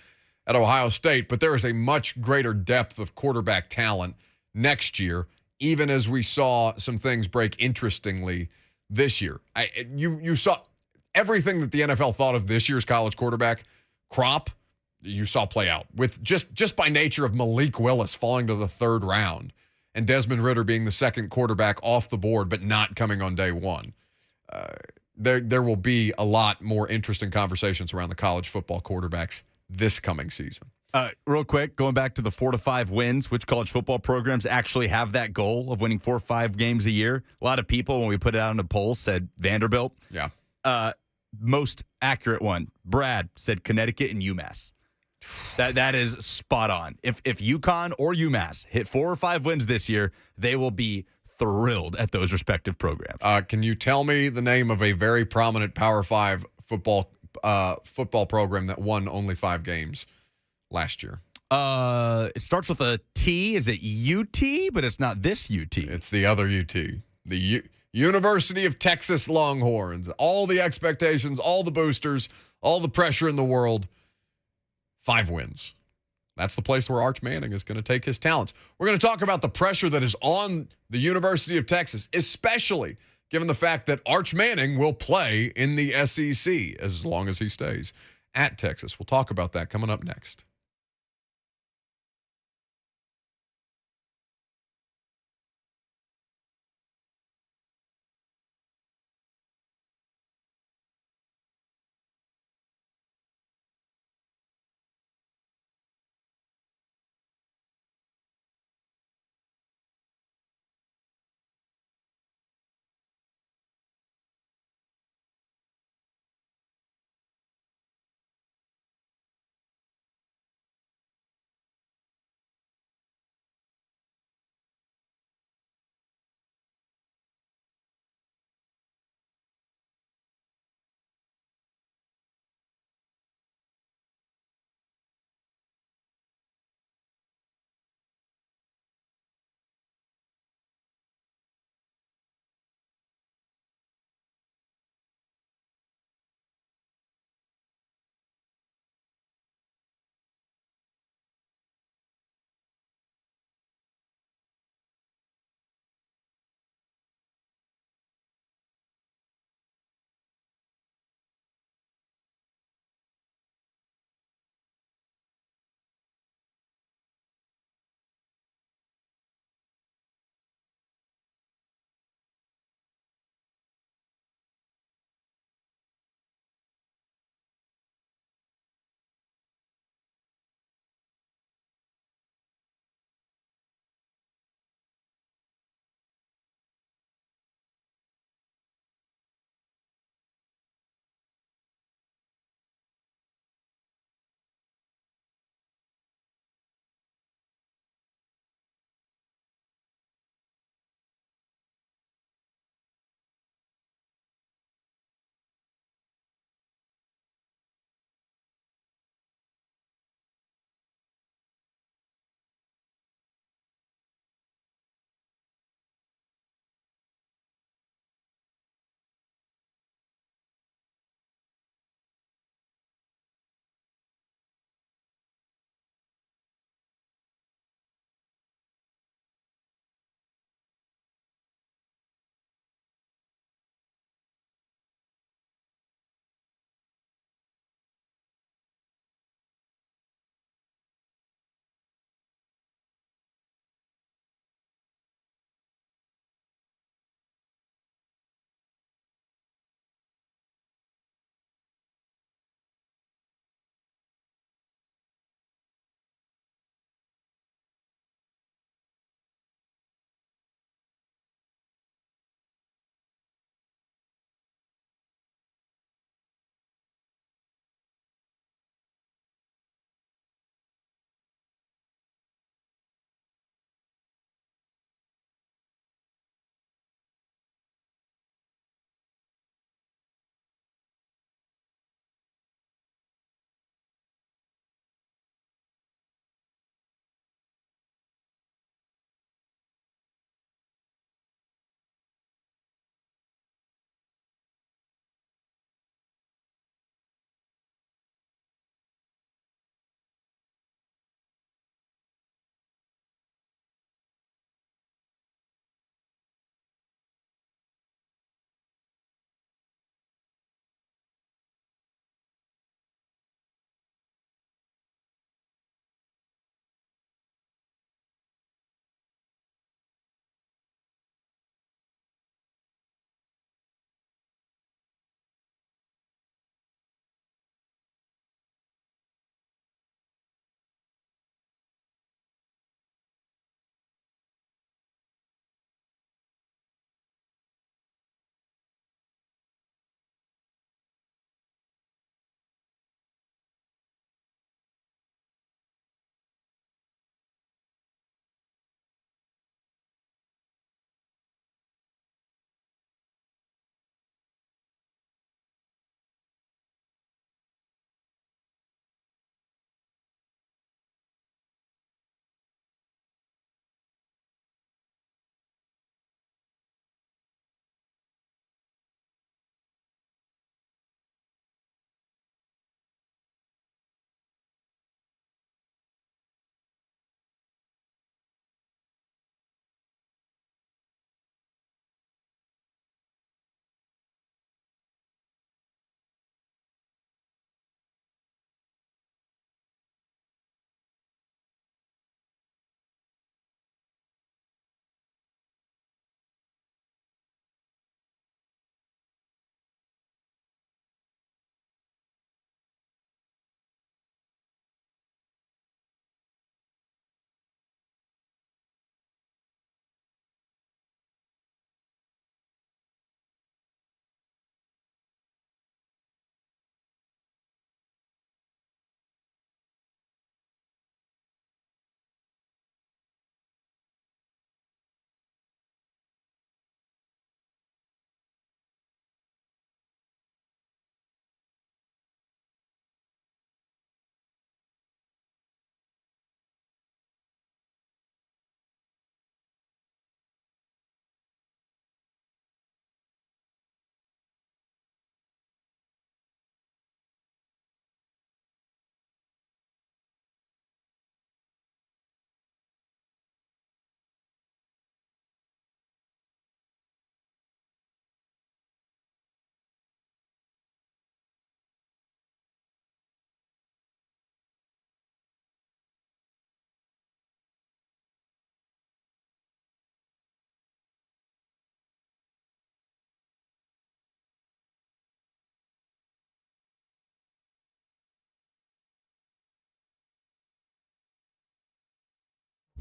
at Ohio State, but there is a much greater depth of quarterback talent next year, even as we saw some things break interestingly this year. You saw everything that the NFL thought of this year's college quarterback crop. You saw play out with just by nature of Malik Willis falling to the 3rd round and Desmond Ridder being the second quarterback off the board, but not coming on day one. There will be a lot more interesting conversations around the college football quarterbacks this coming season. Real quick, going back to the 4 to 5 wins, which college football programs actually have that goal of winning 4 or 5 games a year? A lot of people, when we put it out in the polls, said Vanderbilt. Yeah. Most accurate one, Brad, said Connecticut and UMass. That is spot on. If UConn or UMass hit 4 or 5 wins this year, they will be thrilled at those respective programs. Can you tell me the name of a very prominent Power 5 football program that won only 5 games last year? It starts with a T. Is it UT? But it's not this UT. It's the other UT. The University of Texas Longhorns. All the expectations, all the boosters, all the pressure in the world. 5 wins. That's the place where Arch Manning is going to take his talents. We're going to talk about the pressure that is on the University of Texas, especially given the fact that Arch Manning will play in the SEC as long as he stays at Texas. We'll talk about that coming up next.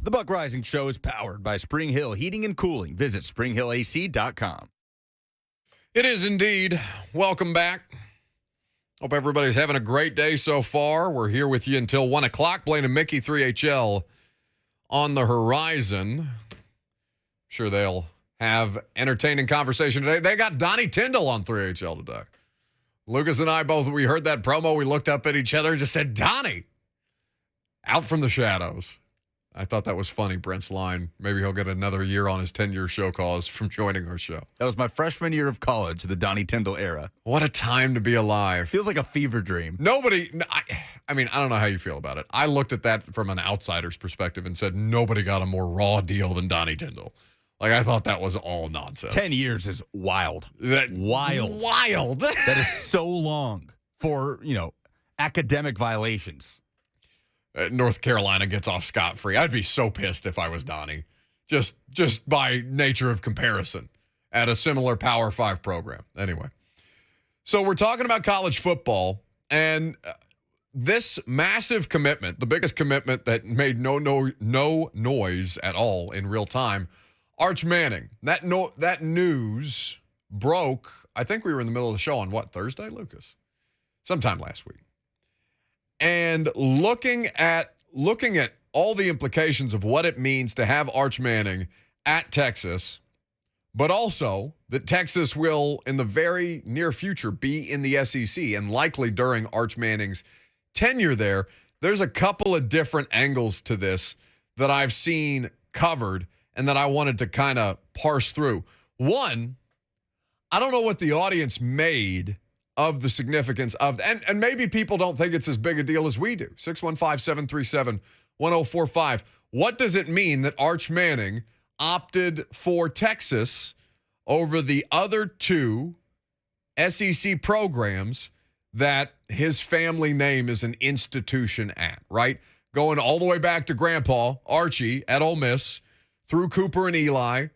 The Buck Reising Show is powered by Spring Hill Heating and Cooling. Visit springhillac.com. It is indeed. Welcome back. Hope everybody's having a great day so far. We're here with you until 1 o'clock. Blaine and Mickey, 3HL on the horizon. Sure they'll have entertaining conversation today. They got Donnie Tyndall on 3HL today. Lucas and I both, we heard that promo. We looked up at each other and just said, Donnie, out from the shadows. I thought that was funny, Brent's line. Maybe he'll get another year on his 10-year show cause from joining our show. That was my freshman year of college, the Donnie Tyndall era. What a time to be alive. Feels like a fever dream. I mean, I don't know how you feel about it. I looked at that from an outsider's perspective and said, nobody got a more raw deal than Donnie Tyndall. Like, I thought that was all nonsense. 10 years is wild. Wild. That is so long for, academic violations. North Carolina gets off scot-free. I'd be so pissed if I was Donnie, just by nature of comparison at a similar Power 5 program. Anyway, so we're talking about college football, and this massive commitment, the biggest commitment that made no noise at all in real time, Arch Manning. That news broke, I think we were in the middle of the show on Thursday, Lucas? Sometime last week. And looking at all the implications of what it means to have Arch Manning at Texas, but also that Texas will, in the very near future, be in the SEC and likely during Arch Manning's tenure there, there's a couple of different angles to this that I've seen covered and that I wanted to kind of parse through. One, I don't know what the audience made of the significance of, and maybe people don't think it's as big a deal as we do. 615-737-1045. What does it mean that Arch Manning opted for Texas over the other two SEC programs that his family name is an institution at, right? Going all the way back to Grandpa, Archie at Ole Miss, through Cooper and Eli,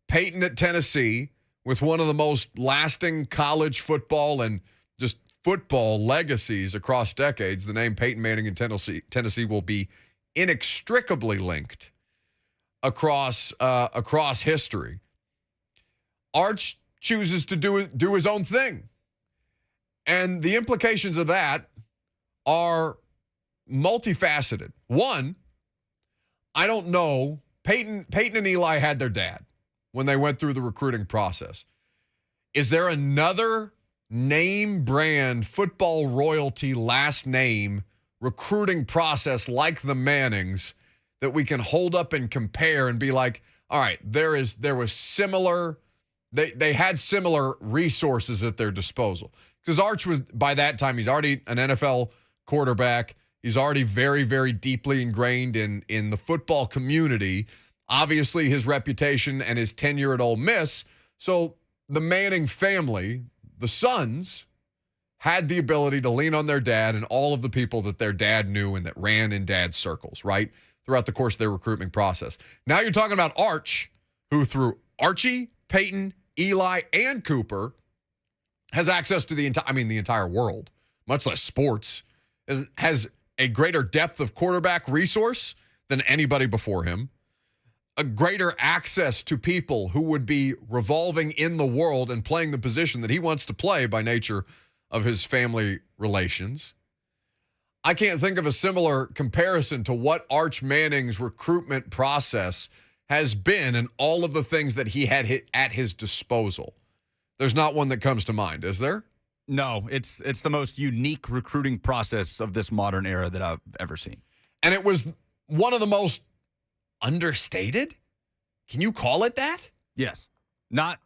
Peyton at Tennessee, with one of the most lasting college football and just football legacies across decades. The name Peyton Manning in Tennessee will be inextricably linked across history. Arch chooses to do his own thing. And the implications of that are multifaceted. One, I don't know. Peyton and Eli had their dad when they went through the recruiting process. Is there another name brand football royalty last name recruiting process like the Mannings that we can hold up and compare and be like, all right, there was similar, they had similar resources at their disposal. Because Arch was, by that time, he's already an NFL quarterback. He's already very, very deeply ingrained in the football community. Obviously, his reputation and his tenure at Ole Miss. So the Manning family, the sons, had the ability to lean on their dad and all of the people that their dad knew and that ran in dad's circles, right? Throughout the course of their recruitment process. Now you're talking about Arch, who through Archie, Peyton, Eli, and Cooper has access to the entire world, much less sports, has a greater depth of quarterback resource than anybody before him, a greater access to people who would be revolving in the world and playing the position that he wants to play by nature of his family relations. I can't think of a similar comparison to what Arch Manning's recruitment process has been and all of the things that he had at his disposal. There's not one that comes to mind, is there? No, it's the most unique recruiting process of this modern era that I've ever seen. And it was one of the most understated? Can you call it that? Yes. Not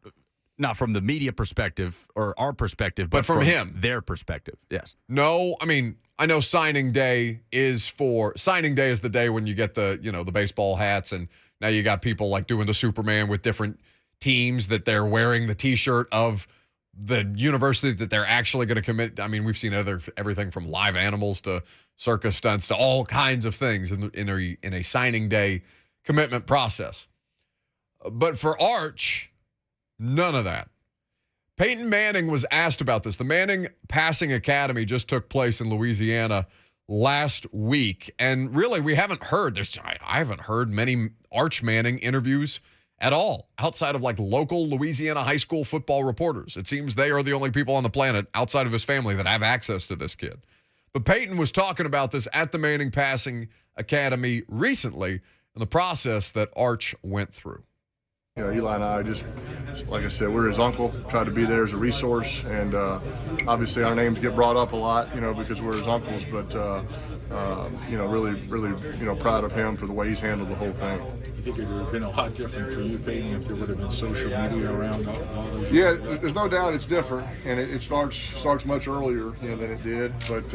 from the media perspective or our perspective, but from him. Their perspective, yes. No, I mean, I know signing day is the day when you get the baseball hats, and now you got people like doing the Superman with different teams that they're wearing the T-shirt of the university that they're actually going to commit. I mean, we've seen everything from live animals to circus stunts to all kinds of things in a signing day commitment process. But for Arch, none of that. Peyton Manning was asked about this. The Manning Passing Academy just took place in Louisiana last week. And really, we haven't heard this. I haven't heard many Arch Manning interviews at all outside of like local Louisiana high school football reporters. It seems they are the only people on the planet outside of his family that have access to this kid. But Peyton was talking about this at the Manning Passing Academy recently in the process that Arch went through. Eli and I just, like I said, we're his uncle, try to be there as a resource, and obviously our names get brought up a lot, because we're his uncles, but, really, proud of him for the way he's handled the whole thing. I think it would have been a lot different for you, Peyton, if there would have been social media around all those. Yeah, there's no doubt it's different, and it starts much earlier, than it did, but,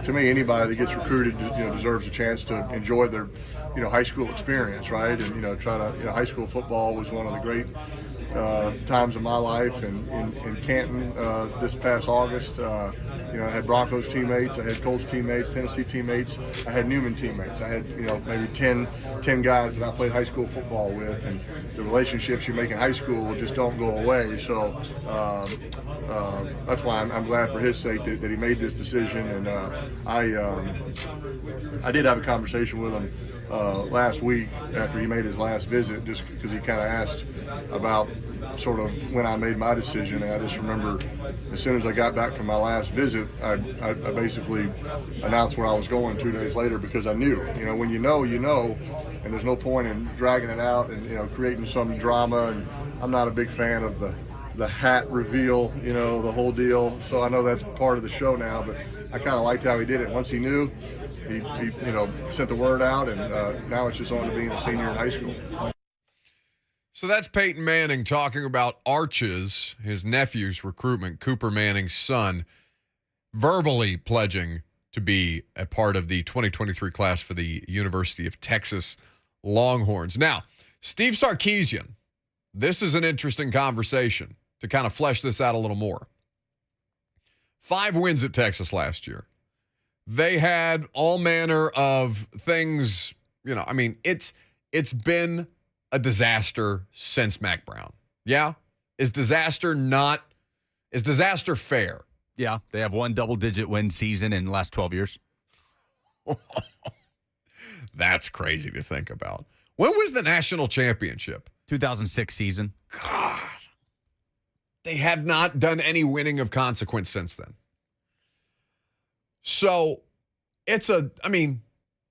to me, anybody that gets recruited, deserves a chance to enjoy their, high school experience, right? And, high school football was one of the great times of my life. And in Canton this past August, I had Broncos teammates, I had Colts teammates, Tennessee teammates, I had Newman teammates. I had, maybe 10 guys that I played high school football with, and the relationships you make in high school just don't go away. So that's why I'm glad for his sake that he made this decision. And I did have a conversation with him last week after he made his last visit, just because he kind of asked about sort of when I made my decision. And I just remember as soon as I got back from my last visit, I basically announced where I was going 2 days later, because I knew, when you know, and there's no point in dragging it out and, creating some drama. And I'm not a big fan of the hat reveal, the whole deal. So I know that's part of the show now, but I kind of liked how he did it. Once he knew, he sent the word out, and now it's just on to being a senior in high school. So that's Peyton Manning talking about Arch's, his nephew's recruitment, Cooper Manning's son, verbally pledging to be a part of the 2023 class for the University of Texas Longhorns. Now, Steve Sarkisian, this is an interesting conversation to kind of flesh this out a little more. 5 wins at Texas last year. They had all manner of things, it's been a disaster since Mac Brown. Yeah? Is disaster fair? Yeah, they have one double-digit win season in the last 12 years. That's crazy to think about. When was the national championship? 2006 season. God. They have not done any winning of consequence since then. So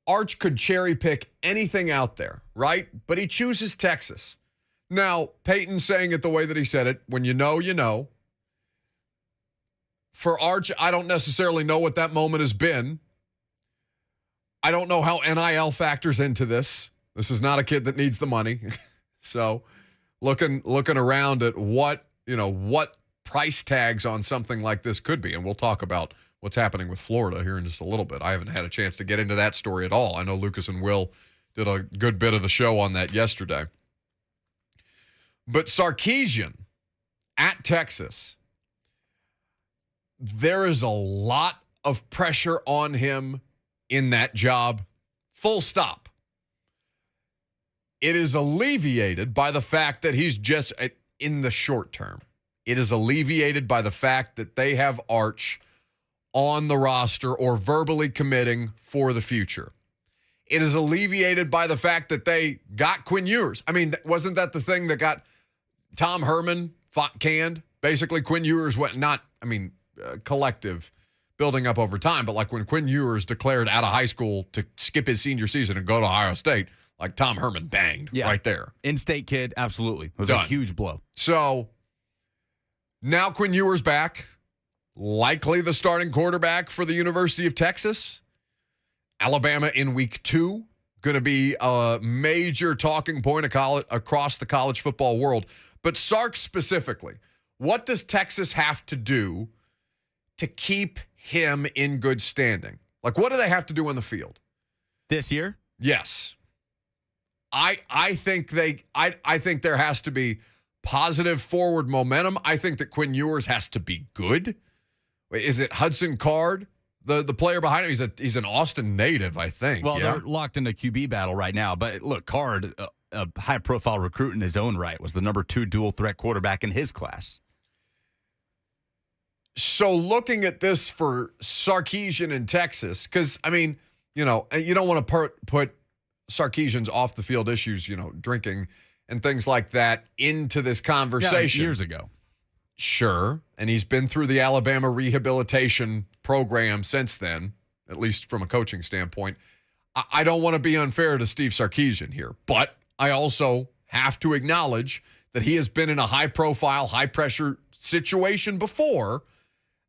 Arch could cherry pick anything out there, right? But he chooses Texas. Now, Peyton's saying it the way that he said it. When you know, you know. For Arch, I don't necessarily know what that moment has been. I don't know how NIL factors into this. This is not a kid that needs the money. So looking around at what price tags on something like this could be. And we'll talk about what's happening with Florida here in just a little bit. I haven't had a chance to get into that story at all. I know Lucas and Will did a good bit of the show on that yesterday. But Sarkisian at Texas, there is a lot of pressure on him in that job, full stop. It is alleviated by the fact that he's just in the short term. It is alleviated by the fact that they have Arch on the roster or verbally committing for the future. It is alleviated by the fact that they got Quinn Ewers. Wasn't that the thing that got Tom Herman canned? Basically, Quinn Ewers went collective building up over time, but like when Quinn Ewers declared out of high school to skip his senior season and go to Ohio State, like Tom Herman banged right there. In-state kid, absolutely. It was Done. a huge blow. So now Quinn Ewers back. Likely the starting quarterback for the University of Texas. Alabama in week 2. Going to be a major talking point across the college football world. But Sark specifically, what does Texas have to do to keep him in good standing? Like, what do they have to do on the field? This year? Yes. I think there has to be positive forward momentum. I think that Quinn Ewers has to be good. Is it Hudson Card, the player behind him? He's an Austin native, I think. Well, they're locked in a QB battle right now. But look, Card, a high-profile recruit in his own right, was the number 2 dual-threat quarterback in his class. So looking at this for Sarkisian in Texas, because, I mean, you don't want to put Sarkisian's off-the-field issues, drinking and things like that into this conversation. Yeah, years ago. Sure. And he's been through the Alabama rehabilitation program since then, at least from a coaching standpoint. I don't want to be unfair to Steve Sarkisian here, but I also have to acknowledge that he has been in a high-profile, high-pressure situation before,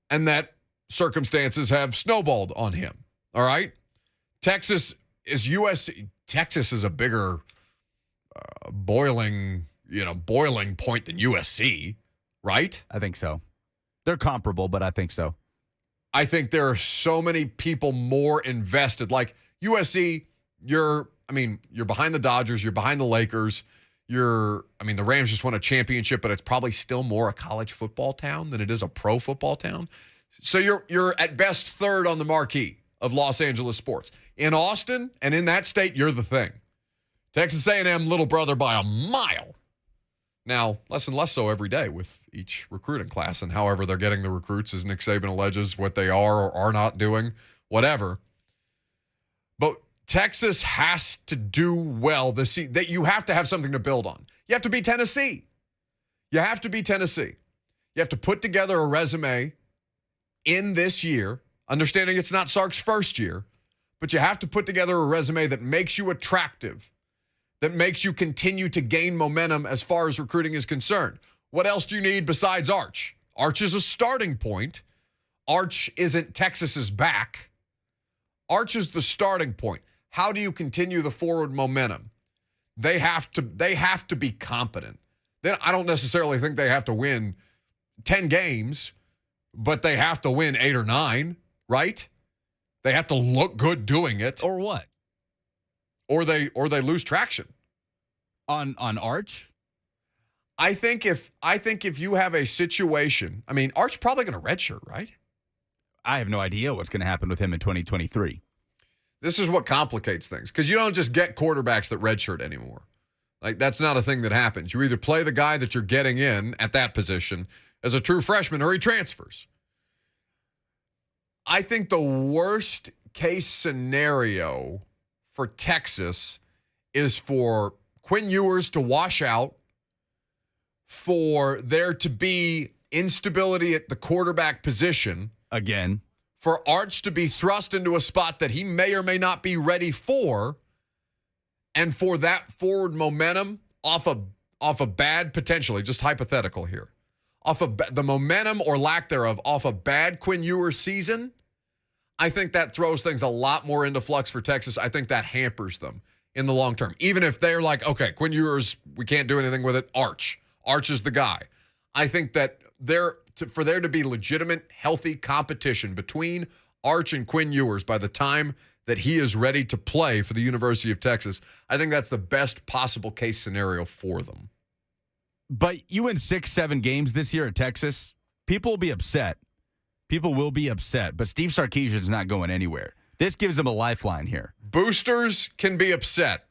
and that circumstances have snowballed on him. All right? Texas is USC. Texas is a bigger boiling point than USC, right? I think so. They're comparable, but I think so. I think there are so many people more invested. Like USC, you're behind the Dodgers, you're behind the Lakers. The Rams just won a championship, but it's probably still more a college football town than it is a pro football town. So you're at best third on the marquee of Los Angeles sports. In Austin and in that state, you're the thing. Texas A&M, little brother by a mile. Now, less and less so every day with each recruiting class and however they're getting the recruits, as Nick Saban alleges, what they are or are not doing, whatever. But Texas has to do well this season. That you have to have something to build on. You have to beat Tennessee. You have to put together a resume in this year, understanding it's not Sark's first year, but you have to put together a resume that makes you attractive, that makes you continue to gain momentum as far as recruiting is concerned. What else do you need besides Arch? Arch is a starting point. Arch isn't Texas's back. Arch is the starting point. How do you continue the forward momentum? They have to be competent. Then I don't necessarily think they have to win 10 games, but they have to win 8 or 9, right? They have to look good doing it. Or what? Or they lose traction. On Arch? I think if you have a situation, Arch's probably going to redshirt, right? I have no idea what's going to happen with him in 2023. This is what complicates things, because you don't just get quarterbacks that redshirt anymore. Like, that's not a thing that happens. You either play the guy that you're getting in at that position as a true freshman, or he transfers. I think the worst case scenario for Texas is for Quinn Ewers to wash out, for there to be instability at the quarterback position. Again. For Arch to be thrust into a spot that he may or may not be ready for, and for that forward momentum off a bad, potentially, just hypothetical here, off of the momentum or lack thereof off a bad Quinn Ewers season, I think that throws things a lot more into flux for Texas. I think that hampers them in the long term. Even if they're like, okay, Quinn Ewers, we can't do anything with it. Arch is the guy. I think that for there to be legitimate, healthy competition between Arch and Quinn Ewers by the time that he is ready to play for the University of Texas, I think that's the best possible case scenario for them. But you win 6-7 games this year at Texas, people will be upset. People will be upset, but Steve Sarkisian's not going anywhere. This gives him a lifeline here. Boosters can be upset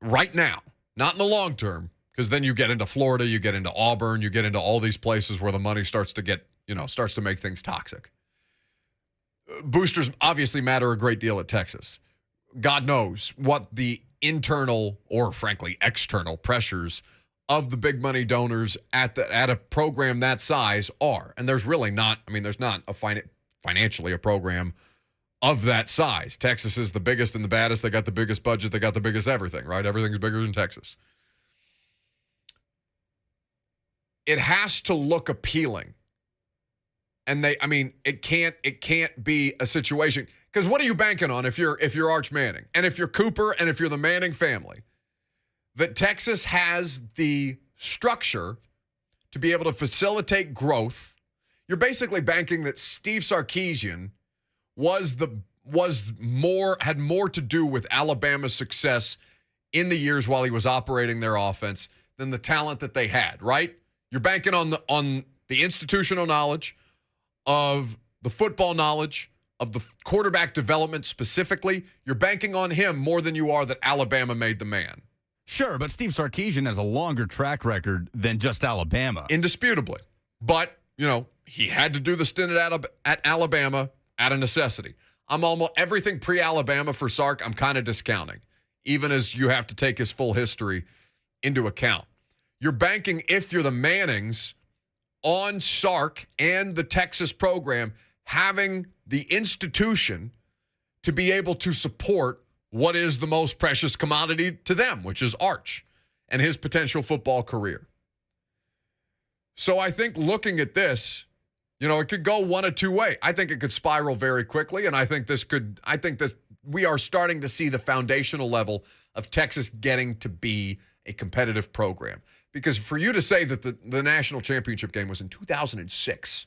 right now, not in the long term, because then you get into Florida, you get into Auburn, you get into all these places where the money starts to make things toxic. Boosters obviously matter a great deal at Texas. God knows what the internal or, frankly, external pressures of the big money donors at a program that size are. And there's really not, there's not financially a program of that size. Texas is the biggest and the baddest. They got the biggest budget. They got the biggest everything, right? Everything's bigger than Texas. It has to look appealing. And it can't be a situation, because what are you banking on if you're Arch Manning and if you're Cooper and if you're the Manning family? That Texas has the structure to be able to facilitate growth. You're basically banking that Steve Sarkisian had more to do with Alabama's success in the years while he was operating their offense than the talent that they had, right? You're banking on the institutional knowledge, of the football knowledge, of the quarterback development specifically. You're banking on him more than you are that Alabama made the man. Sure, but Steve Sarkisian has a longer track record than just Alabama. Indisputably. But, he had to do the stint at Alabama out of necessity. I'm almost everything pre-Alabama for Sark, I'm kind of discounting, even as you have to take his full history into account. You're banking, if you're the Mannings, on Sark and the Texas program having the institution to be able to support what is the most precious commodity to them, which is Arch and his potential football career. So I think looking at this, it could go one of two ways. I think it could spiral very quickly, and I think we are starting to see the foundational level of Texas getting to be a competitive program. Because for you to say that the national championship game was in 2006,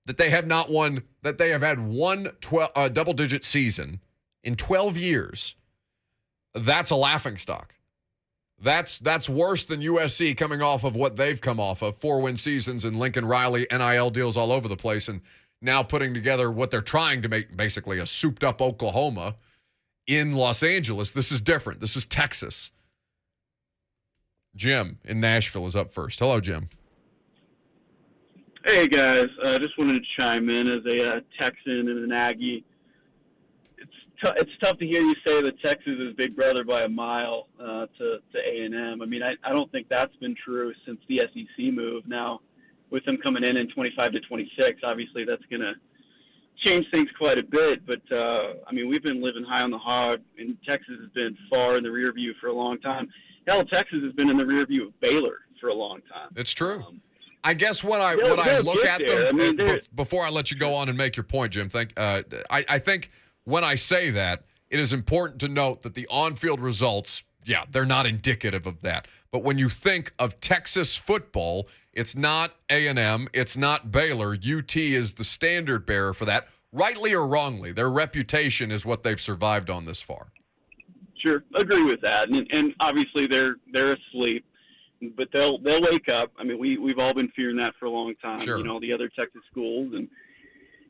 that they have had one double-digit season in 12 years, that's a laughingstock. That's worse than USC coming off of what they've come off of, 4-win seasons and Lincoln Riley, NIL deals all over the place, and now putting together what they're trying to make basically a souped-up Oklahoma in Los Angeles. This is different. This is Texas. Jim in Nashville is up first. Hello, Jim. Hey, guys. Just wanted to chime in as a Texan and an Aggie. It's tough to hear you say that Texas is big brother by a mile to A&M. I mean, I don't think that's been true since the SEC move. Now, with them coming in 25-26, obviously that's going to change things quite a bit. But, I mean, we've been living high on the hog, and Texas has been far in the rear view for a long time. Hell, Texas has been in the rear view of Baylor for a long time. It's true. I guess when I look at them, before I let you go on and make your point, Jim, I think when I say that, it is important to note that the on-field results, they're not indicative of that. But when you think of Texas football, it's not A&M, it's not Baylor. UT is the standard bearer for that, rightly or wrongly. Their reputation is what they've survived on this far. Sure, agree with that, and obviously they're asleep, but they'll wake up. I mean, we've all been fearing that for a long time. Sure. The other Texas schools, and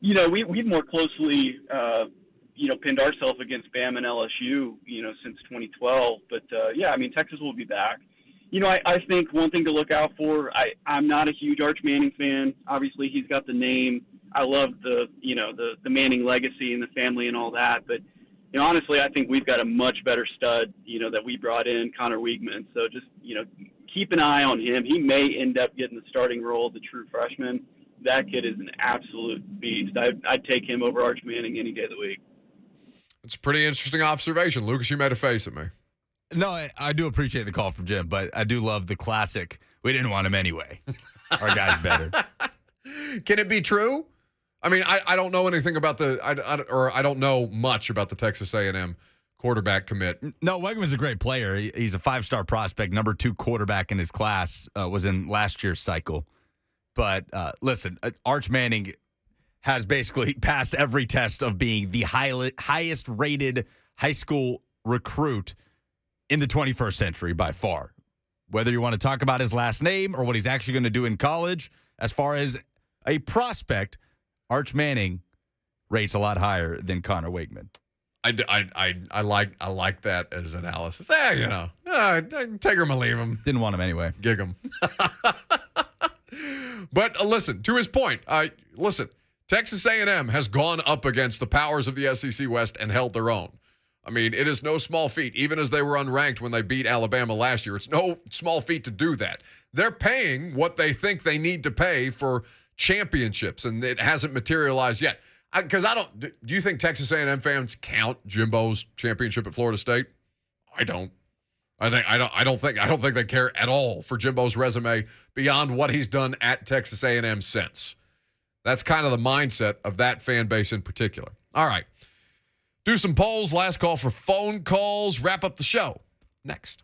we've more closely pinned ourselves against Bama and LSU since 2012. But I mean, Texas will be back. I think one thing to look out for. I'm not a huge Arch Manning fan. Obviously, he's got the name. I love the Manning legacy and the family and all that, but. Honestly, I think we've got a much better stud, that we brought in, Connor Weigman. So just, keep an eye on him. He may end up getting the starting role, the true freshman. That kid is an absolute beast. I'd take him over Arch Manning any day of the week. It's a pretty interesting observation. Lucas, you made a face at me. No, I do appreciate the call from Jim, but I do love the classic, we didn't want him anyway. Our guy's better. Can it be true? I mean, I don't know anything about I don't know much about the Texas A&M quarterback commit. No, Weigman's a great player. He's a 5-star prospect, number 2 quarterback in his class, was in last year's cycle. But listen, Arch Manning has basically passed every test of being the highest rated high school recruit in the 21st century by far. Whether you want to talk about his last name or what he's actually going to do in college, as far as a prospect, Arch Manning rates a lot higher than Connor Weigman. I like that as analysis. Take him or leave him. Didn't want him anyway. Gig him. But listen, to his point, Texas A&M has gone up against the powers of the SEC West and held their own. I mean, it is no small feat, even as they were unranked when they beat Alabama last year. It's no small feat to do that. They're paying what they think they need to pay for championships, and it hasn't materialized yet. Because do you think Texas A&M fans count Jimbo's championship at Florida State? I don't. I don't think they care at all for Jimbo's resume beyond what he's done at Texas A&M since. That's kind of the mindset of that fan base in particular. All right. Do some polls. Last call for phone calls. Wrap up the show next.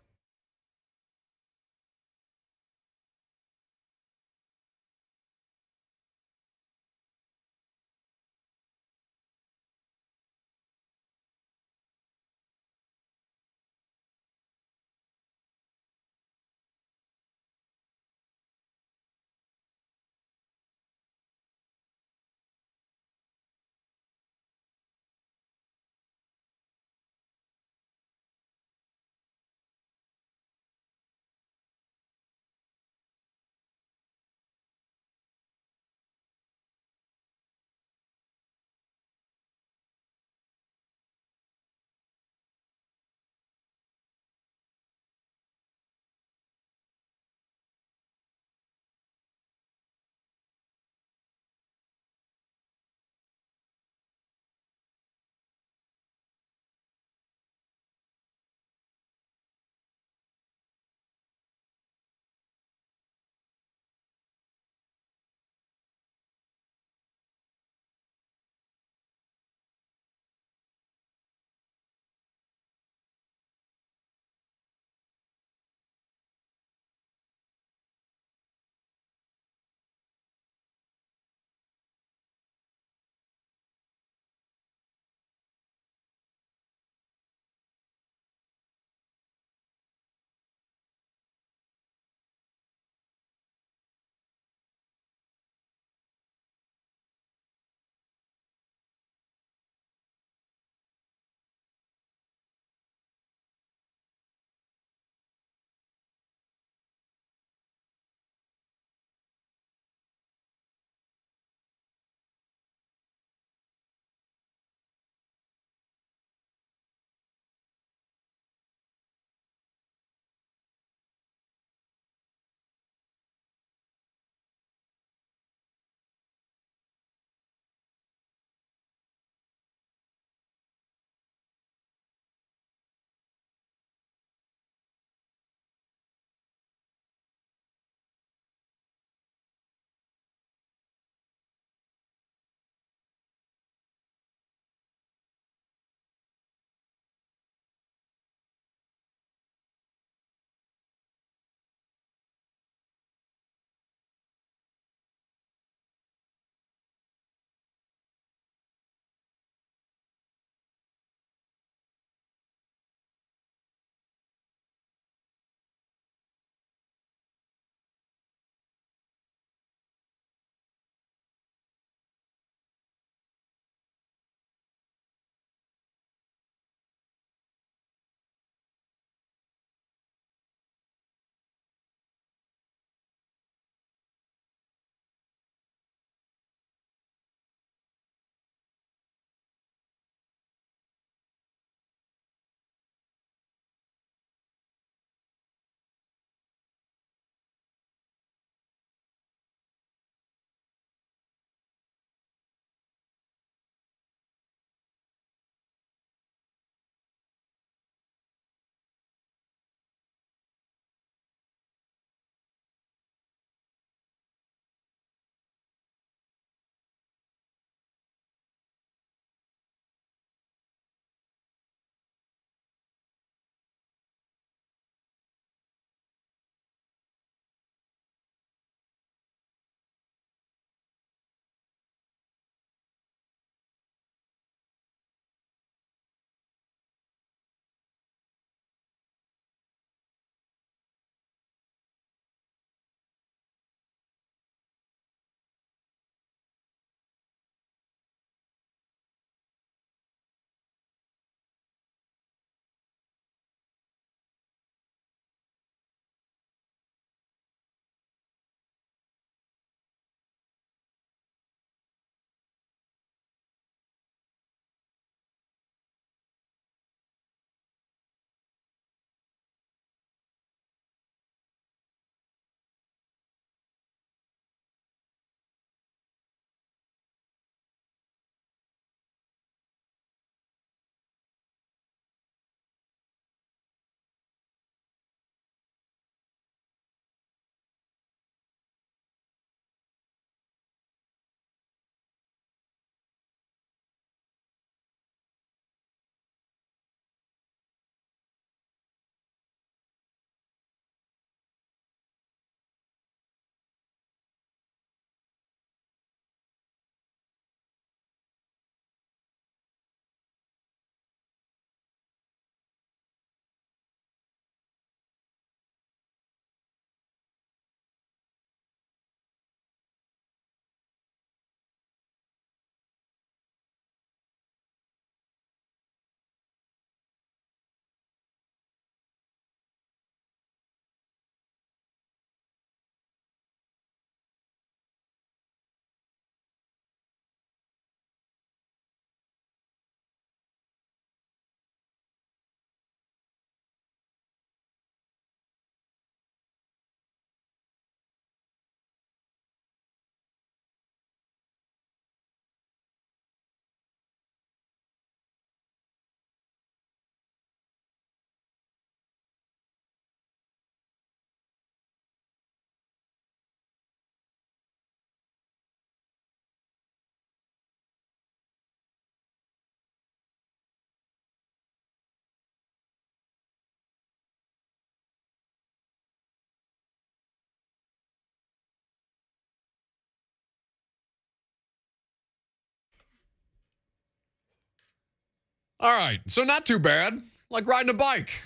All right, so not too bad. Like riding a bike.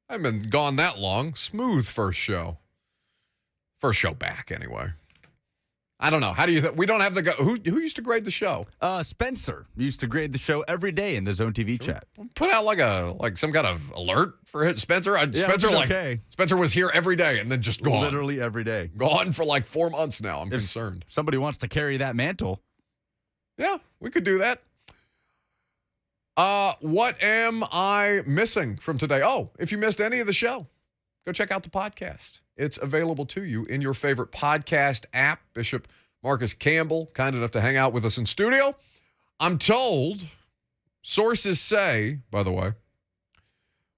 I haven't been gone that long. Smooth first show. First show back, anyway. I don't know. How do you think? We don't have the guy. Who used to grade the show? Spencer used to grade the show every day in the Zone TV chat. Put out like some kind of alert for it. Spencer. Spencer okay. Spencer was here every day and then just gone. Literally every day. Gone for like 4 months now. I'm if concerned. Somebody wants to carry that mantle. Yeah, we could do that. What am I missing from today? Oh, if you missed any of the show, go check out the podcast. It's available to you in your favorite podcast app. Bishop Marcus Campbell, kind enough to hang out with us in studio. I'm told, sources say, by the way,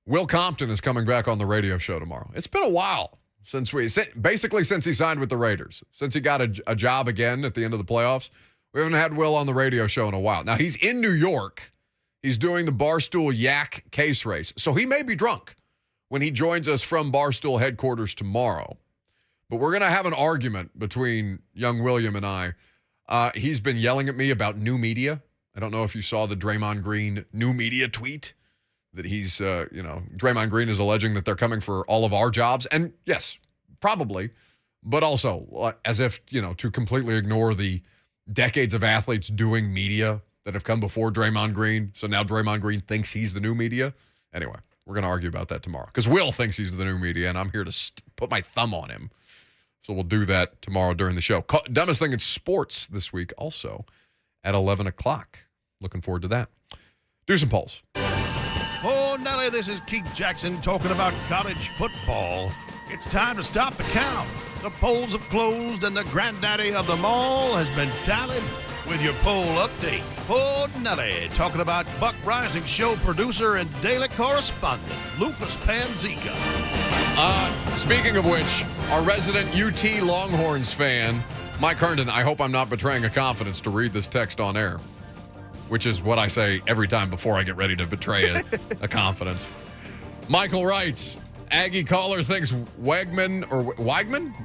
Will Compton is coming back on the radio show tomorrow. It's been a while since he signed with the Raiders, since he got a job again at the end of the playoffs. We haven't had Will on the radio show in a while. Now, he's in New York. He's doing the Barstool Yak case race, so he may be drunk when he joins us from Barstool headquarters tomorrow. But we're going to have an argument between young William and I. He's been yelling at me about new media. I don't know if you saw the Draymond Green new media tweet that he's, Draymond Green is alleging that they're coming for all of our jobs. And yes, probably, but also as if, to completely ignore the decades of athletes doing media that have come before Draymond Green. So now Draymond Green thinks he's the new media. Anyway, we're going to argue about that tomorrow because Will thinks he's the new media, and I'm here to put my thumb on him. So we'll do that tomorrow during the show. Dumbest thing in sports this week also at 11 o'clock. Looking forward to that. Do some polls. Oh, Nelly, this is Keith Jackson talking about college football. It's time to stop the count. The polls have closed, and the granddaddy of them all has been tallied with your poll update. Oh, Nelly, talking about Buck Reising Show producer and daily correspondent, Lucas Panzica. Speaking of which, our resident UT Longhorns fan, Mike Herndon, I hope I'm not betraying a confidence to read this text on air, which is what I say every time before I get ready to betray a confidence. Michael writes, Aggie caller thinks Wegman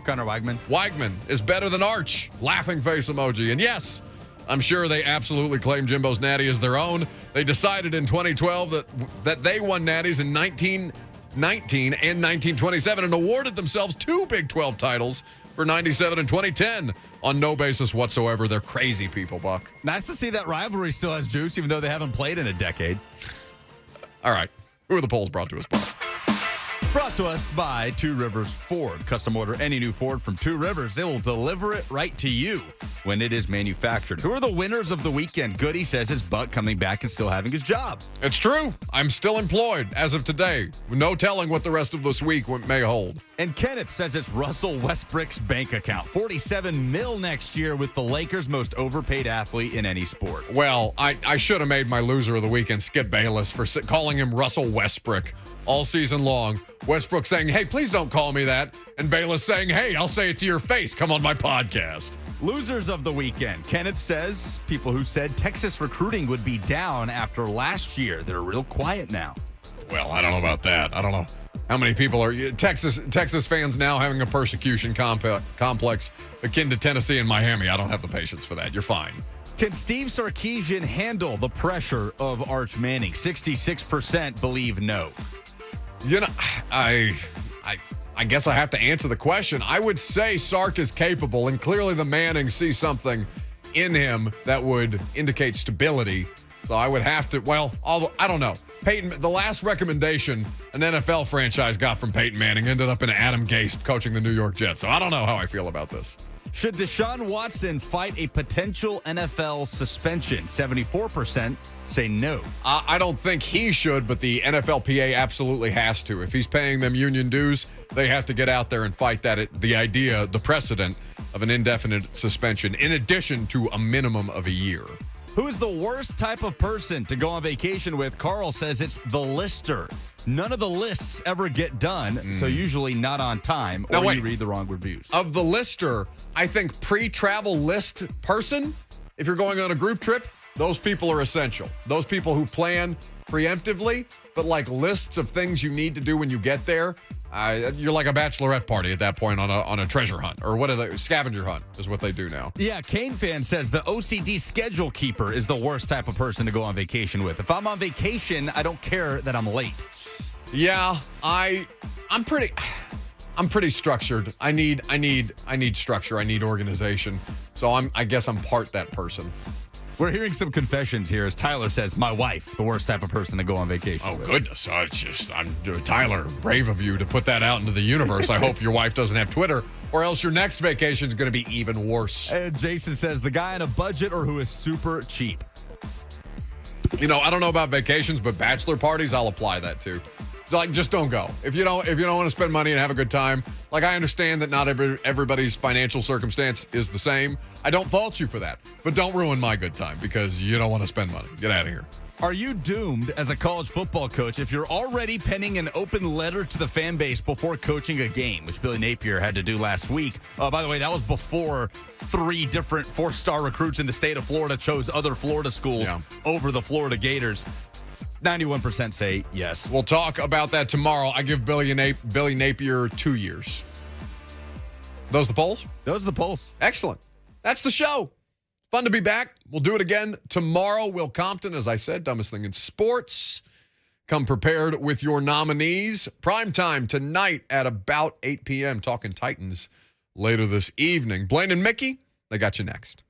Connor Weigman. Weigman is better than Arch. Laughing face emoji. And yes, I'm sure they absolutely claim Jimbo's natty as their own. They decided in 2012 that they won natties in 1919 and 1927 and awarded themselves 2 Big 12 titles for 97 and 2010 on no basis whatsoever. They're crazy people, Buck. Nice to see that rivalry still has juice, even though they haven't played in a decade. All right. Who are the polls brought to us by? Brought to us by Two Rivers Ford. Custom order any new Ford from Two Rivers. They will deliver it right to you when it is manufactured. Who are the winners of the weekend? Goody says it's Buck coming back and still having his job. It's true. I'm still employed as of today. No telling what the rest of this week may hold. And Kenneth says it's Russell Westbrook's bank account. $47 million next year with the Lakers' most overpaid athlete in any sport. Well, I should have made my loser of the weekend, Skip Bayless, for calling him Russell Westbrook all season long. Westbrook saying, hey, please don't call me that. And Bayless saying, hey, I'll say it to your face. Come on my podcast. Losers of the weekend. Kenneth says people who said Texas recruiting would be down after last year. They're real quiet now. Well, I don't know about that. I don't know how many people are Texas fans now having a persecution complex akin to Tennessee and Miami. I don't have the patience for that. You're fine. Can Steve Sarkisian handle the pressure of Arch Manning? 66% believe no. I guess I have to answer the question. I would say Sark is capable, and clearly the Mannings see something in him that would indicate stability. So I would have to, I don't know. Peyton, the last recommendation an NFL franchise got from Peyton Manning ended up in Adam Gase coaching the New York Jets. So I don't know how I feel about this. Should Deshaun Watson fight a potential NFL suspension? 74% say no. I don't think he should, but the NFLPA absolutely has to. If he's paying them union dues, they have to get out there and fight the precedent of an indefinite suspension, in addition to a minimum of a year. Who is the worst type of person to go on vacation with? Carl says it's the lister. None of the lists ever get done, so usually not on time, or you read the wrong reviews. Of the lister, I think pre-travel list person, if you're going on a group trip, those people are essential. Those people who plan preemptively, but like lists of things you need to do when you get there, you're like a bachelorette party at that point on a treasure hunt, or what are they? Scavenger hunt is what they do now. Yeah, Kane fan says the OCD schedule keeper is the worst type of person to go on vacation with. If I'm on vacation, I don't care that I'm late. Yeah, I'm pretty structured. I need structure. I need organization. So I guess I'm part that person. We're hearing some confessions here as Tyler says, my wife, the worst type of person to go on vacation with. Goodness. Tyler, brave of you to put that out into the universe. I hope your wife doesn't have Twitter, or else your next vacation is going to be even worse. And Jason says, the guy on a budget or who is super cheap. I don't know about vacations, but bachelor parties, I'll apply that to. Like, just don't go. If you don't want to spend money and have a good time, like, I understand that not everybody's financial circumstance is the same. I don't fault you for that, but don't ruin my good time because you don't want to spend money. Get out of here. Are you doomed as a college football coach if you're already penning an open letter to the fan base before coaching a game, which Billy Napier had to do last week? By the way, that was before 3 different 4-star recruits in the state of Florida chose other Florida schools over the Florida Gators. 91% say yes. We'll talk about that tomorrow. I give Billy Napier 2 years. Those the polls? Those are the polls. Excellent. That's the show. Fun to be back. We'll do it again tomorrow. Will Compton, as I said, dumbest thing in sports. Come prepared with your nominees. Primetime tonight at about 8 p.m. Talking Titans later this evening. Blaine and Mickey, they got you next.